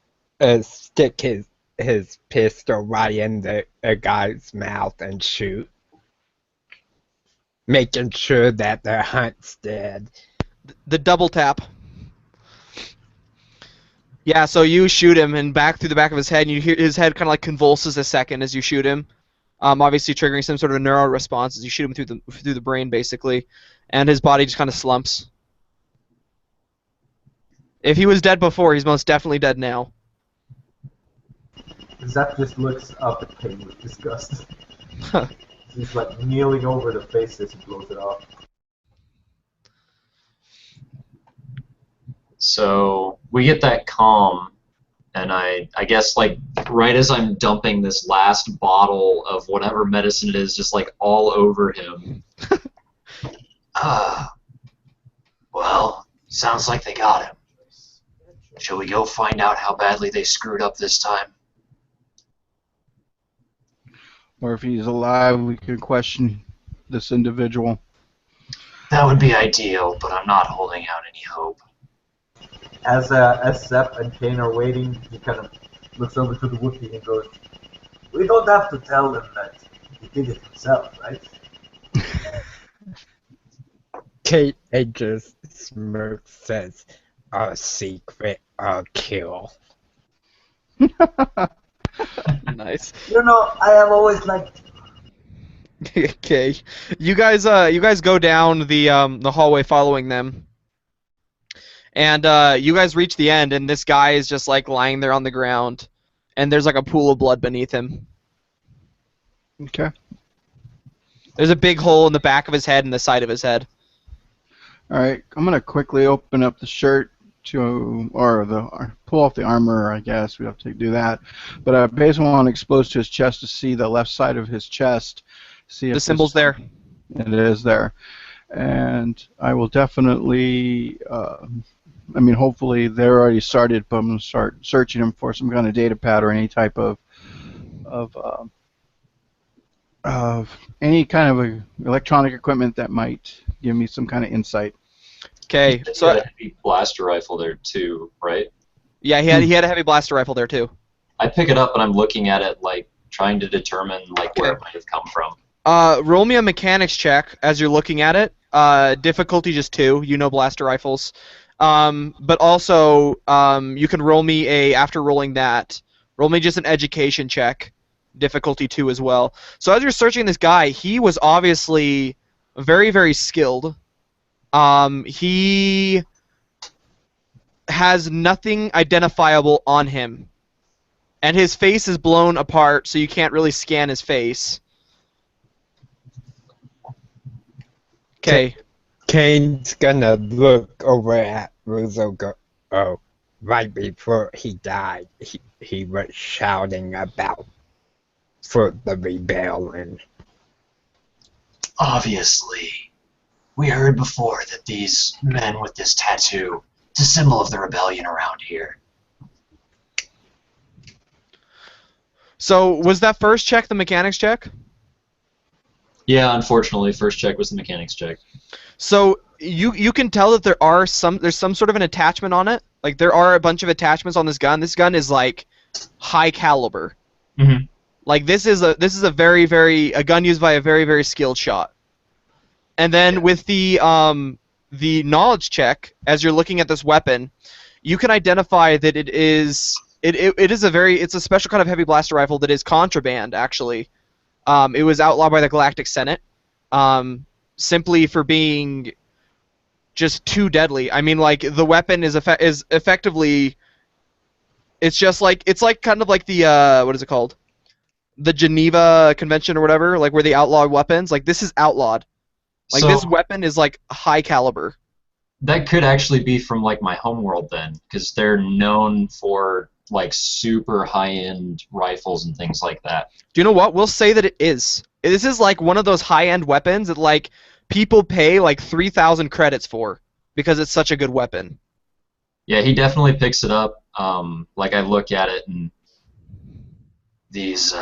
stick his pistol right in the guy's mouth and shoot, making sure that the hunt's dead. The double tap. Yeah, so you shoot him and back through the back of his head, and you hear his head kind of like convulses a second as you shoot him, obviously triggering some sort of a neural response as you shoot him through the brain, basically, and his body just kind of slumps. If he was dead before, he's most definitely dead now. Zep just looks up at Kane with disgust. He's like kneeling over the face as he blows it off. So we get that comm, and I guess like right as I'm dumping this last bottle of whatever medicine it is, just like all over him. Well, sounds like they got him. Shall we go find out how badly they screwed up this time? Or if he's alive, we could question this individual. That would be ideal, but I'm not holding out any hope. As Zep and Kane are waiting, he kind of looks over to the Wookiee and goes, "We don't have to tell him that he did it himself, right?" Kate just smirks, says, "A secret, a kill." Nice. You know, I have always liked... Okay, you guys go down the hallway following them, and you guys reach the end, and this guy is just like lying there on the ground, and there's like a pool of blood beneath him. Okay. There's a big hole in the back of his head and the side of his head. All right, I'm gonna quickly open up the shirt or pull off the armor. I guess we have to do that, but I basically want to expose to his chest to see the left side of his chest. See if The symbol's there. It is there, and I will definitely. I mean, hopefully they're already started, but I'm gonna start searching them for some kind of data pad or any type of any kind of electronic equipment that might give me some kind of insight. Okay, He so had a heavy blaster rifle there too, right? yeah, he had a heavy blaster rifle there too. I pick it up and I'm looking at it, like trying to determine like where it might have come from. Roll me a mechanics check as you're looking at it. Difficulty just 2. You know blaster rifles. But also, you can roll me after rolling that, roll me just an education check. Difficulty 2 as well. So as you're searching this guy, he was obviously very, very skilled. He has nothing identifiable on him. And his face is blown apart, so you can't really scan his face. Okay. Kane's gonna look over at Russo. Right before he died, he was shouting about for the rebellion. Obviously. We heard before that these men with this tattoo, it's a symbol of the rebellion around here. So was that first check the mechanics check? Yeah, unfortunately, first check was the mechanics check. So you can tell that there's some sort of an attachment on it. Like there are a bunch of attachments on this gun. This gun is like high caliber. Mm-hmm. Like this is a a gun used by a very skilled shot. And then with the knowledge check, as you're looking at this weapon, you can identify that it's a special kind of heavy blaster rifle that is contraband actually. It was outlawed by the Galactic Senate, simply for being just too deadly. I mean, like the weapon is effectively, it's like kind of like the what is it called? The Geneva Convention or whatever, like where they outlaw weapons. Like this is outlawed. Like So this weapon is like high caliber. that could actually be from like my homeworld then, because they're known for like super high-end rifles and things like that. Do you know what? We'll say that it is. This is like one of those high-end weapons that like people pay like 3,000 credits for because it's such a good weapon. Yeah, he definitely picks it up. Like I look at it and These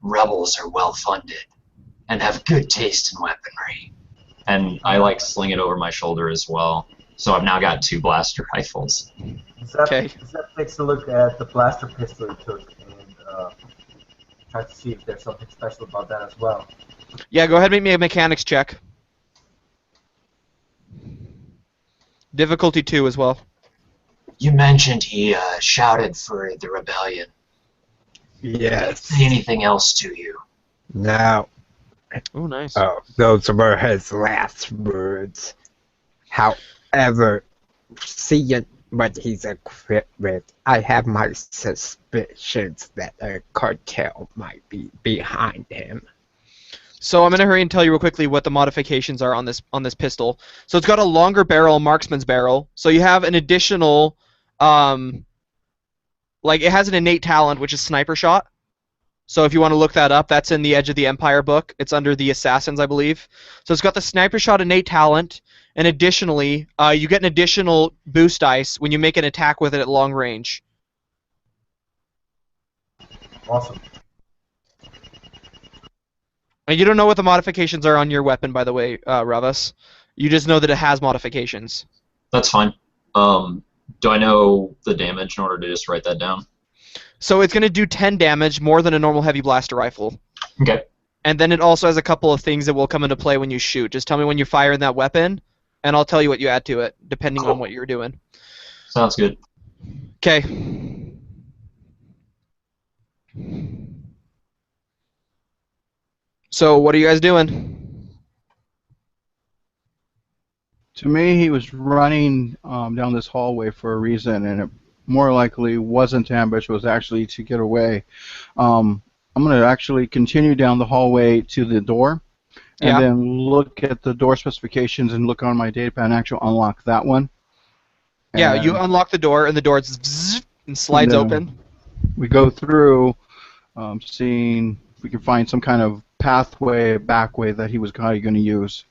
rebels are well funded and have good taste in weaponry. I like sling it over my shoulder as well. So I've now got 2 blaster rifles. Okay. Zep takes a look at the blaster pistol he took and tries to see if there's something special about that as well. Yeah, go ahead and make me a mechanics check. Difficulty 2 as well. You mentioned he shouted for the rebellion. Yes. Say anything else to you? No. Oh, nice. Oh, those were his last words. However, seeing what he's equipped with, I have my suspicions that a cartel might be behind him. So I'm gonna hurry and tell you real quickly what the modifications are on this pistol. So it's got a longer barrel, marksman's barrel. So you have an additional, like it has an innate talent, which is sniper shot. So if you want to look that up, that's in the Edge of the Empire book. It's under the Assassins, I believe. So it's got the sniper shot innate talent, and additionally, you get an additional boost dice when you make an attack with it at long range. Awesome. And you don't know what the modifications are on your weapon, by the way, Ravas. You just know that it has modifications. That's fine. Do I know the damage in order to just write that down? So it's going to do 10 damage, more than a normal heavy blaster rifle. Okay. And then it also has a couple of things that will come into play when you shoot. Just tell me when you fire in that weapon, and I'll tell you what you add to it, depending on what you're doing. Sounds good. Okay. So what are you guys doing? To me, he was running down this hallway for a reason, and it more likely wasn't to ambush, was actually to get away. I'm going to actually continue down the hallway to the door, and then look at the door specifications and look on my datapad and actually unlock that one. Yeah, And you unlock the door, and the door and slides open. we go through, seeing if we can find some kind of pathway, back way that he was going to use.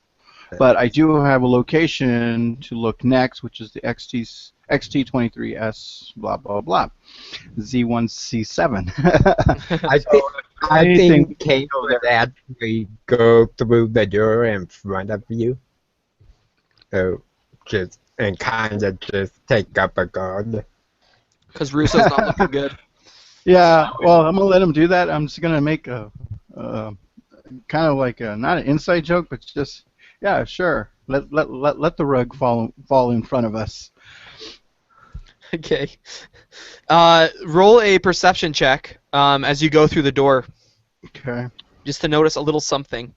But I do have a location to look next, which is the XT23S, blah, blah, blah, Z1C7. I think Kane would actually go through the door in front of you. So and kind of just take up a guard. Because Russo's not looking good. Yeah, well, I'm going to let him do that. I'm just going to make a kind of like not an inside joke, but just, yeah, sure. Let the rug fall in front of us. Okay. Roll a perception check as you go through the door. Okay. Just to notice a little something.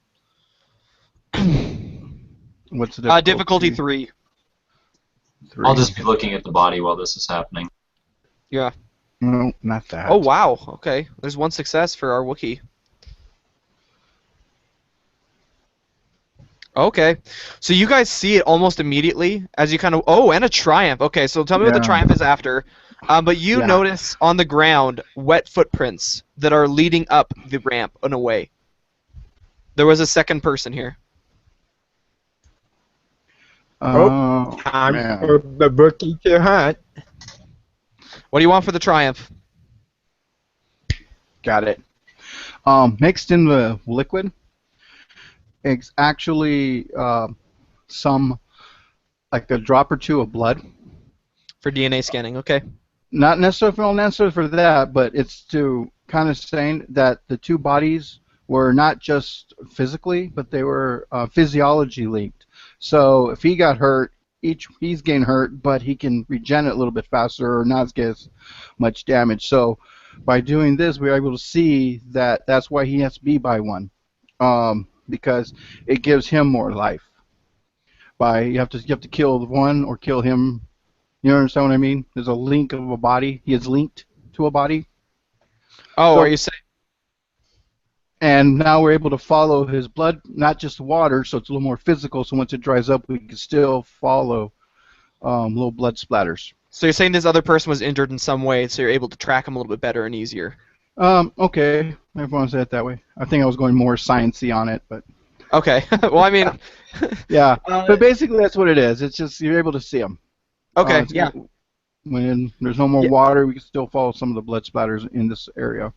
What's the difficulty? Difficulty 3. 3. I'll just be looking at the body while this is happening. Yeah. No, not that. Oh, wow. Okay. There's one success for our Wookiee. Okay. So you guys see it almost immediately as you kind of... Oh, and a triumph. Okay, so tell me what the triumph is after. But you notice on the ground wet footprints that are leading up the ramp in a way. There was a second person here. Time for the rookie to hunt. What do you want for the triumph? Got it. Mixed in the liquid, it's actually some, like a drop or two of blood. For DNA scanning, okay. Not necessarily for that, but it's to kind of saying that the two bodies were not just physically, but they were physiology linked. So if he got hurt, he's getting hurt, but he can regen it a little bit faster or not get as much damage. So by doing this, we were able to see that that's why he has to be by one, because it gives him more life. You have to kill one or kill him. You understand what I mean? There's a link of a body. He is linked to a body. Oh, So- are you saying? And now we're able to follow his blood, not just water, so it's a little more physical. So once it dries up, we can still follow little blood splatters. So you're saying this other person was injured in some way, so you're able to track him a little bit better and easier. Okay, if you want to say it that way. I think I was going more sciencey on it, but Okay. Well, I mean. yeah. But basically, that's what it is. It's just you're able to see them. Okay. Yeah. When there's no more water, we can still follow some of the blood splatters in this area.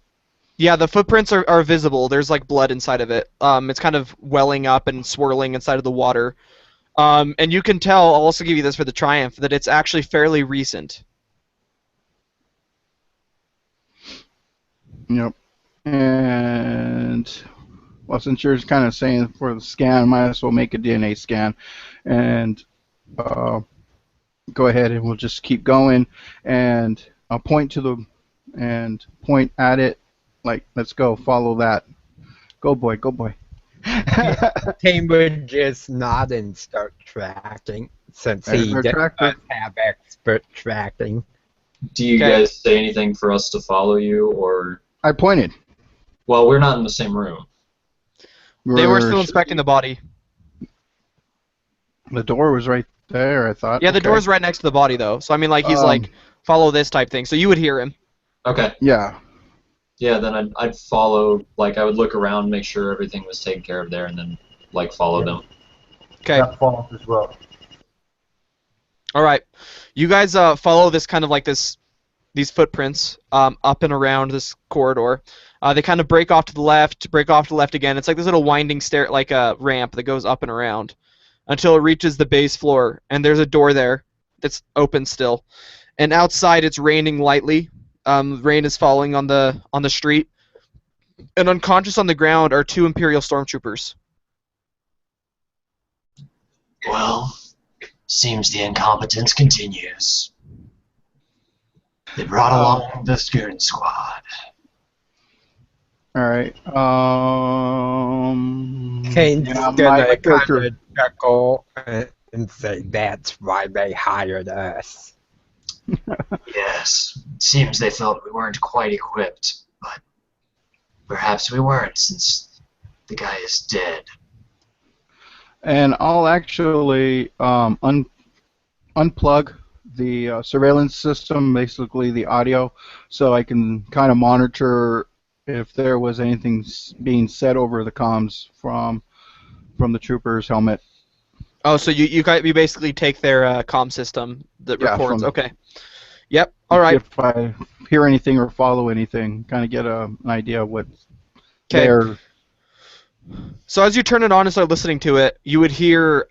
Yeah, the footprints are visible. There's like blood inside of it. It's kind of welling up and swirling inside of the water. And you can tell, I'll also give you this for the Triumph, that it's actually fairly recent. Yep. And well, since you're kind of saying for the scan, might as well make a DNA scan, and go ahead and we'll just keep going, and I'll point at it, like, let's go, follow that. Go boy, go boy. Team would just nod and start tracking, since he Expert does tracker. have expert tracking. Do you Okay. guys say anything for us to follow you, or? I pointed. Well, we're not in the same room. They were still We're- inspecting the body. The door was right there, I thought. Yeah, the Okay. door's right next to the body, though. So, I mean, like, he's like, follow this type thing. So you would hear him. Okay. Yeah. Yeah, then I'd follow. Like, I would look around, make sure everything was taken care of there, and then like follow them. Okay. That falls as well. All right. You guys follow this kind of like these footprints up and around this corridor. They kind of break off to the left again. It's like this little winding stair, like a ramp that goes up and around until it reaches the base floor. And there's a door there that's open still. And outside it's raining lightly. Rain is falling on the street. And unconscious on the ground are two Imperial stormtroopers. Well, seems the incompetence continues. They brought along the skirting squad. All right. Kane's yeah, gonna my kind character. of chuckle and say, "That's why they hired us." Yes, seems they felt we weren't quite equipped, but perhaps we weren't, since the guy is dead. And I'll actually unplug the surveillance system, basically the audio, so I can kind of monitor if there was anything being said over the comms from the trooper's helmet. Oh, so you basically take their comm system that Yeah, records. from- Okay. Yep. All right. If I hear anything or follow anything, kind of get an idea of what's 'Kay. there. So as you turn it on and start listening to it, you would hear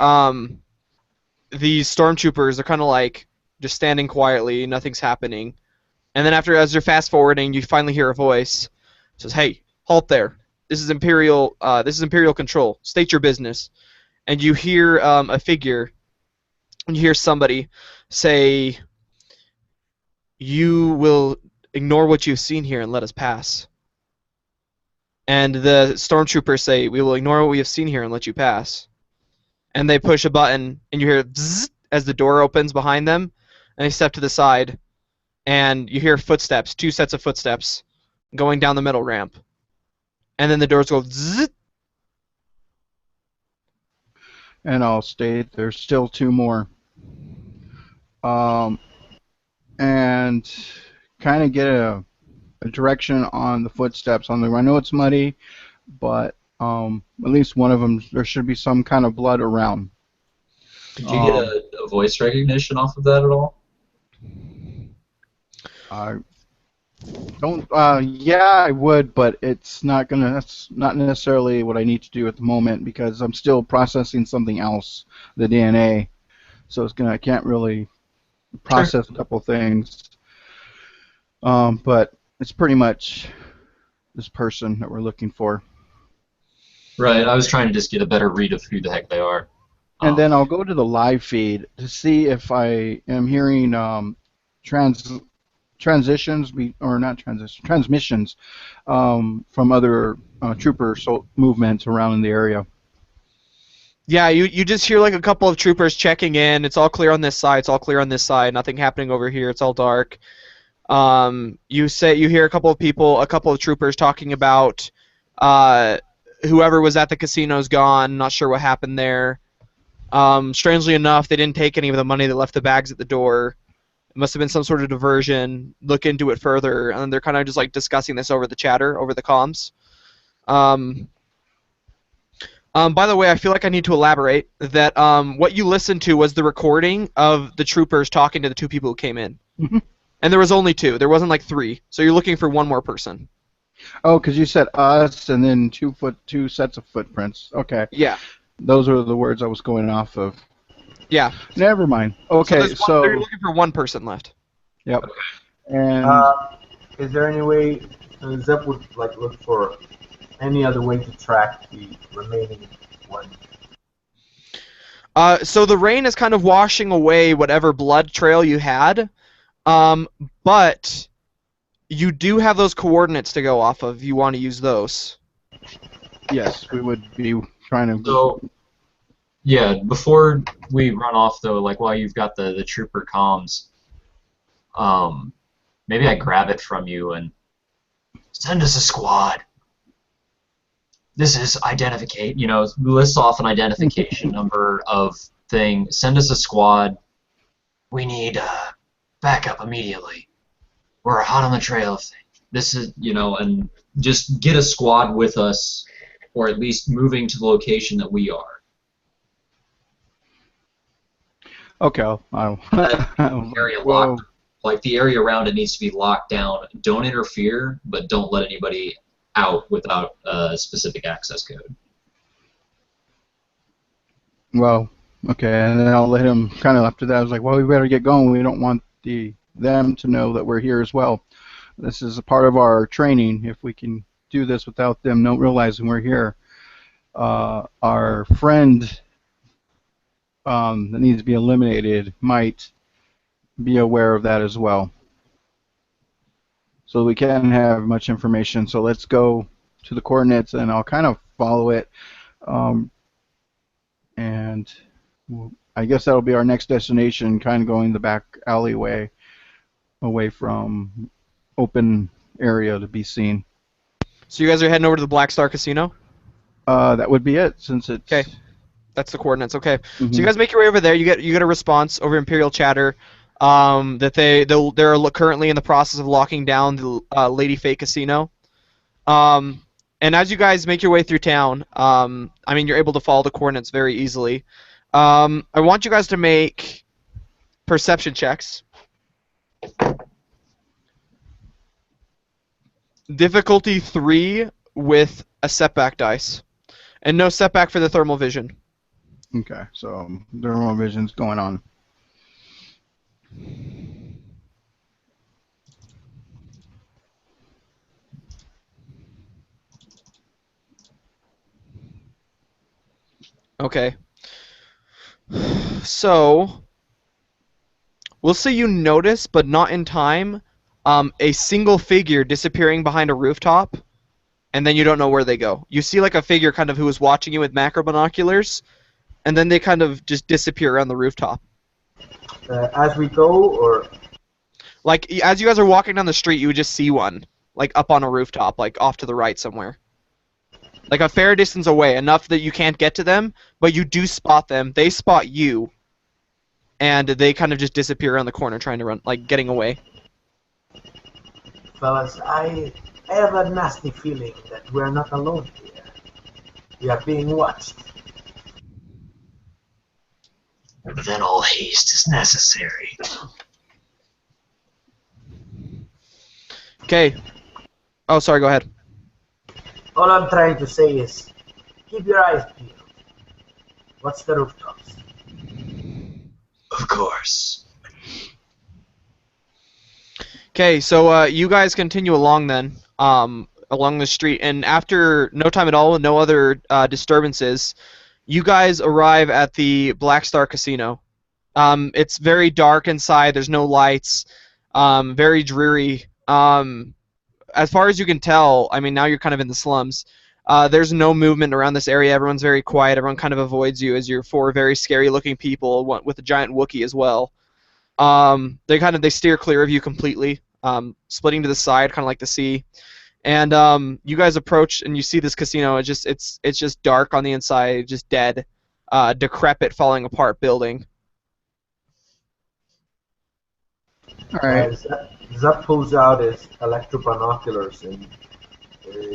these stormtroopers are kind of like just standing quietly, nothing's happening. And then as you're fast forwarding, you finally hear a voice. It says, "Hey, halt there. This is Imperial control. State your business." And you hear a figure, and you hear somebody say, "You will ignore what you've seen here and let us pass." And the stormtroopers say, "We will ignore what we have seen here and let you pass." And they push a button, and you hear bzzz as the door opens behind them, and they step to the side, and you hear footsteps, two sets of footsteps, going down the middle ramp. And then the doors go zzz. And I'll state there's still two more. And kind of get a direction on the footsteps on the. I know it's muddy, but at least one of them, there should be some kind of blood around. Did you get a voice recognition off of that at all? Don't. Yeah, I would, but it's not gonna. That's not necessarily what I need to do at the moment because I'm still processing something else, the DNA. So it's gonna. I can't really Sure. process a couple things. But it's pretty much this person that we're looking for. Right. I was trying to just get a better read of who the heck they are. And Um, then I'll go to the live feed to see if I am hearing trans transitions or not transitions transmissions from other trooper movements around in the area. Yeah, you just hear like a couple of troopers checking in. It's all clear on this side. It's all clear on this side. Nothing happening over here. It's all dark. You hear a couple of people, a couple of troopers talking about uh, whoever was at the casino's gone. Not sure what happened there. Strangely enough, they didn't take any of the money. They left the bags at the door. It must have been some sort of diversion. Look into it further, and they're kind of just like discussing this over the chatter, over the comms. Um, by the way, I feel like I need to elaborate that what you listened to was the recording of the troopers talking to the two people who came in. Mhm. And there was only two. There wasn't like three. So you're looking for one more person. Oh, because you said us and then two sets of footprints. Okay, Yeah. those are the words I was going off of. Yeah. Never mind. So Okay, there's one, you're looking for one person left. yep. And Is there any way Zep would like look for any other way to track the remaining one? So the rain is kind of washing away whatever blood trail you had. But you do have those coordinates to go off of. You want to use those. yes, we would be trying to. so, yeah, before we run off, though, like while you've got the trooper comms, maybe I grab it from you and Send us a squad. this is identificate, lists off an identification number of thing. Send us a squad. We need backup immediately. We're hot on the trail of things. This is, and just get a squad with us, or at least moving to the location that we are. Okay, Area whoa. locked, like the area around it needs to be locked down. Don't interfere, but don't let anybody out without a specific access code. Well, okay, and then I'll let him kind of after that. I was like, well, we better get going. We don't want them to know that we're here as well. This is a part of our training. If we can do this without them not realizing we're here, our friend that needs to be eliminated might be aware of that as well. So we can't have much information. So let's go to the coordinates, and I'll kind of follow it. And I guess that'll be our next destination, kind of going the back alleyway away from open area to be seen. So you guys are heading over to the Black Star Casino? That would be it, since it's... Okay. That's the coordinates. Okay. Mhm. So you guys make your way over there. You get a response over Imperial Chatter that they're currently in the process of locking down the Lady Fate Casino. And as you guys make your way through town, you're able to follow the coordinates very easily. I want you guys to make perception checks. Difficulty 3 with a setback dice. And no setback for the thermal vision. Okay, so thermal vision's going on. Okay. So, we'll say you notice, but not in time, a single figure disappearing behind a rooftop, and then you don't know where they go. You see like a figure kind of who was watching you with macro binoculars, and then they kind of just disappear around the rooftop. As we go, or Like, as you guys are walking down the street, you would just see one, like up on a rooftop, like off to the right somewhere. Like a fair distance away, enough that you can't get to them, but you do spot them. They spot you, and they kind of just disappear around the corner trying to run, like getting away. fellas, I have a nasty feeling that we're not alone here. We are being watched. Then all haste is necessary. Okay. Oh, sorry. Go ahead. All I'm trying to say is, keep your eyes peeled. What's the rooftops? Of course. Okay, so you guys continue along then, along the street, and after no time at all, and no other disturbances, you guys arrive at the Black Star Casino. It's very dark inside. There's no lights. Very dreary. As far as you can tell, I mean, now you're kind of in the slums. There's no movement around this area. Everyone's very quiet. Everyone kind of avoids you as you're four very scary-looking people with a giant Wookiee as well. They steer clear of you completely, splitting to the side, kind of like the sea. And you guys approach and you see this casino. It's just dark on the inside, just dead, decrepit, falling apart building. All right. Zap pulls out his electro binoculars and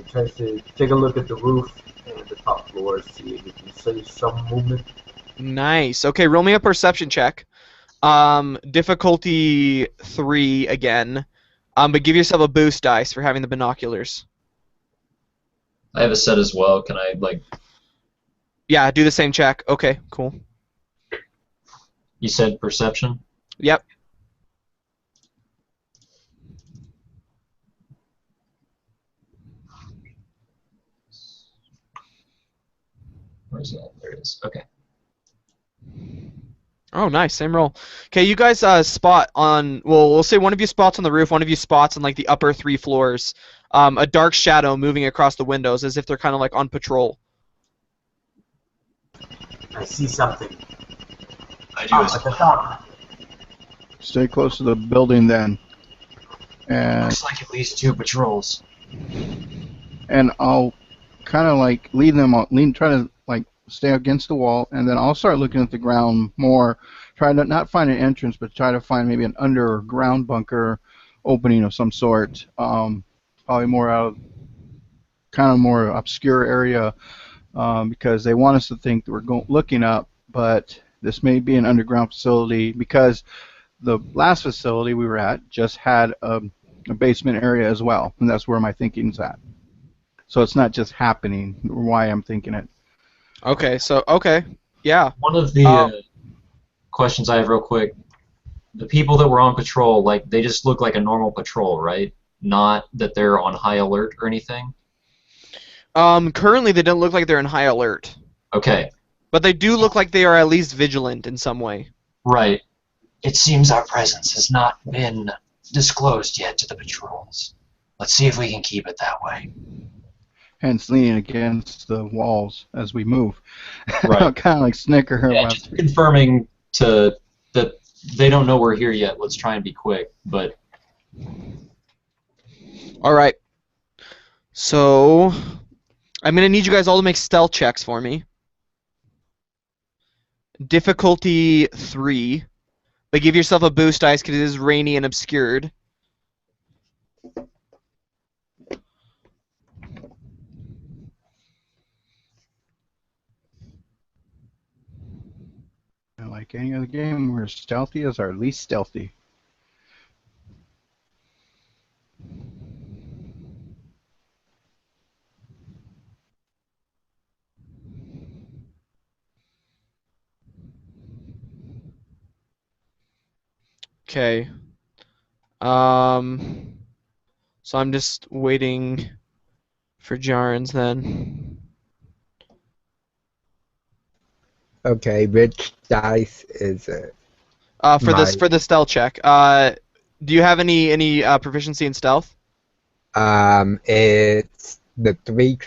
tries to take a look at the roof and the top floors, see if he can see some movement. Nice. Okay, roll me a perception check. Difficulty 3 again. But give yourself a boost dice for having the binoculars. I have a set as well. Can I, like... Yeah, do the same check. Okay, cool. You said perception? Yep. Where's that? There it is. Okay. Oh, nice. Same roll. Okay, you guys spot on... Well, we'll say one of you spots on the roof, one of you spots on, like, the upper 3 floors. A dark shadow moving across the windows as if they're kind of, like, on patrol. I see something. I do Up as at the well. top. Stay close to the building then. And Looks like at least 2 patrols. I'll kind of like try to like stay against the wall, and then I'll start looking at the ground more, try to not find an entrance, but try to find maybe an underground bunker opening of some sort. Probably more out of kind of more obscure area, because they want us to think that we're looking up, but this may be an underground facility because the last facility we were at just had a basement area as well, and that's where my thinking's at. So it's not just happening, why I'm thinking it. Okay, okay. Yeah. One of the questions I have real quick. The people that were on patrol, like, they just look like a normal patrol, right? Not that they're on high alert or anything? Currently they don't look like they're in high alert. Okay. But they do look like they are at least vigilant in some way. Right. It seems our presence has not been disclosed yet to the patrols. Let's see if we can keep it that way. Hence leaning against the walls as we move. Right. Kind of like snicker. Yeah, just confirming that they don't know we're here yet. Let's try and be quick, but... Alright. So... I'm going to need you guys all to make stealth checks for me. Difficulty 3. But give yourself a boost dice because it is rainy and obscured. Like any other game, we're stealthy as our least stealthy. Okay. So I'm just waiting for Jarns then. Okay, which dice is it? For the stealth check. Do you have any proficiency in stealth? It's the 3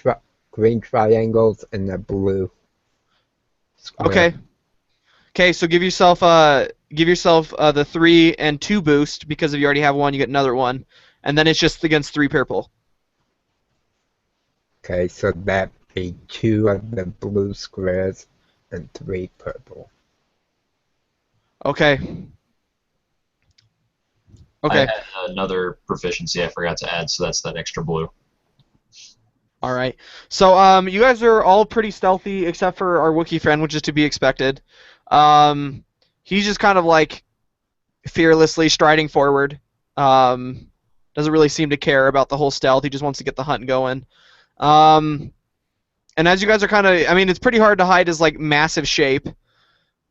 green triangles and the blue square. Okay. Okay, so give yourself the 3 and 2 boost because if you already have one, you get another one, and then it's just against 3 purple. Okay, so that'd be 2 of the blue squares and 3 purple. Okay. I had another proficiency I forgot to add, so that's that extra blue. All right. So you guys are all pretty stealthy except for our Wookiee friend, which is to be expected. He's just kind of like fearlessly striding forward. Doesn't really seem to care about the whole stealth. He just wants to get the hunt going. And as you guys are kind of, I mean, it's pretty hard to hide his like massive shape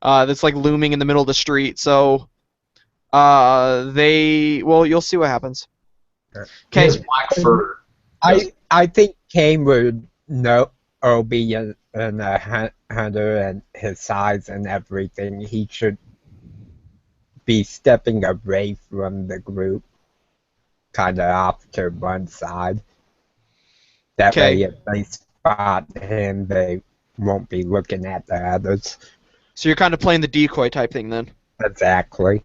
that's like looming in the middle of the street. So well, you'll see what happens. He Okay. has black fur. I think Kane would know Obi and Hunter and his size and everything. He should be stepping away from the group, kind of off to one side. That way, if they spot him, they won't be looking at the others. So you're kind of playing the decoy type thing then. Exactly.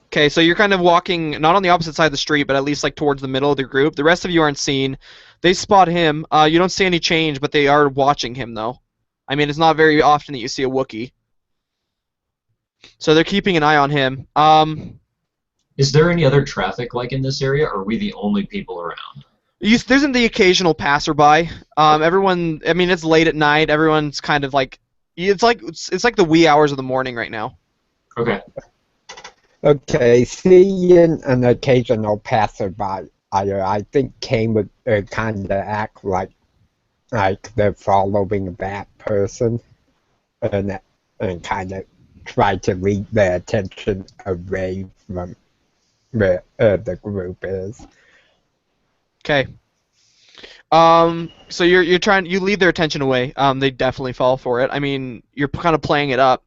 Okay, so you're kind of walking not on the opposite side of the street, but at least like towards the middle of the group. The rest of you aren't seen. They spot him. You don't see any change, but they are watching him though. I mean, it's not very often that you see a Wookiee. So they're keeping an eye on him. Is there any other traffic like in this area, or are we the only people around? There's the occasional passerby. Everyone. I mean, it's late at night. Everyone's kind of like, it's like the wee hours of the morning right now. Okay. Okay, seeing an occasional passerby, I think Kane would kind of act like they're following that person, and kind of try to lead their attention away from where the group is. Okay. So you lead their attention away. They definitely fall for it. I mean, you're kind of playing it up.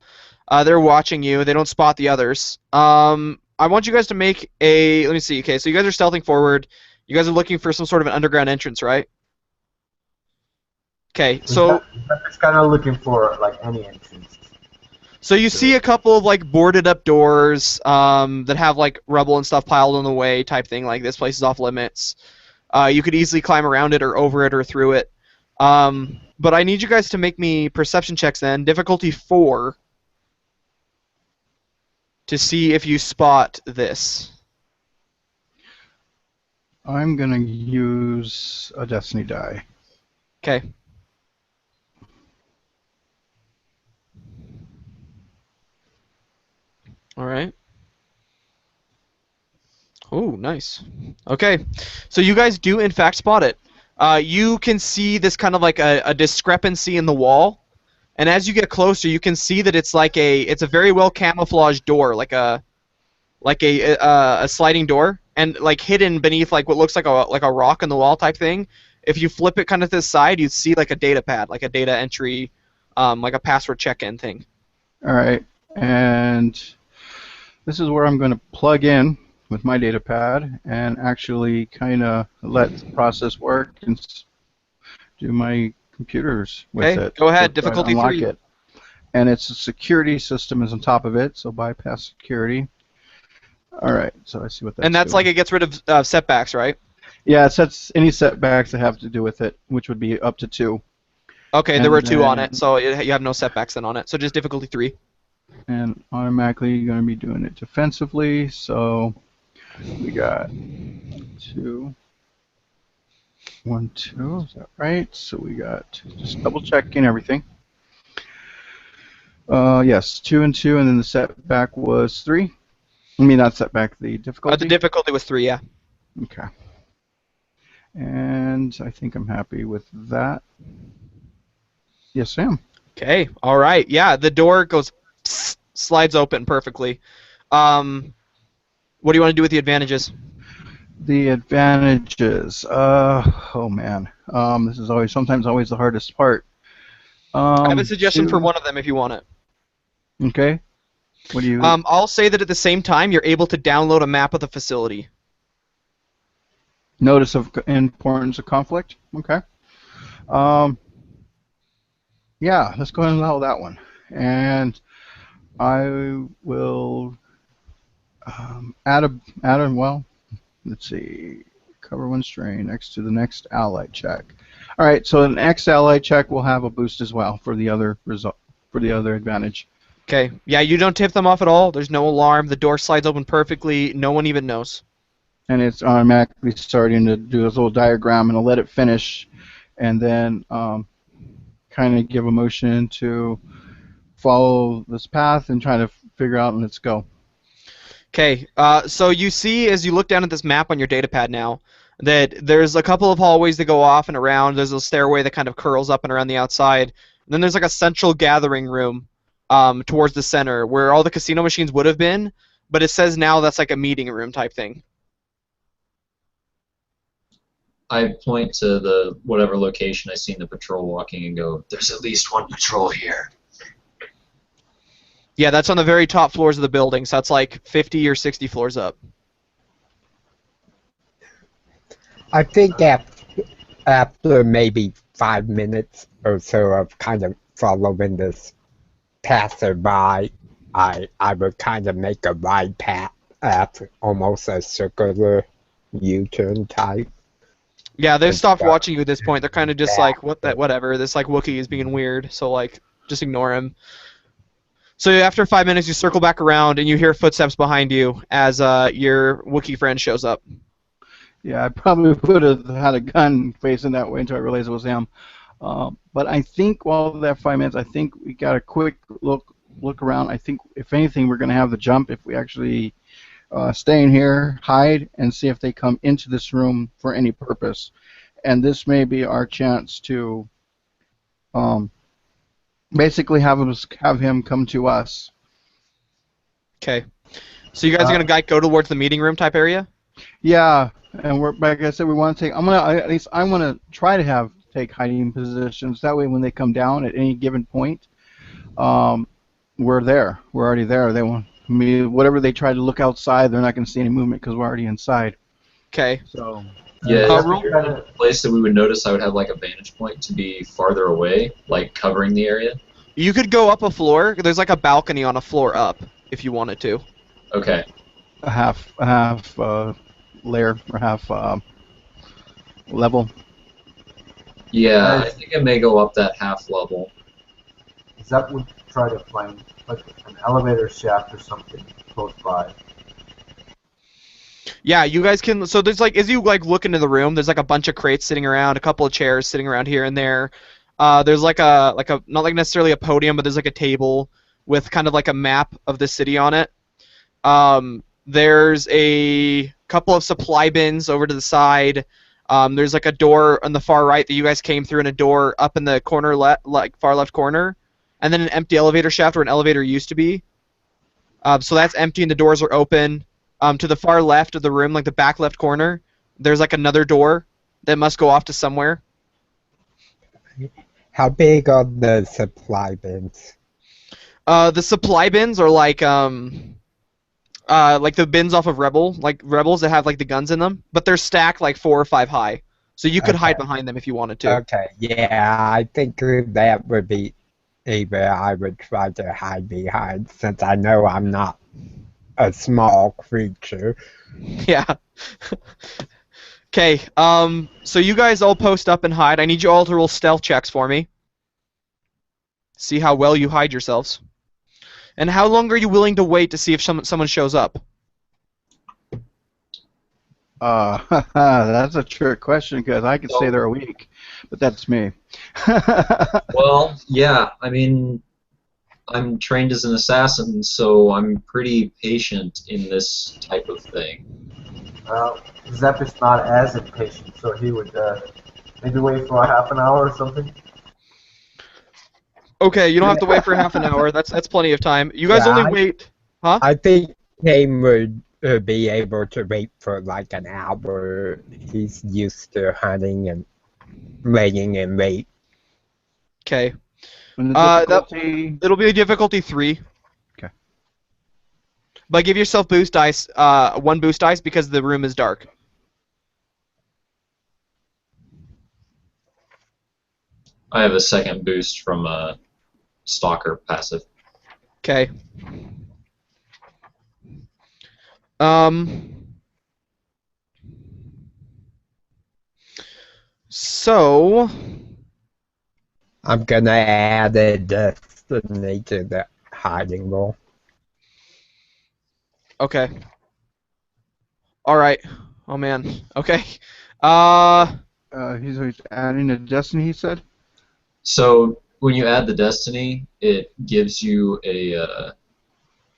They're watching you. They don't spot the others. I want you guys to make a. Let me see. Okay, so you guys are stealthing forward. You guys are looking for some sort of an underground entrance, right? Okay, so It's kind of looking for like any entrance. so you see a couple of like boarded up doors that have like rubble and stuff piled on the way, type thing. Like this place is off limits. You could easily climb around it or over it or through it. But I need you guys to make me perception checks then. Difficulty 4. To see if you spot this. I'm gonna use a destiny die. Okay. All right. Oh, nice. Okay. So you guys do in fact spot it. You can see this kind of like a discrepancy in the wall. And as you get closer, you can see that it's a very well camouflaged door, like a sliding door, and like hidden beneath like what looks like a rock in the wall type thing. If you flip it kind of to the side, you'd see like a data pad, like a data entry, like a password check-in thing. All right, and this is where I'm going to plug in with my data pad and actually kind of let the process work and do my computers with Okay, it. go ahead. to Difficulty unlock 3. it. And it's a security system is on top of it, so bypass security. All right, so I see what that's And that's doing. like it gets rid of setbacks, right? Yeah, it sets any setbacks that have to do with it, which would be up to 2. Okay, And there were 2 on then- it, so you have no setbacks then on it. So just difficulty 3. And automatically going to be doing it defensively, so we got 2. 1, 2, is that right? So we got, just double checking everything. Yes, 2 and 2, and then the setback was 3. I mean, not setback, the difficulty. The difficulty was 3, yeah. Okay. And I think I'm happy with that. Yes, Sam. Okay, all right. Yeah, the door goes, psst, slides open perfectly. What do you want to do with the advantages? The advantages. Oh man. This is sometimes always the hardest part. I have a suggestion for 2. one of them if you want it. Okay. What do you? I'll say that at the same time you're able to download a map of the facility. Notice of importance of conflict. Okay. Yeah, let's go ahead and allow that one. And I will add a well. Let's see. Cover 1 strain next to the next ally check. All right. So the next ally check will have a boost as well for the other result for the other advantage. Okay. Yeah, you don't tip them off at all. There's no alarm. The door slides open perfectly. No one even knows. And it's automatically starting to do this little diagram, and I'll let it finish, and then kind of give a motion to follow this path and try to figure out, and let's go. Okay, so you see as you look down at this map on your datapad now that there's a couple of hallways that go off and around. There's a stairway that kind of curls up and around the outside. And then there's like a central gathering room towards the center where all the casino machines would have been, but it says now that's like a meeting room type thing. I point to the whatever location I seen the patrol walking and go, There's at least one patrol here. Yeah, that's on the very top floors of the building, so that's like 50 or 60 floors up. I think after maybe 5 minutes or so of kind of following this passerby, I would kind of make a right path after almost a circular U-turn type. Yeah, they've And stopped start watching you at this point. They're kind of just back. like, whatever. This like Wookiee is being weird, so like, just ignore him. So after 5 minutes, you circle back around and you hear footsteps behind you as your Wookiee friend shows up. Yeah, I probably would have had a gun facing that way until I realized it was him. But I think while that 5 minutes, I think we got a quick look around. I think if anything, we're going to have the jump if we actually stay in here, hide, and see if they come into this room for any purpose. And this may be our chance to basically have him come to us. Okay. So you guys are gonna go towards the meeting room type area? Yeah, and we're like I said, we want to take. At least I want to try to take hiding positions. That way, when they come down at any given point, we're there. We're already there. They want me. Whatever they try to look outside, they're not going to see any movement because we're already inside. Okay. So. yeah, is roll- there a place that we would notice I would have like a vantage point to be farther away, like covering the area? You could go up a floor. There's like a balcony on a floor up if you wanted to. Okay. A half layer or half level. Yeah, I think I may go up that half level. Zep would try to find like an elevator shaft or something close by. Yeah, you guys can. So there's like, as you like look into the room, there's like a bunch of crates sitting around, a couple of chairs sitting around here and there. There's like a not like necessarily a podium, but there's like a table with kind of like a map of the city on it. There's a couple of supply bins over to the side. There's like a door on the far right that you guys came through, and a door up in the corner like far left corner, and then an empty elevator shaft where an elevator used to be. So that's empty and the doors are open. To the far left of the room, like the back left corner, there's like another door that must go off to somewhere. How big are the supply bins? The supply bins are like the bins off of rebels that have like the guns in them, but they're stacked like 4 or 5 high, so you could hide behind them if you wanted to. Okay, yeah, I think that would be where I would try to hide behind, since I know I'm not a small creature. Yeah. Okay. So you guys all post up and hide. I need you all to roll stealth checks for me. See how well you hide yourselves. And how long are you willing to wait to see if someone shows up? That's a trick question because I could say they're a week, but that's me. Well, yeah, I mean, I'm trained as an assassin, so I'm pretty patient in this type of thing. Zep is not as impatient, so he would maybe wait for a half an hour or something. Okay, you don't have to wait for half an hour. That's plenty of time. You guys only wait, huh? I think Kane would be able to wait for like an hour. He's used to hunting and waiting and wait. Okay. And the difficulty... It'll be a difficulty 3. Okay. But give yourself boost dice, 1 boost dice because the room is dark. I have a second boost from Stalker passive. Okay. So I'm gonna add a destiny to the hiding roll. okay. All right. Oh man. Okay. He's adding a destiny, he said? So when you add the destiny, it gives you a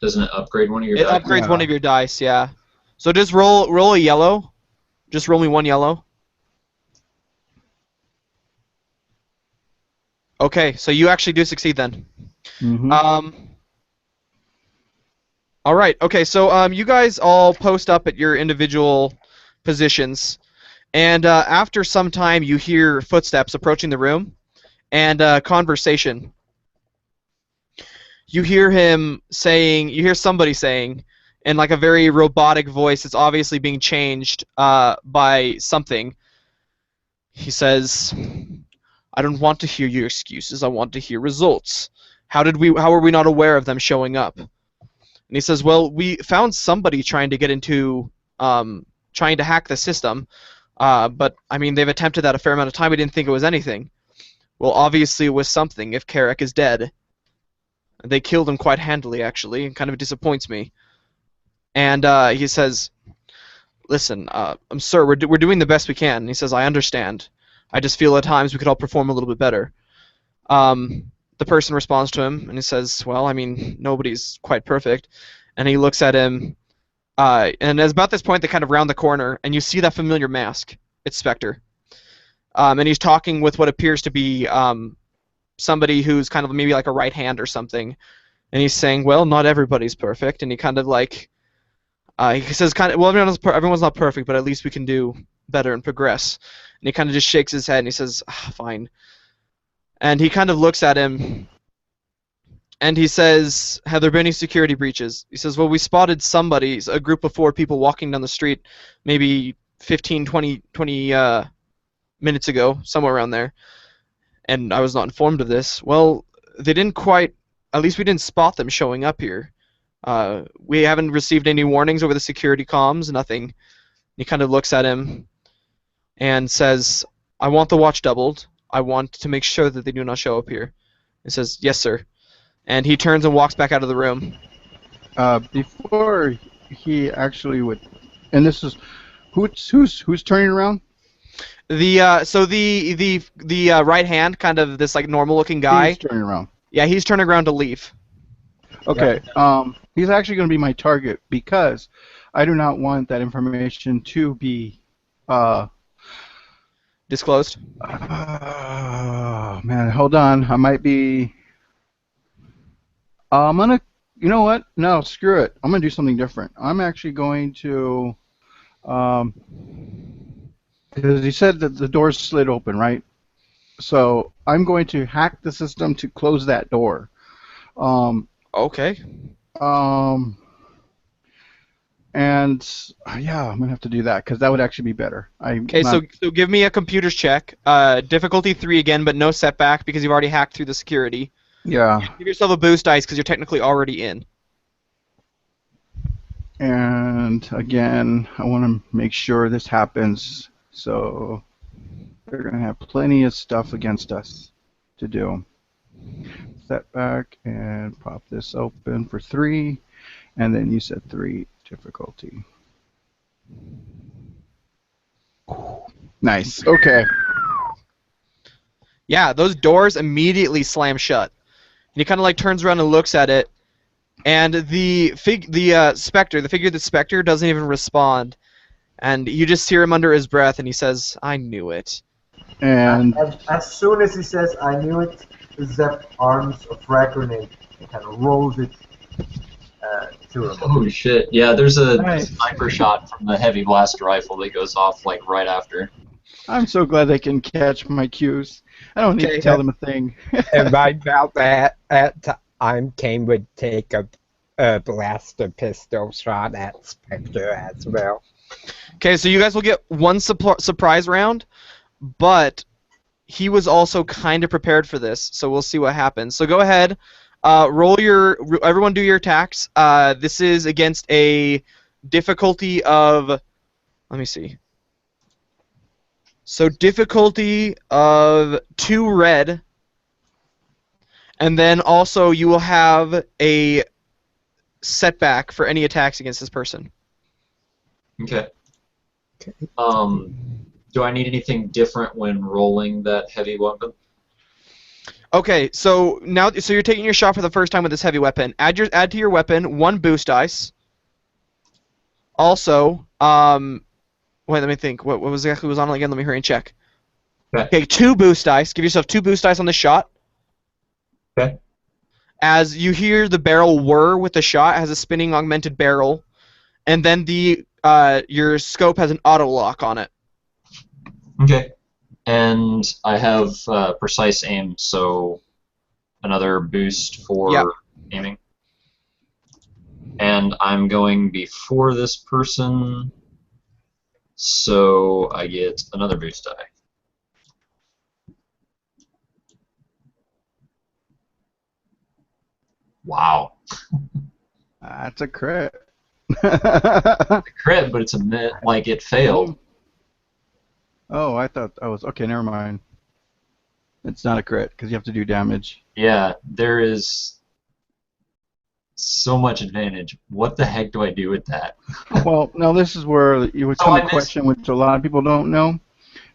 Doesn't it upgrade one of your It dice? upgrades Yeah. one of your dice, yeah. So just roll a yellow. Just roll me one yellow. Okay, so you actually do succeed then. Mm-hmm. All right. Okay, so you guys all post up at your individual positions, and after some time, you hear footsteps approaching the room, and conversation. You hear him saying, you hear somebody saying, in like a very robotic voice, it's obviously being changed by something. He says, "I don't want to hear your excuses. I want to hear results. How are we not aware of them showing up?" And he says, "Well, we found somebody trying to get into, trying to hack the system, but I mean, they've attempted that a fair amount of time. We didn't think it was anything. Well, obviously it was something if Carrick is dead. They killed him quite handily, actually, and kind of disappoints me." And he says, "Listen, sir, we're doing the best we can." And he says, "I understand. I just feel at times we could all perform a little bit better." The person responds to him, and he says, "Well, I mean, nobody's quite perfect." And he looks at him, and at about this point, they kind of round the corner, and you see that familiar mask. It's Spectre. And he's talking with what appears to be somebody who's kind of maybe like a right hand or something. And he's saying, "Well, not everybody's perfect." And he kind of like, he says, "Well, everyone's not perfect, but at least we can do better and progress." And he kind of just shakes his head, and he says, "Fine." And he kind of looks at him, and he says, "Have there been any security breaches?" He says, "Well, we spotted a group of 4 people walking down the street, maybe 15, 20 minutes ago, somewhere around there. And I was not informed of this." "Well, they didn't quite, at least we didn't spot them showing up here. We haven't received any warnings over the security comms, nothing." He kind of looks at him and says, "I want the watch doubled. I want to make sure that they do not show up here." He says, "Yes, sir." And he turns and walks back out of the room. Before he actually would, and this is who's turning around? The right hand, kind of this like normal looking guy. He's turning around. Yeah, he's turning around to leave. Okay. He's actually going to be my target because I do not want that information to be Disclosed. man, hold on. I might be. I'm gonna. You know what? No, screw it. I'm gonna do something different. I'm actually going to. Because he said that the doors slid open, right? So I'm going to hack the system to close that door. Okay. And yeah, I'm gonna have to do that because that would actually be better. Okay, so give me a computers check. Difficulty 3 again, but no setback because you've already hacked through the security. Yeah. Give yourself a boost dice because you're technically already in. And again, I want to make sure this happens. So they're gonna have plenty of stuff against us to do. Setback and pop this open for 3, and then you said 3 difficulty. Nice. Okay. Yeah, those doors immediately slam shut. And he kind of like turns around and looks at it, and the figure that Spectre doesn't even respond, and you just hear him under his breath, and he says, "I knew it." And as soon as he says, "I knew it," Zep arms a frag grenade and kind of rolls it to him. Oh shit! Yeah, there's a Nice. sniper shot from the heavy blast rifle that goes off like right after. I'm so glad they can catch my cues. I don't need Okay. to tell them a thing. And right about that time, Kane would take a blaster pistol shot at Spectre as well. Okay, so you guys will get one surprise round, but he was also kind of prepared for this, so we'll see what happens. So go ahead, everyone do your attacks. This is against a difficulty of, let me see. So difficulty of 2 red, and then also you will have a setback for any attacks against this person. Okay. Do I need anything different when rolling that heavy weapon? Okay, so now you're taking your shot for the first time with this heavy weapon. Add to your weapon 1 boost dice. Also, wait, let me think. What was exactly was on it again? Let me hurry and check. Okay, 2 boost dice. Give yourself 2 boost dice on the shot. Okay. As you hear the barrel whir with the shot, it has a spinning augmented barrel, and then your scope has an auto lock on it. Okay. And I have precise aim, so another boost for aiming. And I'm going before this person, so I get another boost die. Wow. That's a crit. A crit, but it's like it failed. Oh, I thought I was okay. Never mind. It's not a crit because you have to do damage. Yeah, there is so much advantage. What the heck do I do with that? Well, now this is where you would come a question which a lot of people don't know.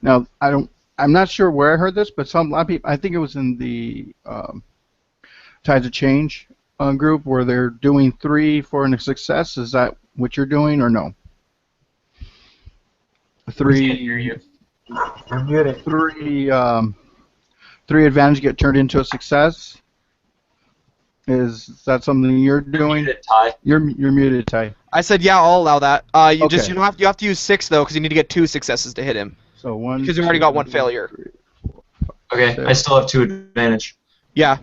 Now I'm not sure where I heard this, but a lot of people. I think it was in the Tides of Change group where they're doing 3 for a success. Is that what you're doing or no? 3. We can't hear you. You're muted. 3 advantage get turned into a success. Is that something you're doing? Muted, Ty. You're muted, Ty. I said yeah, I'll allow that. You Okay. you have to use 6 though, because you need to get 2 successes to hit him. So 1. Because you've already got 1 failure. 3, 4, 5, Okay, 6. I still have 2 advantage. Yeah.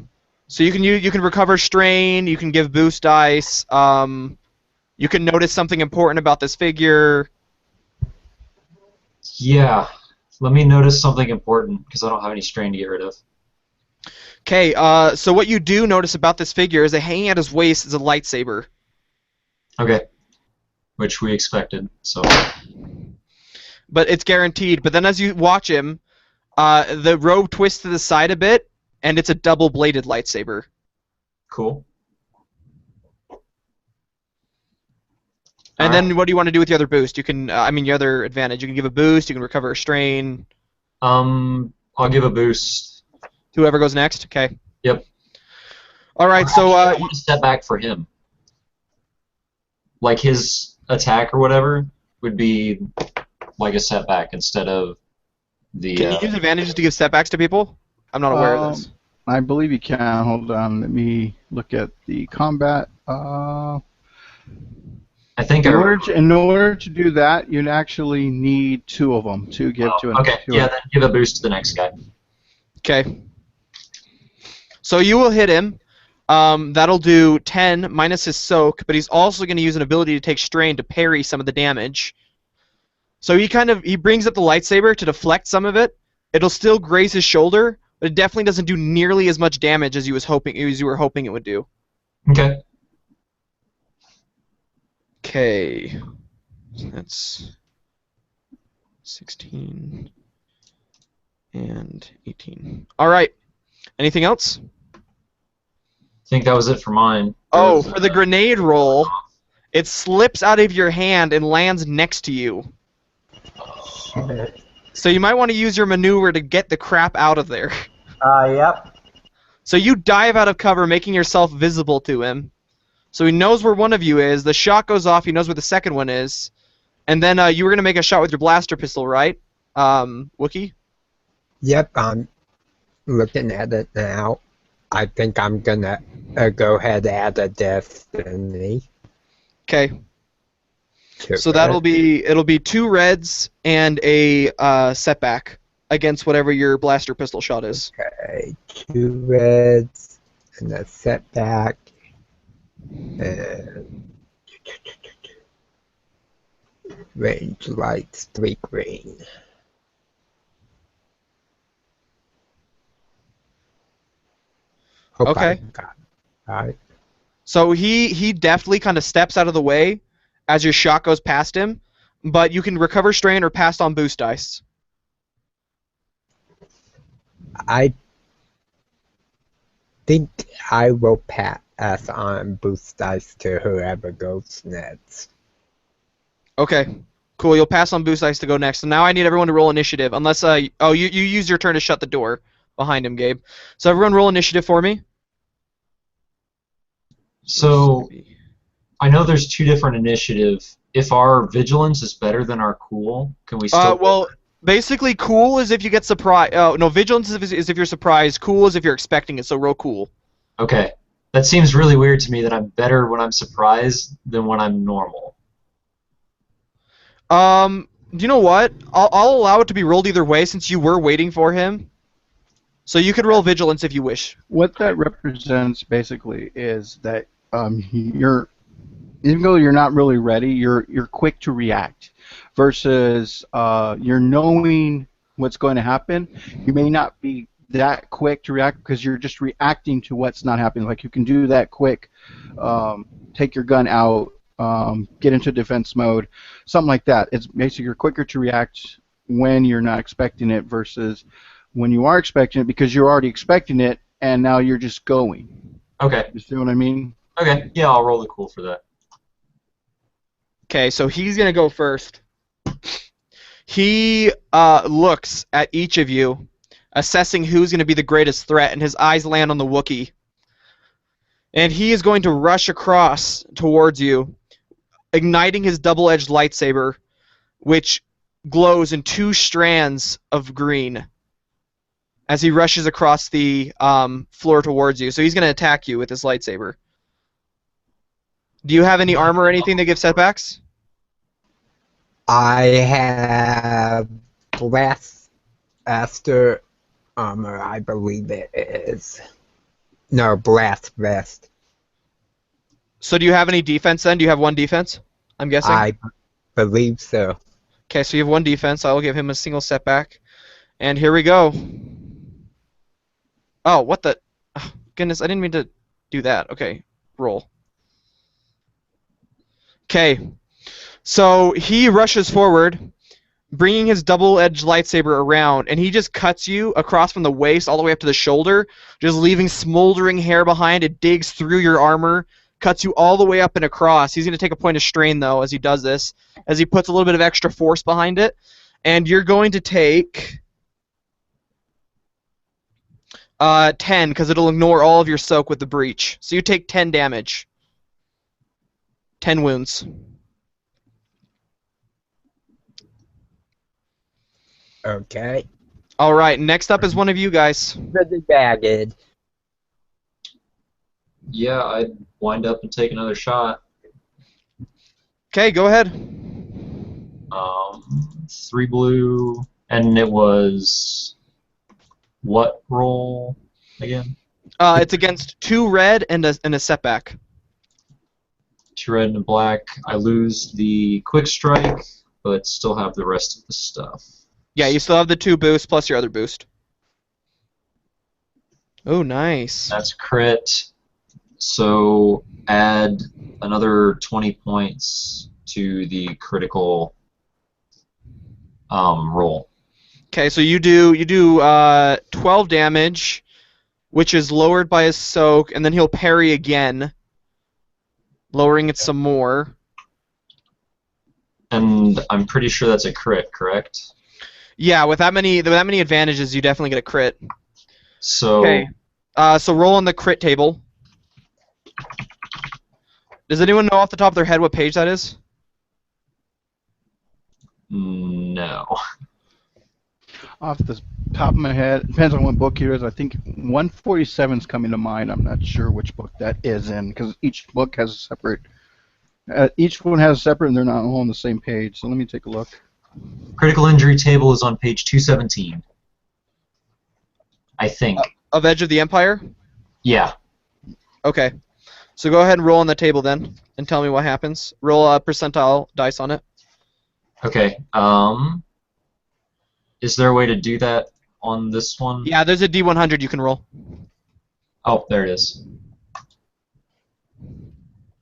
So you can recover strain. You can give boost dice. You can notice something important about this figure. Yeah. Let me notice something important, because I don't have any strain to get rid of. Okay. So what you do notice about this figure is that hanging at his waist is a lightsaber. Okay. Which we expected, so... But it's guaranteed. But then as you watch him, the robe twists to the side a bit, and it's a double-bladed lightsaber. Cool. And then what do you want to do with the other boost? You can, your other advantage. You can give a boost. You can recover a strain. I'll give a boost. Whoever goes next. Okay. Yep. All right. So I want to step back for him. Like his attack or whatever would be like a setback instead of the. Can you use advantages to give setbacks to people? I'm not aware of this. I believe you can. Hold on. Let me look at the combat. I think in order to do that, you'd actually need 2 of them to give to an. Okay. Yeah. Then give a boost to the next guy. Okay. So you will hit him. That'll do 10 minus his soak, but he's also going to use an ability to take strain to parry some of the damage. So he brings up the lightsaber to deflect some of it. It'll still graze his shoulder, but it definitely doesn't do nearly as much damage as you were hoping it would do. Okay. Okay. That's 16 and 18. All right. Anything else? I think that was it for mine. Oh, for the grenade roll, it slips out of your hand and lands next to you. Shit. So you might want to use your maneuver to get the crap out of there. Yep. So you dive out of cover, making yourself visible to him. So he knows where one of you is. The shot goes off. He knows where the second one is. And then you were going to make a shot with your blaster pistol, right, Wookie? Yep, I'm looking at it now. I think I'm gonna go ahead and add a destiny. Okay. So it'll be 2 reds and a setback against whatever your blaster pistol shot is. Okay, 2 reds and a setback. And range lights 3 green. Hope Okay. I got it. Right. So he deftly kind of steps out of the way as your shot goes past him, but you can recover strain or pass on boost dice. I think I will pass on boost dice to whoever goes next. Okay. Cool. You'll pass on boost dice to go next. So now I need everyone to roll initiative, unless you use your turn to shut the door. behind him, Gabe. So everyone roll initiative for me. So I know there's 2 different initiatives. If our vigilance is better than our cool, can we still? Well, basically, cool is if you get surprised. Oh no, vigilance is if you're surprised. Cool is if you're expecting it. So roll cool. Okay, that seems really weird to me that I'm better when I'm surprised than when I'm normal. You know what? I'll allow it to be rolled either way since you were waiting for him. So you could roll vigilance if you wish. What that represents basically is that you're, even though you're not really ready, you're quick to react, versus you're knowing what's going to happen. You may not be that quick to react because you're just reacting to what's not happening. Like you can do that quick, take your gun out, get into defense mode, something like that. It's basically you're quicker to react when you're not expecting it versus when you are expecting it, because you're already expecting it and now you're just going. Okay. You see what I mean? Okay. Yeah, I'll roll the cool for that. Okay, so he's gonna go first. He looks at each of you, assessing who's gonna be the greatest threat, and his eyes land on the Wookiee. And he is going to rush across towards you, igniting his double-edged lightsaber, which glows in 2 strands of green as he rushes across the floor towards you. So he's going to attack you with his lightsaber. Do you have any armor or anything that gives setbacks? I have blaster armor, I believe it is. No, blast vest. So do you have any defense then? Do you have 1 defense? I'm guessing? I believe so. Okay, so you have 1 defense. I will give him a single setback. And here we go. Oh, what the... Oh, goodness, I didn't mean to do that. Okay, roll. Okay, so he rushes forward, bringing his double-edged lightsaber around, and he just cuts you across from the waist all the way up to the shoulder, just leaving smoldering hair behind. It digs through your armor, cuts you all the way up and across. He's going to take a point of strain, though, as he does this, as he puts a little bit of extra force behind it. And you're going to take 10, because it'll ignore all of your soak with the breach. So you take 10 damage. 10 wounds. Okay. All right, next up is one of you guys. Pretty baggage. Yeah, I'd wind up and take another shot. Okay, go ahead. 3 blue, and it was what roll again? It's against 2 red and a setback. 2 red and a black. I lose the quick strike, but still have the rest of the stuff. Yeah, you still have the 2 boosts plus your other boost. Oh, nice. That's crit. So add another 20 points to the critical roll. Okay, so you do 12 damage, which is lowered by his soak, and then he'll parry again, lowering it some more. And I'm pretty sure that's a crit, correct? Yeah, with that many advantages, you definitely get a crit. So Okay. So roll on the crit table. Does anyone know off the top of their head what page that is? no. Off the top of my head, depends on what book it is. I think 147 is coming to mind. I'm not sure which book that is in, because each book has a separate. Each one has a separate, and they're not all on the same page. So let me take a look. Critical injury table is on page 217. I think. Of Edge of the Empire? Yeah. Okay. So go ahead and roll on the table then, and tell me what happens. Roll a percentile dice on it. Okay. Is there a way to do that on this one? Yeah, there's a D100 you can roll. Oh, there it is.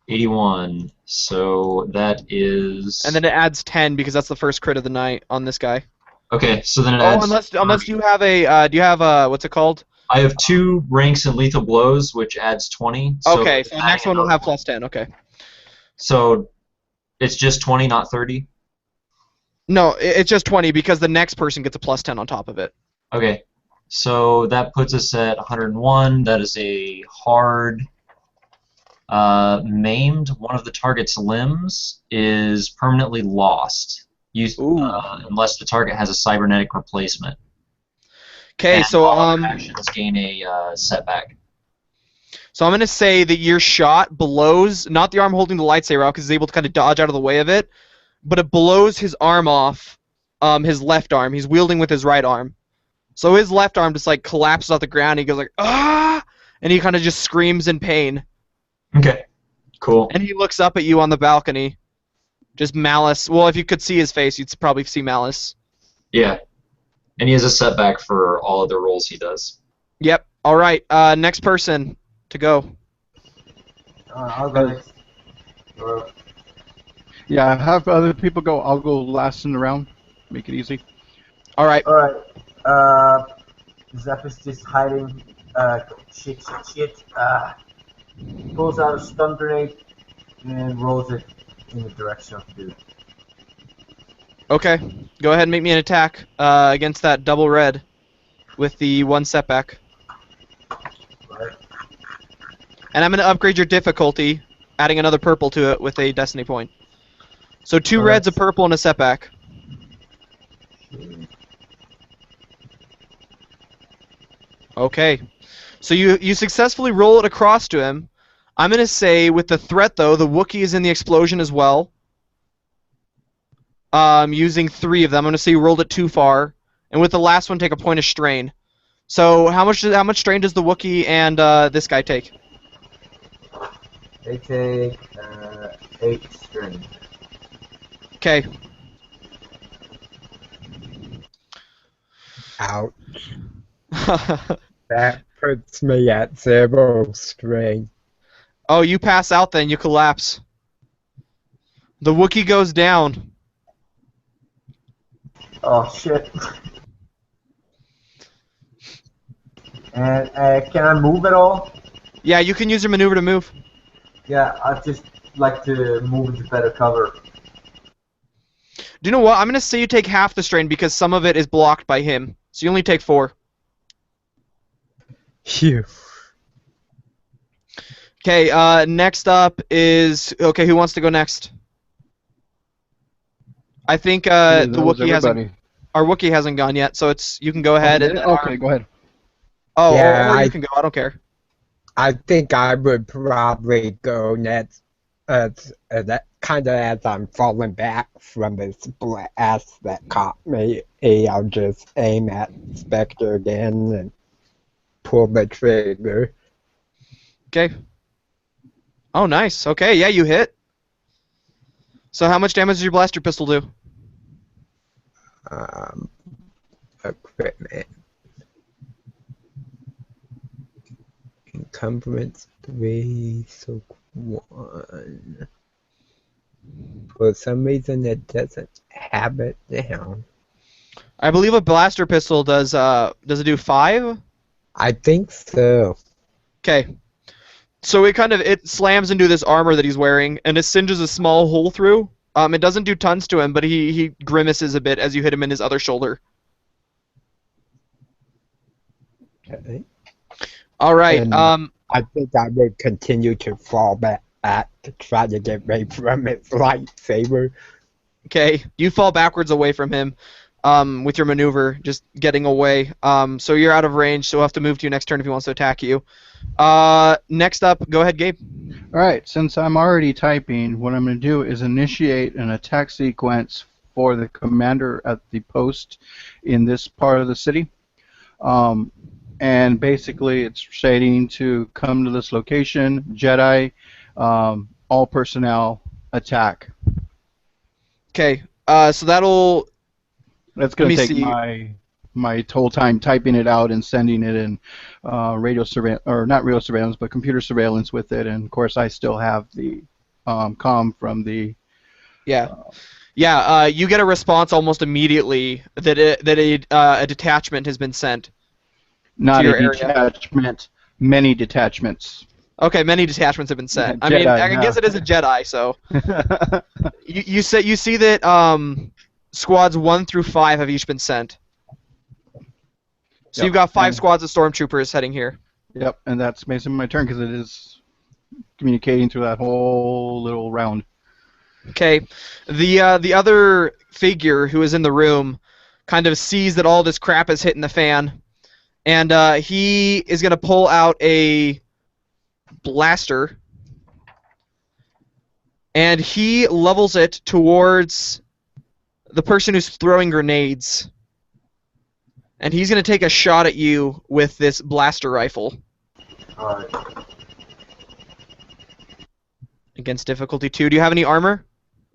81. So that is. And then it adds 10 because that's the first crit of the night on this guy. Okay, so then it Oh, adds. unless you have a do you have a what's it called? I have 2 ranks in lethal blows, which adds 20. Okay, so the next one will have plus 10. Okay. So it's just 20, not 30. No, it's just 20 because the next person gets a plus 10 on top of it. Okay. So that puts us at 101. That is a hard. Maimed. One of the target's limbs is permanently lost, Ooh. unless the target has a cybernetic replacement. Okay, And so all other actions gain a setback. So I'm going to say that your shot blows, not the arm holding the lightsaber out because he's able to kind of dodge out of the way of it, but it blows his arm off, his left arm. He's wielding with his right arm. So his left arm just like collapses off the ground. He goes like, ah! And he kind of just screams in pain. Okay, cool. And he looks up at you on the balcony. Just malice. Well, if you could see his face, you'd probably see malice. Yeah. And he has a setback for all of the rolls he does. Yep. All right. Next person to go. I'll go next. Yeah, have other people go. I'll go last in the round. Make it easy. All right. Alright. Zeph is just hiding. Shit. Pulls out a stun grenade and rolls it in the direction of the dude. Okay. Go ahead and make me an attack against that double red with the 1 setback. Right. And I'm going to upgrade your difficulty, adding another purple to it with a destiny point. So 2 reds, a purple, and a setback. Okay. So you successfully roll it across to him. I'm going to say with the threat, though, the Wookiee is in the explosion as well. Using 3 of them. I'm going to say you rolled it too far. And with the last one, take a point of strain. So how much strain does the Wookiee and this guy take? They take 8 strain. Okay. Ouch. That puts me at 0 strain. Oh, you pass out then. You collapse. The Wookiee goes down. Oh shit. And can I move at all? Yeah, you can use your maneuver to move. Yeah, I'd just like to move into better cover. Do you know what? I'm going to say you take half the strain because some of it is blocked by him. So you only take 4. Phew. Okay, next up is... Okay, who wants to go next? I think the Wookiee hasn't... Our Wookiee hasn't gone yet, so it's you can go ahead. And okay, go ahead. Oh, Yeah, or you can go. I don't care. I think I would probably go next, that kind of as I'm falling back from this blast that caught me. I'll just aim at Spectre again and pull the trigger. Okay. Oh, nice. Okay, yeah, you hit. So how much damage does your blaster pistol do? Equipment. Encumbrance 3, so 1. For some reason it doesn't have it down. I believe a blaster pistol does it do 5? I think so. Okay. So it slams into this armor that he's wearing and it singes a small hole through. It doesn't do tons to him, but he grimaces a bit as you hit him in his other shoulder. Okay. All right. And I think I would continue to fall back to try to get away from his lightsaber. Okay. You fall backwards away from him with your maneuver, just getting away. So you're out of range, so we'll have to move to you next turn if he wants to attack you. Next up, go ahead, Gabe. All right, since I'm already typing, what I'm going to do is initiate an attack sequence for the commander at the post in this part of the city. And basically it's stating to come to this location, Jedi, all personnel, attack. Okay, so that'll... That's going to take my whole time typing it out and sending it in radio surveillance, or not radio surveillance, but computer surveillance with it. And of course, I still have the comm from the. Yeah. You get a response almost immediately that a detachment has been sent. Not to a your detachment, many detachments. Okay, many detachments have been sent. Yeah, I mean, Jedi, I guess it is a Jedi, so. you see that squads 1 through 5 have each been sent. So Yep, you've got 5 and- squads of stormtroopers heading here. Yep, and that's basically my turn because it is communicating through that whole little round. Okay. The other figure who is in the room kind of sees that all this crap is hitting the fan, and he is going to pull out a blaster, and he levels it towards the person who's throwing grenades. And he's going to take a shot at you with this blaster rifle. Alright. Against difficulty 2. Do you have any armor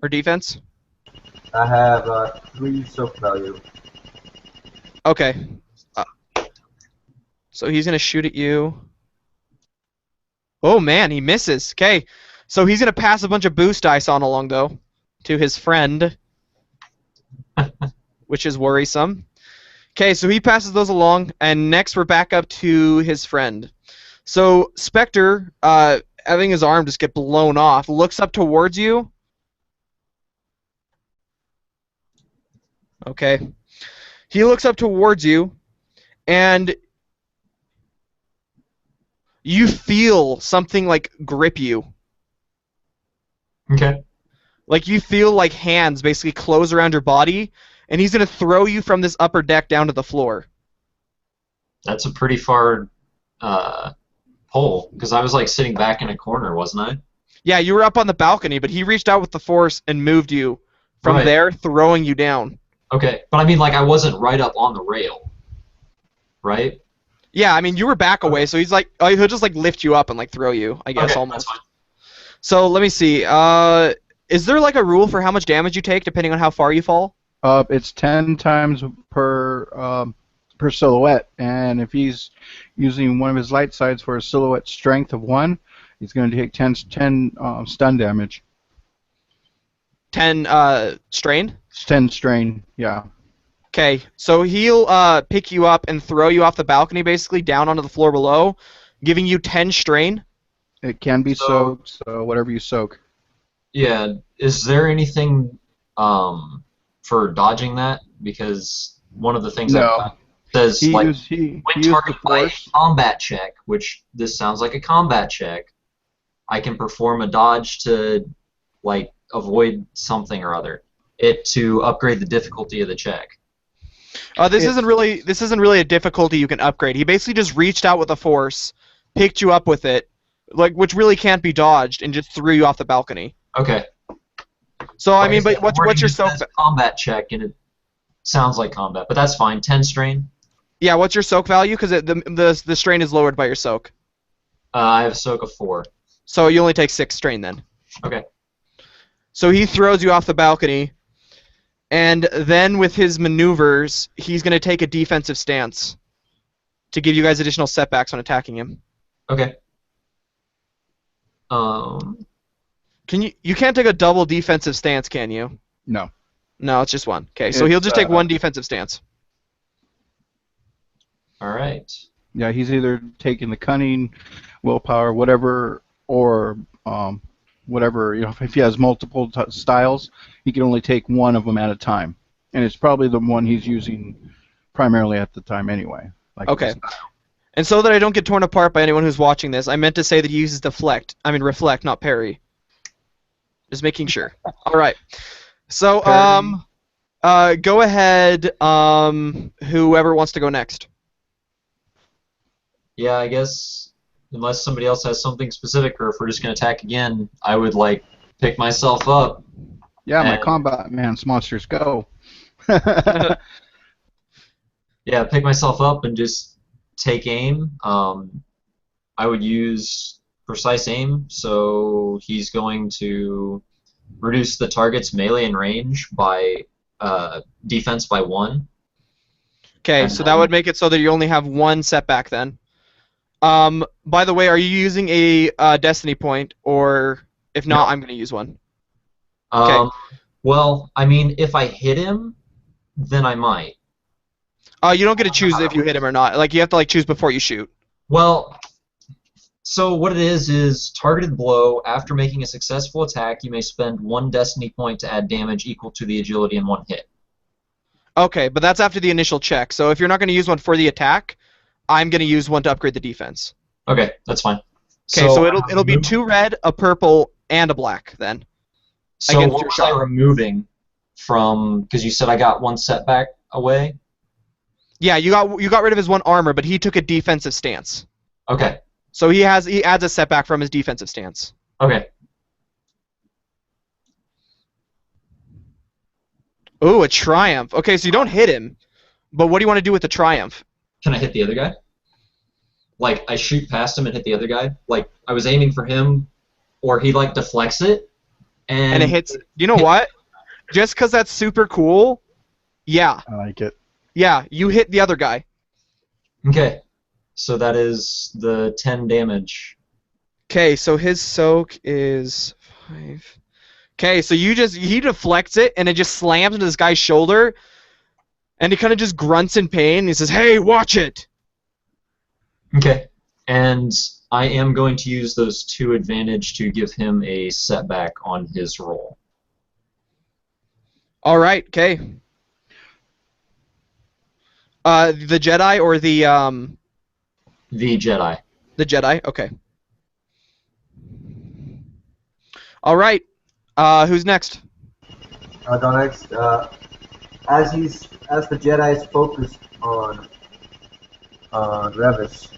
or defense? I have 3 soak value. Okay. So he's going to shoot at you. Oh man, he misses. Okay. So he's going to pass a bunch of boost dice on along, though, to his friend, which is worrisome. Okay, so he passes those along, and next we're back up to his friend. So Spectre, having his arm just get blown off, looks up towards you. Okay. He looks up towards you, and you feel something like grip you. Okay. Like you feel like hands basically close around your body, and he's going to throw you from this upper deck down to the floor. That's a pretty far pull, because I was like sitting back in a corner, wasn't I? Yeah, you were up on the balcony, but he reached out with the force and moved you from Right. there, throwing you down. Okay, but I mean, like, I wasn't right up on the rail, right? Yeah, I mean, you were back away, so he's like, he'll just like lift you up and like throw you, I guess, Okay, almost. that's fine. So let me see. Is there like a rule for how much damage you take depending on how far you fall? It's 10 times per silhouette, and if he's using one of his light sides for a silhouette strength of 1, he's going to take 10 stun damage. 10 strain? 10 strain, yeah. Okay, so he'll pick you up and throw you off the balcony, basically down onto the floor below, giving you 10 strain. It can be So- soaked, so whatever you soak. Yeah, is there anything for dodging that? Because one of the things No. I says, He like, used when used the targeted by a force. combat check, which this sounds like a combat check, I can perform a dodge to, like, avoid something or other. It to upgrade the difficulty of the check. This It- isn't really a difficulty you can upgrade. He basically just reached out with a force, picked you up with it, like which really can't be dodged, and just threw you off the balcony. Okay. So I Like mean, said, but what's wording your just soak? says combat check, and it sounds like combat, but that's fine. 10 strain. Yeah, what's your soak value? Because the strain is lowered by your soak, I have a soak of 4. so you only take 6 strain then. Okay. So he throws you off the balcony, and then with his maneuvers, he's going to take a defensive stance to give you guys additional setbacks when attacking him. Okay. You can't take a double defensive stance, can you? No. No, it's just one. Okay, so It's, he'll just take one defensive stance. All right. Yeah, he's either taking the cunning, willpower, whatever, or whatever. You know, if he has multiple styles, he can only take one of them at a time, and it's probably the one he's using primarily at the time anyway. Like Okay. this style. And so that I don't get torn apart by anyone who's watching this, I meant to say that he uses reflect, not parry. Just making sure. All right. So go ahead. Whoever wants to go next. Yeah, I guess unless somebody else has something specific, or if we're just gonna attack again, I would like pick myself up. Yeah, my And- combat man's monsters go. Yeah, pick myself up and just take aim. I would use precise aim, so he's going to reduce the target's melee and range by defense by 1. Okay, And so that then- would make it so that you only have one setback then. By the way, are you using a destiny point, or if not, No. I'm going to use one. Okay. Well, I mean, if I hit him, then I might. You don't get to choose if you hit him or not. Like you have to choose before you shoot. Well, so what it is targeted blow. After making a successful attack, you may spend 1 destiny point to add damage equal to the agility in 1 hit. Okay, but that's after the initial check. So if you're not going to use one for the attack, I'm going to use one to upgrade the defense. Okay, that's fine. Okay, so I'm it'll be 2 red, a purple, and a black then. So against what your was shot. I removing from? Because you said I got 1 setback away. Yeah, you got rid of his 1 armor, but he took a defensive stance. Okay. So he adds a setback from his defensive stance. Okay. Ooh, a triumph. Okay, so you don't hit him, but what do you want to do with the triumph? Can I hit the other guy? Like, I shoot past him and hit the other guy? Like, I was aiming for him, or he, like, deflects it, And it hits. You know what? Just because that's super cool, yeah. I like it. Yeah, you hit the other guy. Okay. So that is the 10 damage. Okay, so his soak is 5. Okay, so he deflects it, and it just slams into this guy's shoulder, and he kind of just grunts in pain. He says, "Hey, watch it!" Okay. And I am going to use those 2 advantage to give him a setback on his roll. All right, okay. The Jedi or the The Jedi. The Jedi. Okay. All right. Who's next? I'll go next. As the Jedi is focused on Ravis,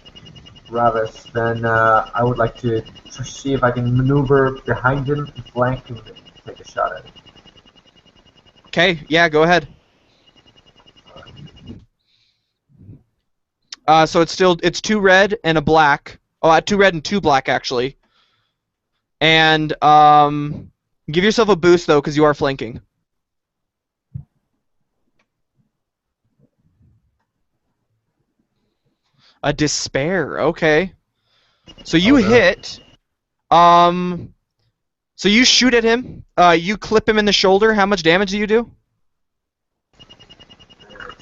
then I would like to see if I can maneuver behind him, flank him, and take a shot at him. Okay. Yeah. Go ahead. So it's 2 red and a black. Oh, 2 red and 2 black actually. And give yourself a boost though, because you are flanking. A despair. Okay. So you hit. So you shoot at him. You clip him in the shoulder. How much damage do you do?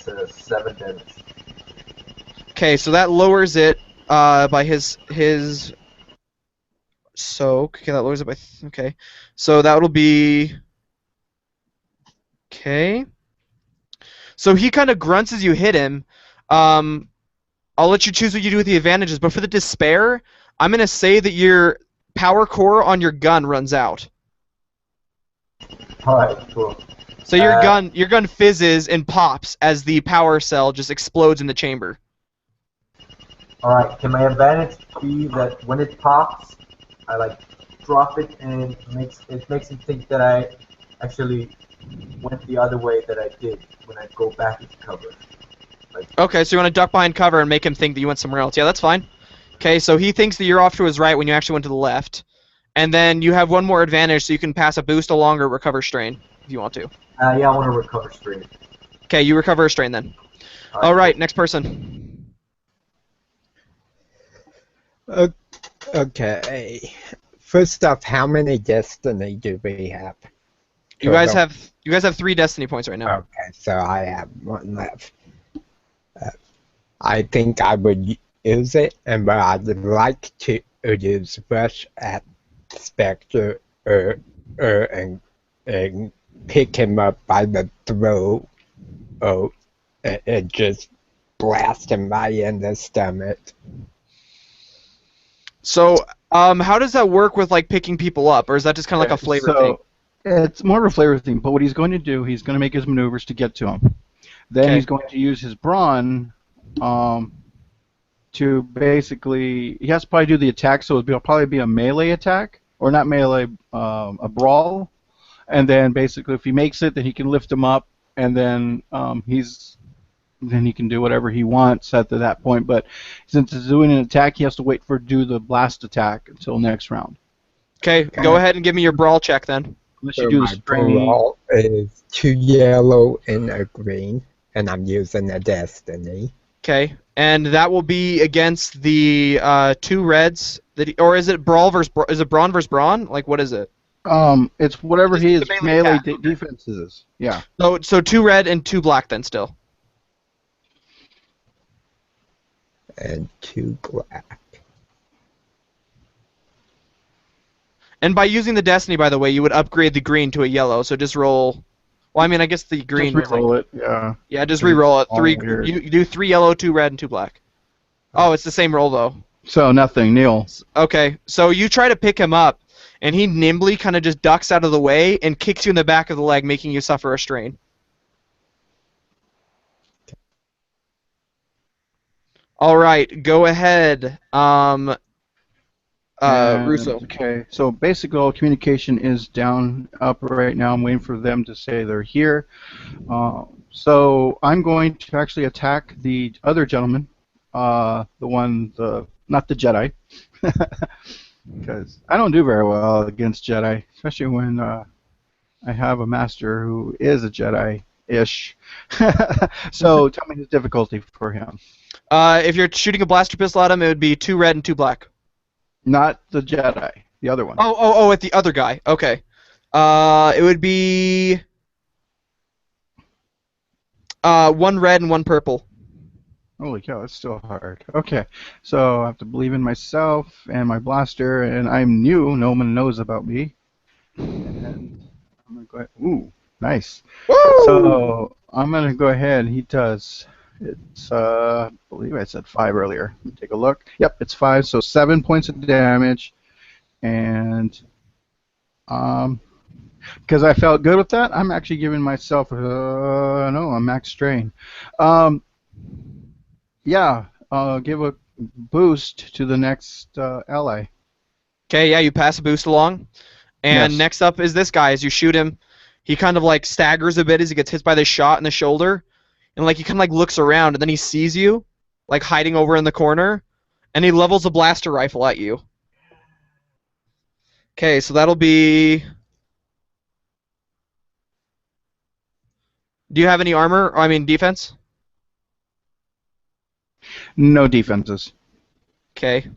It's 7 damage. Okay, so that lowers it by his soak. Okay, that lowers it by okay. So that'll be okay. So he kind of grunts as you hit him. I'll let you choose what you do with the advantages, but for the despair, I'm gonna say that your power core on your gun runs out. All right, cool. So your gun fizzes and pops as the power cell just explodes in the chamber. All right. Can my advantage be that when it pops, I like drop it and it makes him think that I actually went the other way that I did when I go back into cover. Okay, so you want to duck behind cover and make him think that you went somewhere else. Yeah, that's fine. Okay, so he thinks that you're off to his right when you actually went to the left. And then you have 1 more advantage, so you can pass a boost along or recover strain if you want to. Yeah, I want to recover strain. Okay, you recover a strain then. All right, next person. Okay. First off, how many destiny do we have? You guys have 3 destiny points right now. Okay, so I have 1 left. I think I would use it, but I'd like to use Rush at Spectre and pick him up by the throat and just blast him right in the stomach. So, how does that work with like picking people up, or is that just kind of like a flavor thing? It's more of a flavor thing, but what he's going to do, he's going to make his maneuvers to get to him. Then he's going to use his brawn to basically, he has to probably do the attack, so it'll probably be a melee attack, or not melee, a brawl. And then basically, if he makes it, then he can lift him up, and then then he can do whatever he wants at that point. But since he's doing an attack, he has to wait for do the blast attack until next round. Okay, go ahead and give me your brawl check then. Unless So you do the my strain. brawl is 2 yellow and a green, and I'm using a destiny. Okay, and that will be against the 2 reds. Or is it brawl versus is it brawn versus brawn? Like what is it? It's whatever It's his the melee attack. defense is. Yeah. So 2 red and 2 black then still. And 2 black. And by using the destiny, by the way, you would upgrade the green to a yellow. So just roll. Well, Well, I mean, I guess the green. Just re-roll it. Yeah. Yeah, just 'Cause it's re-roll it. all Three. weird. You do 3 yellow, 2 red, and 2 black. Oh, it's the same roll though. So nothing, Neil. Okay, so you try to pick him up, and he nimbly kind of just ducks out of the way and kicks you in the back of the leg, making you suffer a strain. All right, go ahead, Russo. Okay, so basically all communication is up right now. I'm waiting for them to say they're here. So I'm going to actually attack the other gentleman, not the Jedi, because I don't do very well against Jedi, especially when I have a master who is a Jedi-ish. So tell me his difficulty for him. If you're shooting a blaster pistol at him, it would be 2 red and 2 black. Not the Jedi, the other one. Oh, at the other guy. Okay. It would be 1 red and 1 purple. Holy cow, that's still hard. Okay, so I have to believe in myself and my blaster, and I'm new. No one knows about me. And I'm gonna go ahead. Ooh, nice. Woo! So I'm gonna go ahead. He does. It's I believe I said 5 earlier. Let me take a look. Yep, it's 5. So 7 points of damage, and because I felt good with that, I'm actually giving myself a max strain. Yeah, give a boost to the next ally. Okay, yeah, you pass a boost along. And Yes. next up is this guy. As you shoot him, he kind of like staggers a bit as he gets hit by the shot in the shoulder. And like he kind of like looks around, and then he sees you, like hiding over in the corner, and he levels a blaster rifle at you. Okay, so that'll be... Do you have any armor? Or, I mean, defense? No defenses. Okay.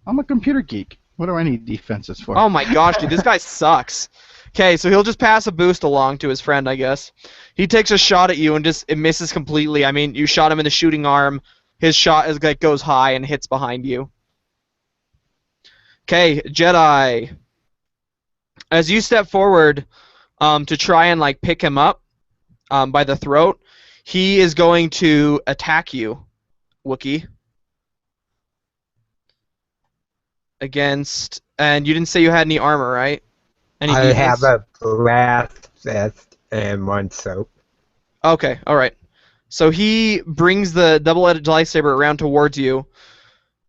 I'm a computer geek. What do I need defenses for? Oh my gosh, dude, this guy sucks. Okay, so he'll just pass a boost along to his friend, I guess. He takes a shot at you and it misses completely. I mean, you shot him in the shooting arm. His shot goes high and hits behind you. Okay, Jedi. As you step forward to try and like pick him up by the throat, he is going to attack you, Wookiee. Against, and you didn't say you had any armor, right? Any I defense? have a blast vest and 1 soap. Okay, alright. So he brings the double-edged lightsaber around towards you,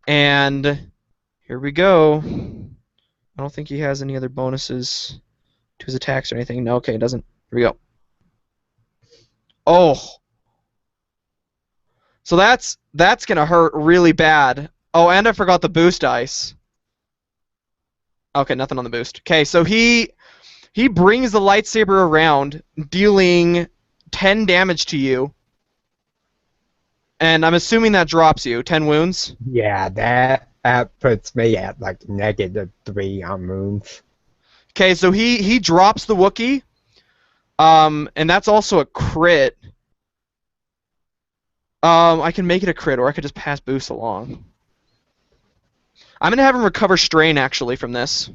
and here we go. I don't think he has any other bonuses to his attacks or anything. No, okay, it doesn't. Here we go. Oh! So that's gonna hurt really bad. Oh, and I forgot the boost dice. Okay, nothing on the boost. Okay, so he brings the lightsaber around, dealing 10 damage to you. And I'm assuming that drops you. 10 wounds? Yeah, that puts me at like -3 on wounds. Okay, so he drops the Wookiee. And that's also a crit. I can make it a crit, or I could just pass boost along. I'm going to have him recover strain, actually, from this.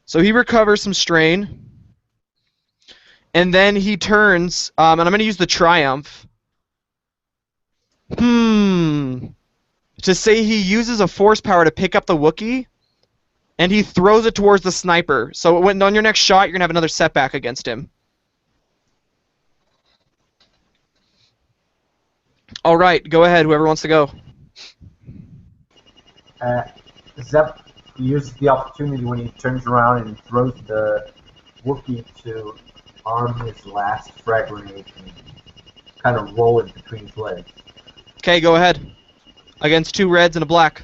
So he recovers some strain. And then he turns, and I'm going to use the Triumph. To say he uses a force power to pick up the Wookiee, and he throws it towards the sniper. So when on your next shot, you're going to have another setback against him. All right, go ahead, whoever wants to go. Zep uses the opportunity when he turns around and throws the Wookiee to arm his last frag grenade and kind of roll it between his legs. Okay, go ahead. Against 2 reds and a black.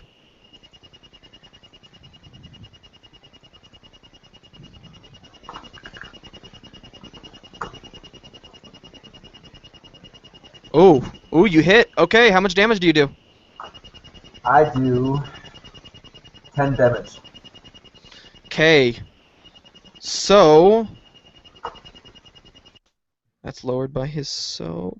Ooh, you hit. Okay, how much damage do you do? I do 10 damage. Okay. So that's lowered by his soak.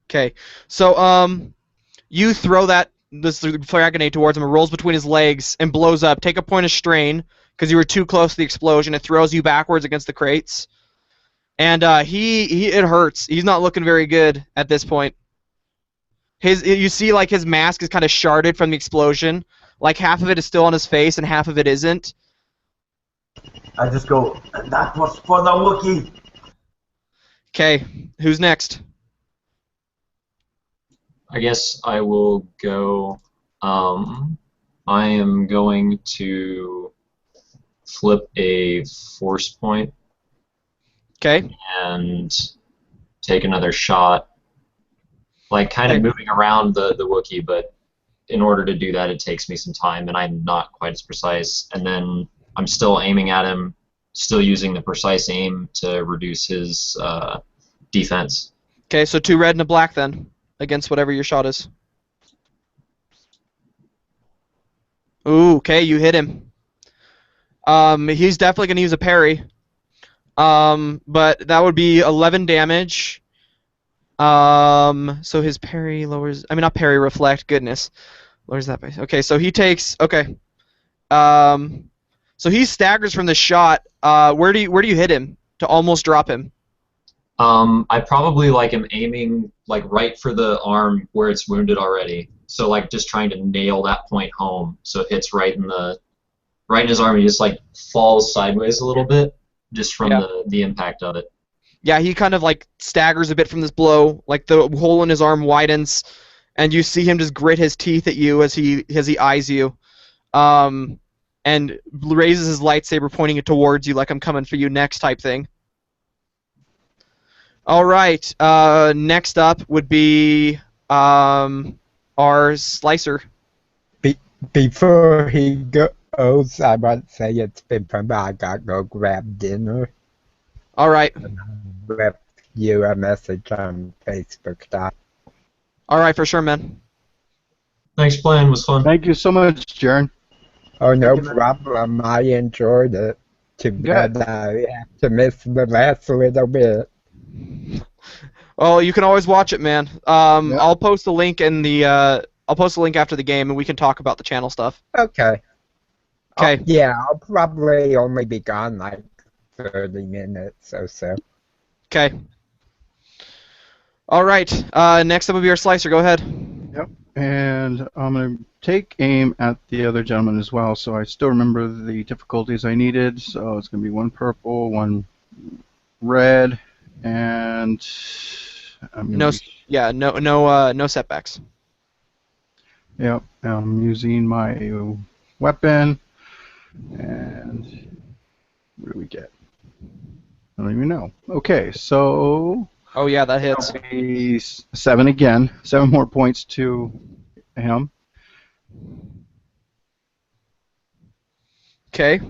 Okay. So you throw that this frag grenade towards him. It rolls between his legs and blows up. Take a point of strain because you were too close to the explosion. It throws you backwards against the crates, and it hurts. He's not looking very good at this point. You see like his mask is kind of sharded from the explosion. Like half of it is still on his face and half of it isn't. I just go, and that was for the Wookiee. Okay, who's next? I guess I will go. I am going to flip a force point Okay. and take another shot. Like, kind of moving around the Wookiee, but in order to do that, it takes me some time, and I'm not quite as precise. And then I'm still aiming at him, still using the precise aim to reduce his defense. Okay, so 2 red and a black then, against whatever your shot is. Ooh, okay, you hit him. He's definitely going to use a parry. But that would be 11 damage. So his parry lowers... I mean, not parry, reflect, goodness. Lowers that by... Okay, so he takes... Okay. So he staggers from the shot. Where do you hit him to almost drop him? I probably am aiming right for the arm where it's wounded already. So just trying to nail that point home so it hits right in his arm. He just falls sideways a little bit just from the impact of it. Yeah, he kind of staggers a bit from this blow. The hole in his arm widens, and you see him just grit his teeth at you as he eyes you, and raises his lightsaber, pointing it towards you like I'm coming for you next type thing. All right. Next up would be our slicer. Before he goes, I want to say it's been fun, but I gotta go grab dinner. All right. Left you a message on Facebook. All right, for sure, man. Thanks, playing was fun. Thank you so much, Jaren. Oh, no problem. I enjoyed it. Too bad I have to miss the last little bit. Well, you can always watch it, man. I'll post the link in the. I'll post the link after the game, and we can talk about the channel stuff. Okay. Okay. Yeah, I'll probably only be gone 30 minutes or so. Okay. All right. Next up will be our slicer. Go ahead. Yep. And I'm going to take aim at the other gentleman as well, so I still remember the difficulties I needed. So it's going to be 1 purple, 1 red, and no setbacks. Yep. I'm using my weapon, and what do we get? I don't even know. Okay, so... Oh, yeah, that hits. 7 again. 7 more points to him. Okay.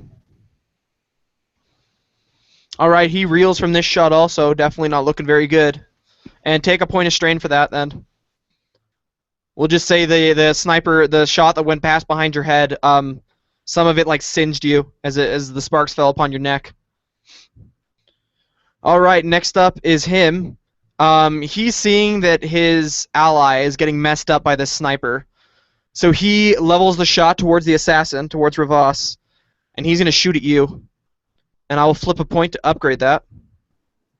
All right, he reels from this shot also. Definitely not looking very good. And take a point of strain for that, then. We'll just say the sniper, the shot that went past behind your head, some of it singed you as the sparks fell upon your neck. All right, next up is him. He's seeing that his ally is getting messed up by this sniper. So he levels the shot towards the assassin, towards Ravos, and he's going to shoot at you. And I will flip a point to upgrade that.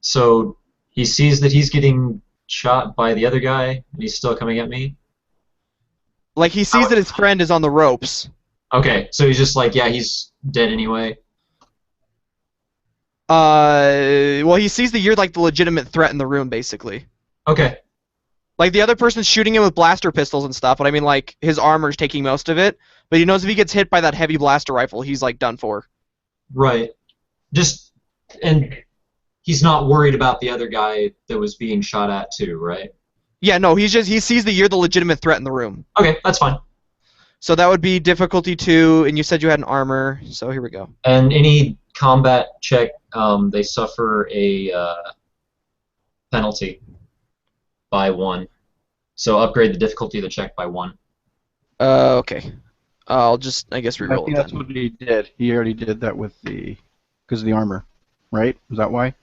So he sees that he's getting shot by the other guy, and he's still coming at me? He sees that his friend is on the ropes. Okay, so he's just yeah, he's dead anyway. Well, he sees that you're the legitimate threat in the room, basically. Okay. The other person's shooting him with blaster pistols and stuff, but I mean, his armor's taking most of it. But he knows if he gets hit by that heavy blaster rifle, he's done for. Right. And he's not worried about the other guy that was being shot at too, right? Yeah, no, he sees that you're the legitimate threat in the room. Okay, that's fine. So that would be difficulty 2, and you said you had an armor, so here we go. And any combat check, they suffer a penalty by 1. So upgrade the difficulty of the check by 1. Okay. I'll just, I guess, reroll I think that's what he did. He already did that because of the armor, right? Is that why?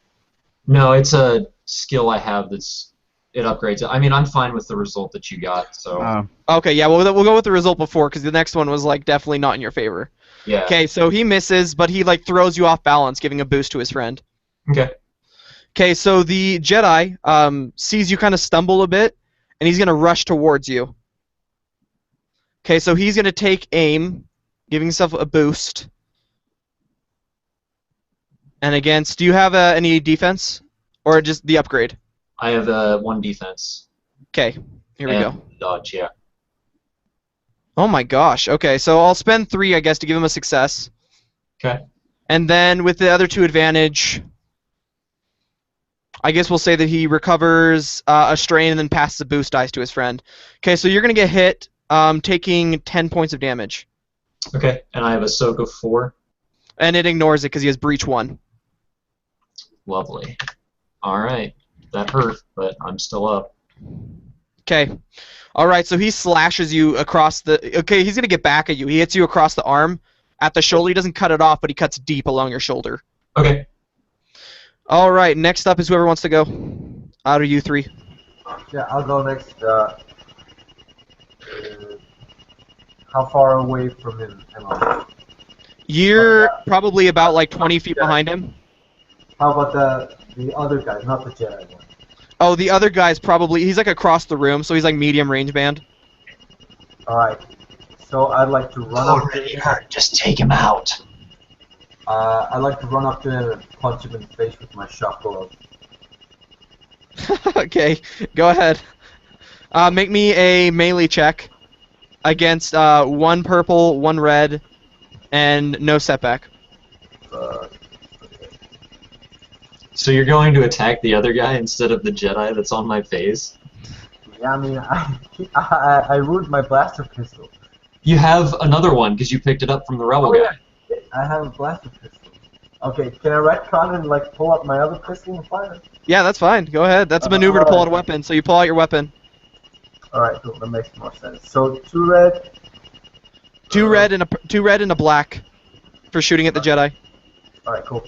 No, it's a skill I have that's it upgrades it. I mean, I'm fine with the result that you got. So Okay, yeah, we'll go with the result before because the next one was like definitely not in your favor. yeah. Okay, so he misses, but he like throws you off balance, giving a boost to his friend. Okay. Okay, so the Jedi sees you kind of stumble a bit, and he's gonna rush towards you. Okay, so he's gonna take aim, giving himself a boost. And against, do you have any defense, or just the upgrade? I have 1 defense. Okay, here we and go. Dodge, yeah. Oh my gosh. Okay, so I'll spend 3, I guess, to give him a success. Okay. And then with the other 2 advantage, I guess we'll say that he recovers a strain and then passes a boost dice to his friend. Okay, so you're going to get hit, taking 10 points of damage. Okay, and I have a soak of 4. And it ignores it because he has breach 1. Lovely. All right. That hurt, but I'm still up. Okay. All right, so he slashes you across the... Okay, he's going to get back at you. He hits you across the arm. At the shoulder, he doesn't cut it off, but he cuts deep along your shoulder. Okay. All right, next up is whoever wants to go. Out of you 3. Yeah, I'll go next. How far away from him am I? You're probably about like 20 feet behind him. How about the other guy, not the Jedi one? Oh, the other guy's probably... He's like across the room, so he's like medium range band. Alright. So I'd like to run up to Already him. hurt. Just take him out. I'd like to run up to him and punch him in the face with my shotgun. Okay, go ahead. Make me a melee check against 1 purple, 1 red, and no setback. So you're going to attack the other guy instead of the Jedi that's on my face? Yeah, I mean, I ruined my blaster pistol. You have another one because you picked it up from the rebel guy. Yeah. I have a blaster pistol. Okay, can I retcon and like pull up my other pistol and fire? Yeah, that's fine. Go ahead. That's a maneuver to pull out a weapon, so you pull out your weapon. Alright, cool. That makes more sense. So 2 red. 2 red and a black for shooting at the Jedi. Alright, cool.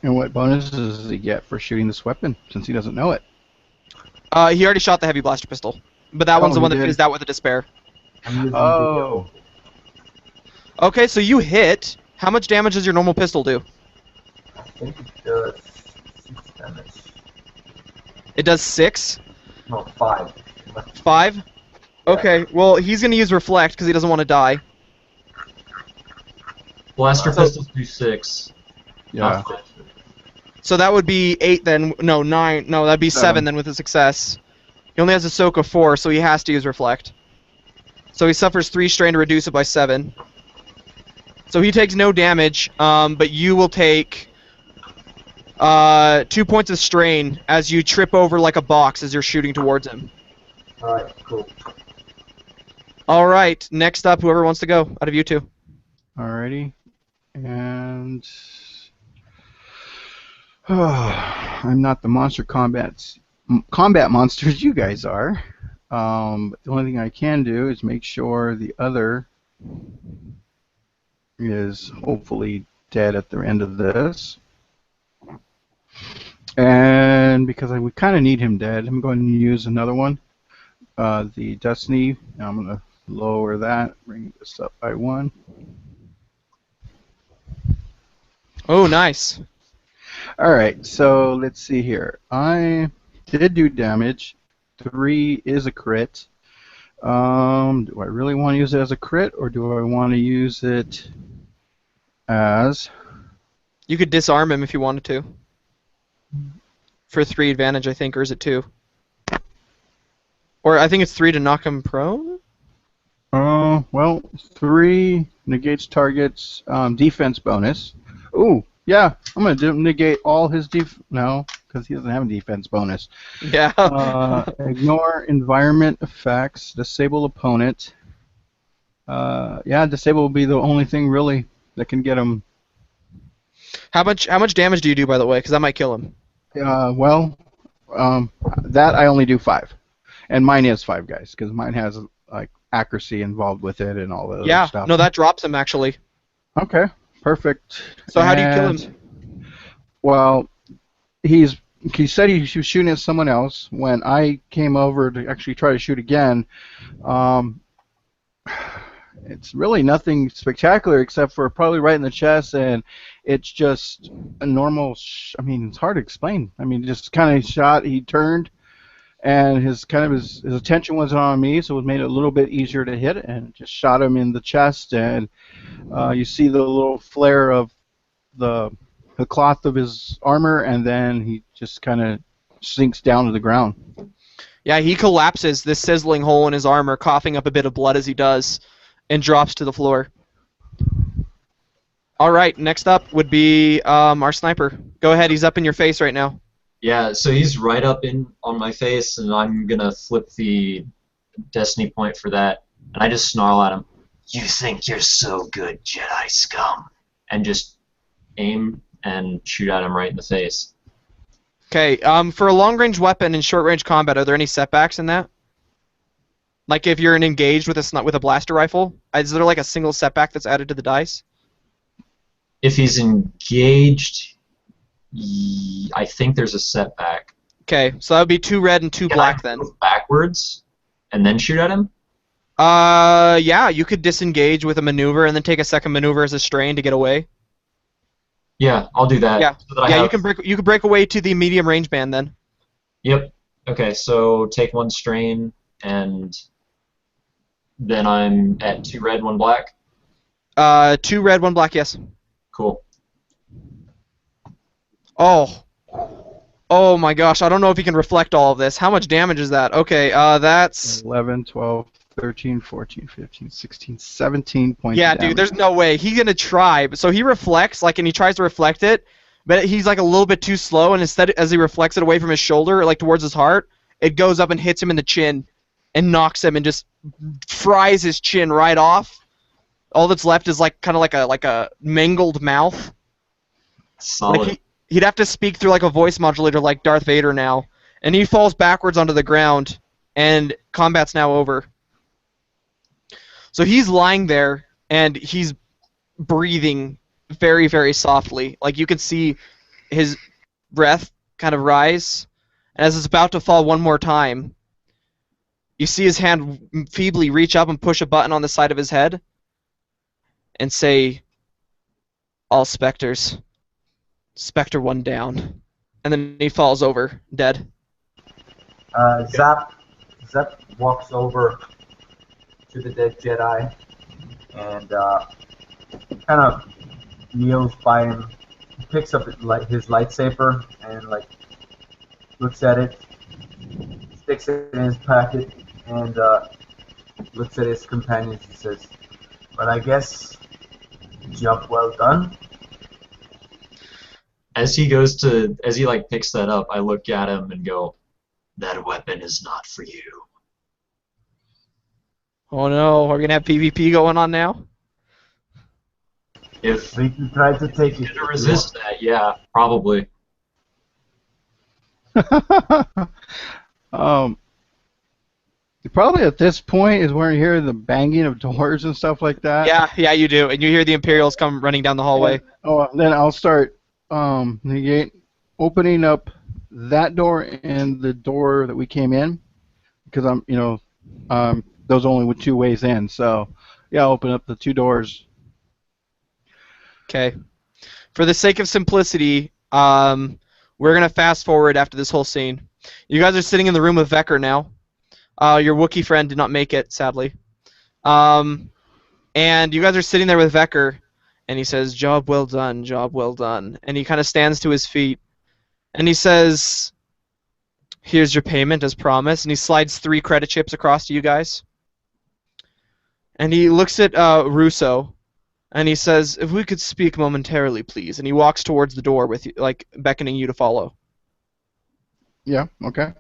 And what bonuses does he get for shooting this weapon, since he doesn't know it? He already shot the heavy blaster pistol, but that one's the he one that did? fizzed out with a despair. I'm using Oh. Okay, so you hit. How much damage does your normal pistol do? I think it does 6 damage. It does 6? No, 5. 5? Okay, well, he's going to use Reflect because he doesn't want to die. Blaster So- pistols do 6. Yeah. Not 5. So that would be 8 then. No, 9. No, that'd be 7 then with a success. He only has a soak of 4, so he has to use Reflect. So he suffers 3 strain to reduce it by 7. So he takes no damage, but you will take 2 points of strain as you trip over like a box as you're shooting towards him. Alright, cool. All right, next up, whoever wants to go out of you 2. Alrighty. And... I'm not the combat monsters you guys are. But the only thing I can do is make sure the other is hopefully dead at the end of this. And because we kind of need him dead, I'm going to use another one. The Destiny. Now I'm going to lower that, bring this up by 1. Oh, nice. Alright, so let's see here. I did do damage. 3 is a crit. Do I really want to use it as a crit, or do I want to use it as... You could disarm him if you wanted to. For 3 advantage, I think, or is it 2? Or I think it's 3 to knock him prone? Well, 3 negates target's defense bonus. Ooh, yeah, I'm going to negate all his no, because he doesn't have a defense bonus. Yeah. Ignore environment effects, disable opponent. Yeah, disable will be the only thing really that can get him. How much damage do you do, by the way? Because that might kill him. Well, that I only do 5, and mine is 5, guys, because mine has like accuracy involved with it and all the other stuff. No, that drops him actually. Okay, perfect. So how do you kill him? Well, he's he said he was shooting at someone else. When I came over to actually try to shoot again, um, it's really nothing spectacular except for probably right in the chest, and it's just a normal. I mean, it's hard to explain. I mean, just kind of shot. He turned, and his attention wasn't on me, so it made it a little bit easier to hit, and just shot him in the chest, and you see the little flare of the cloth of his armor, and then he just kind of sinks down to the ground. Yeah, he collapses this sizzling hole in his armor, coughing up a bit of blood as he does, and drops to the floor. All right, next up would be our sniper. Go ahead, he's up in your face right now. Yeah, so he's right up on my face, and I'm gonna flip the destiny point for that, and I just snarl at him. You think you're so good, Jedi scum. And just aim and shoot at him right in the face. Okay, for a long-range weapon in short-range combat, are there any setbacks in that? Like if you're engaged with a blaster rifle, is there like a single setback that's added to the dice? If he's engaged, I think there's a setback. Okay, so that would be 2 red and 2 black then. Move backwards and then shoot at him? Yeah, you could disengage with a maneuver and then take a second maneuver as a strain to get away. Yeah, I'll do that. Yeah, so that yeah, you can break away to the medium range band then. Yep. Okay, so take 1 strain, and then I'm at 2 red, 1 black. 2 red, 1 black. Yes. Cool. Oh my gosh, I don't know if you can reflect all of this. How much damage is that? Okay, that's 11, 12, 13, 14, 15, 16, 17 points. Yeah, of damage. dude, there's no way. He's gonna try. So he reflects, and he tries to reflect it, but he's like a little bit too slow, and instead, as he reflects it away from his shoulder, like towards his heart, it goes up and hits him in the chin, and knocks him, and just fries his chin right off. All that's left is kind of like a mangled mouth. Solid. He'd have to speak through like a voice modulator like Darth Vader now, and he falls backwards onto the ground, and combat's now over. So he's lying there, and he's breathing very, very softly. Like you can see his breath kind of rise, and as it's about to fall one more time, you see his hand feebly reach up and push a button on the side of his head, and say, "All Spectres. Spectre 1 down." And then he falls over, dead. Zap walks over to the dead Jedi and kind of kneels by him. He picks up his lightsaber and looks at it, sticks it in his pocket, and looks at his companions and says, "But I guess, job well done." As he picks that up, I look at him and go, "That weapon is not for you." Oh no, are we gonna have PvP going on now? If We can try to take it. to resist that, yeah, probably. Probably at this point is where you hear the banging of doors and stuff like that. Yeah, you do, and you hear the Imperials come running down the hallway. Then I'll start opening up that door and the door that we came in, because those only were 2 ways in. So yeah, I'll open up the 2 doors. Okay. For the sake of simplicity, we're gonna fast forward after this whole scene. You guys are sitting in the room with Vekker now. Your Wookiee friend did not make it, sadly. And you guys are sitting there with Vekker, and he says, "Job well done, job well done." And he kind of stands to his feet, and he says, "Here's your payment as promised." And he slides 3 credit chips across to you guys. And he looks at Russo, and he says, "If we could speak momentarily, please." And he walks towards the door with you, beckoning you to follow. Yeah. Okay.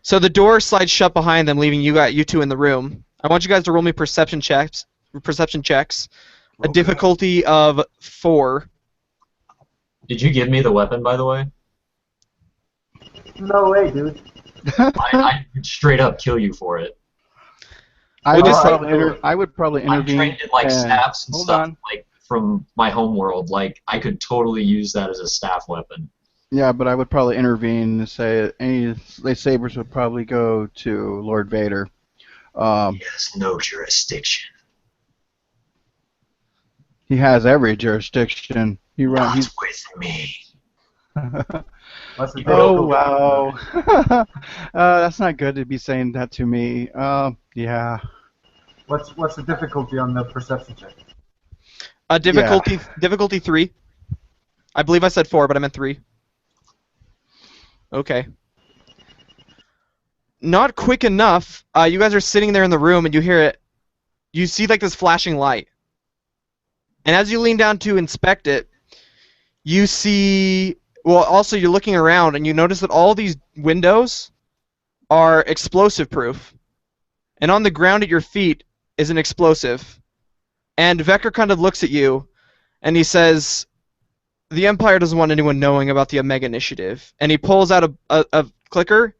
So the door slides shut behind them, leaving you 2 in the room. I want you guys to roll me perception checks. A difficulty of 4. Did you give me the weapon, by the way? No way, dude. I straight up kill you for it. I would probably I'm intervene. trained in staffs and hold stuff on. from my home world. I could totally use that as a staff weapon. Yeah, but I would probably intervene and say any sabers would probably go to Lord Vader. He has no jurisdiction. He has every jurisdiction. Not He's. with me. What's the Oh difficulty? wow, that's not good to be saying that to me. Yeah. What's the difficulty on the perception check? Difficulty 3. I believe I said 4, but I meant 3. Okay. Not quick enough. You guys are sitting there in the room and you hear it. You see like this flashing light. And as you lean down to inspect it, you see... Well, also you're looking around and you notice that all these windows are explosive proof. And on the ground at your feet is an explosive. And Vekker kind of looks at you and he says, the Empire doesn't want anyone knowing about the Omega Initiative. And he pulls out a clicker.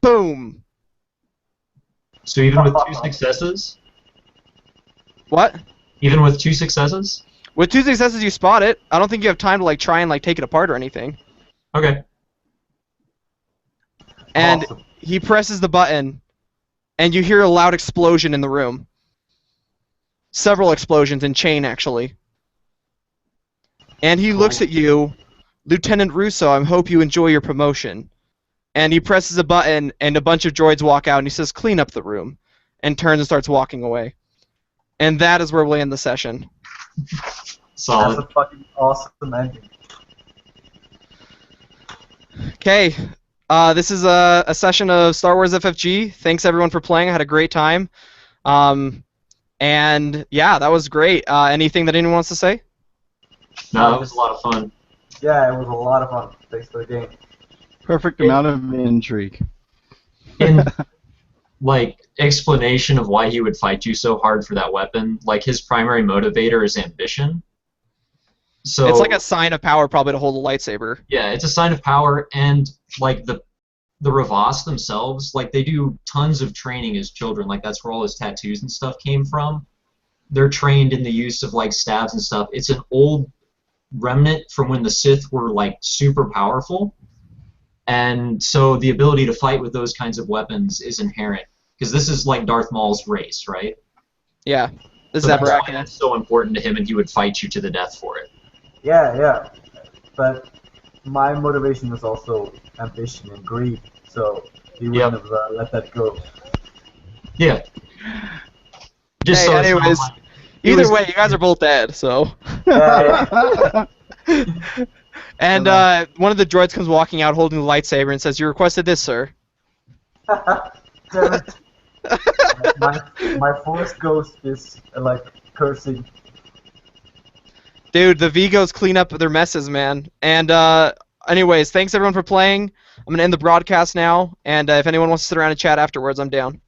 Boom! So even with 2 successes? What? Even with 2 successes? With 2 successes, you spot it. I don't think you have time to like try and like take it apart or anything. Okay. And Awesome. he presses the button, and you hear a loud explosion in the room. Several explosions in chain, actually. And he looks at you, Lieutenant Russo, I hope you enjoy your promotion. And he presses a button, and a bunch of droids walk out, and he says, clean up the room, and turns and starts walking away. And that is where we'll end the session. Solid. That's a fucking awesome ending. Okay, this is a session of Star Wars FFG. Thanks everyone for playing. I had a great time. And yeah, that was great. Anything that anyone wants to say? No, it was a lot of fun. Yeah, it was a lot of fun. Thanks for the game. Perfect amount of intrigue. In like explanation of why he would fight you so hard for that weapon, like his primary motivator is ambition. So It's like a sign of power, probably, to hold a lightsaber. yeah, it's a sign of power, and like the Ravas themselves, like they do tons of training as children. Like that's where all his tattoos and stuff came from. They're trained in the use of like stabs and stuff. It's an old remnant from when the Sith were like super powerful, and so the ability to fight with those kinds of weapons is inherent. Because this is like Darth Maul's race, right? Yeah, the So that's why Zabrak. that's so important to him, and he would fight you to the death for it. Yeah. But my motivation was also ambition and greed, so he wouldn't have let that go. Yeah. Just Hey, so it's not anyways, like- either way, you guys are both dead, so. Yeah. And one of the droids comes walking out holding the lightsaber and says, you requested this, sir. Damn it. My force ghost is like cursing. Dude, the Vigos clean up their messes, man. And anyways, thanks everyone for playing. I'm going to end the broadcast now, and if anyone wants to sit around and chat afterwards, I'm down.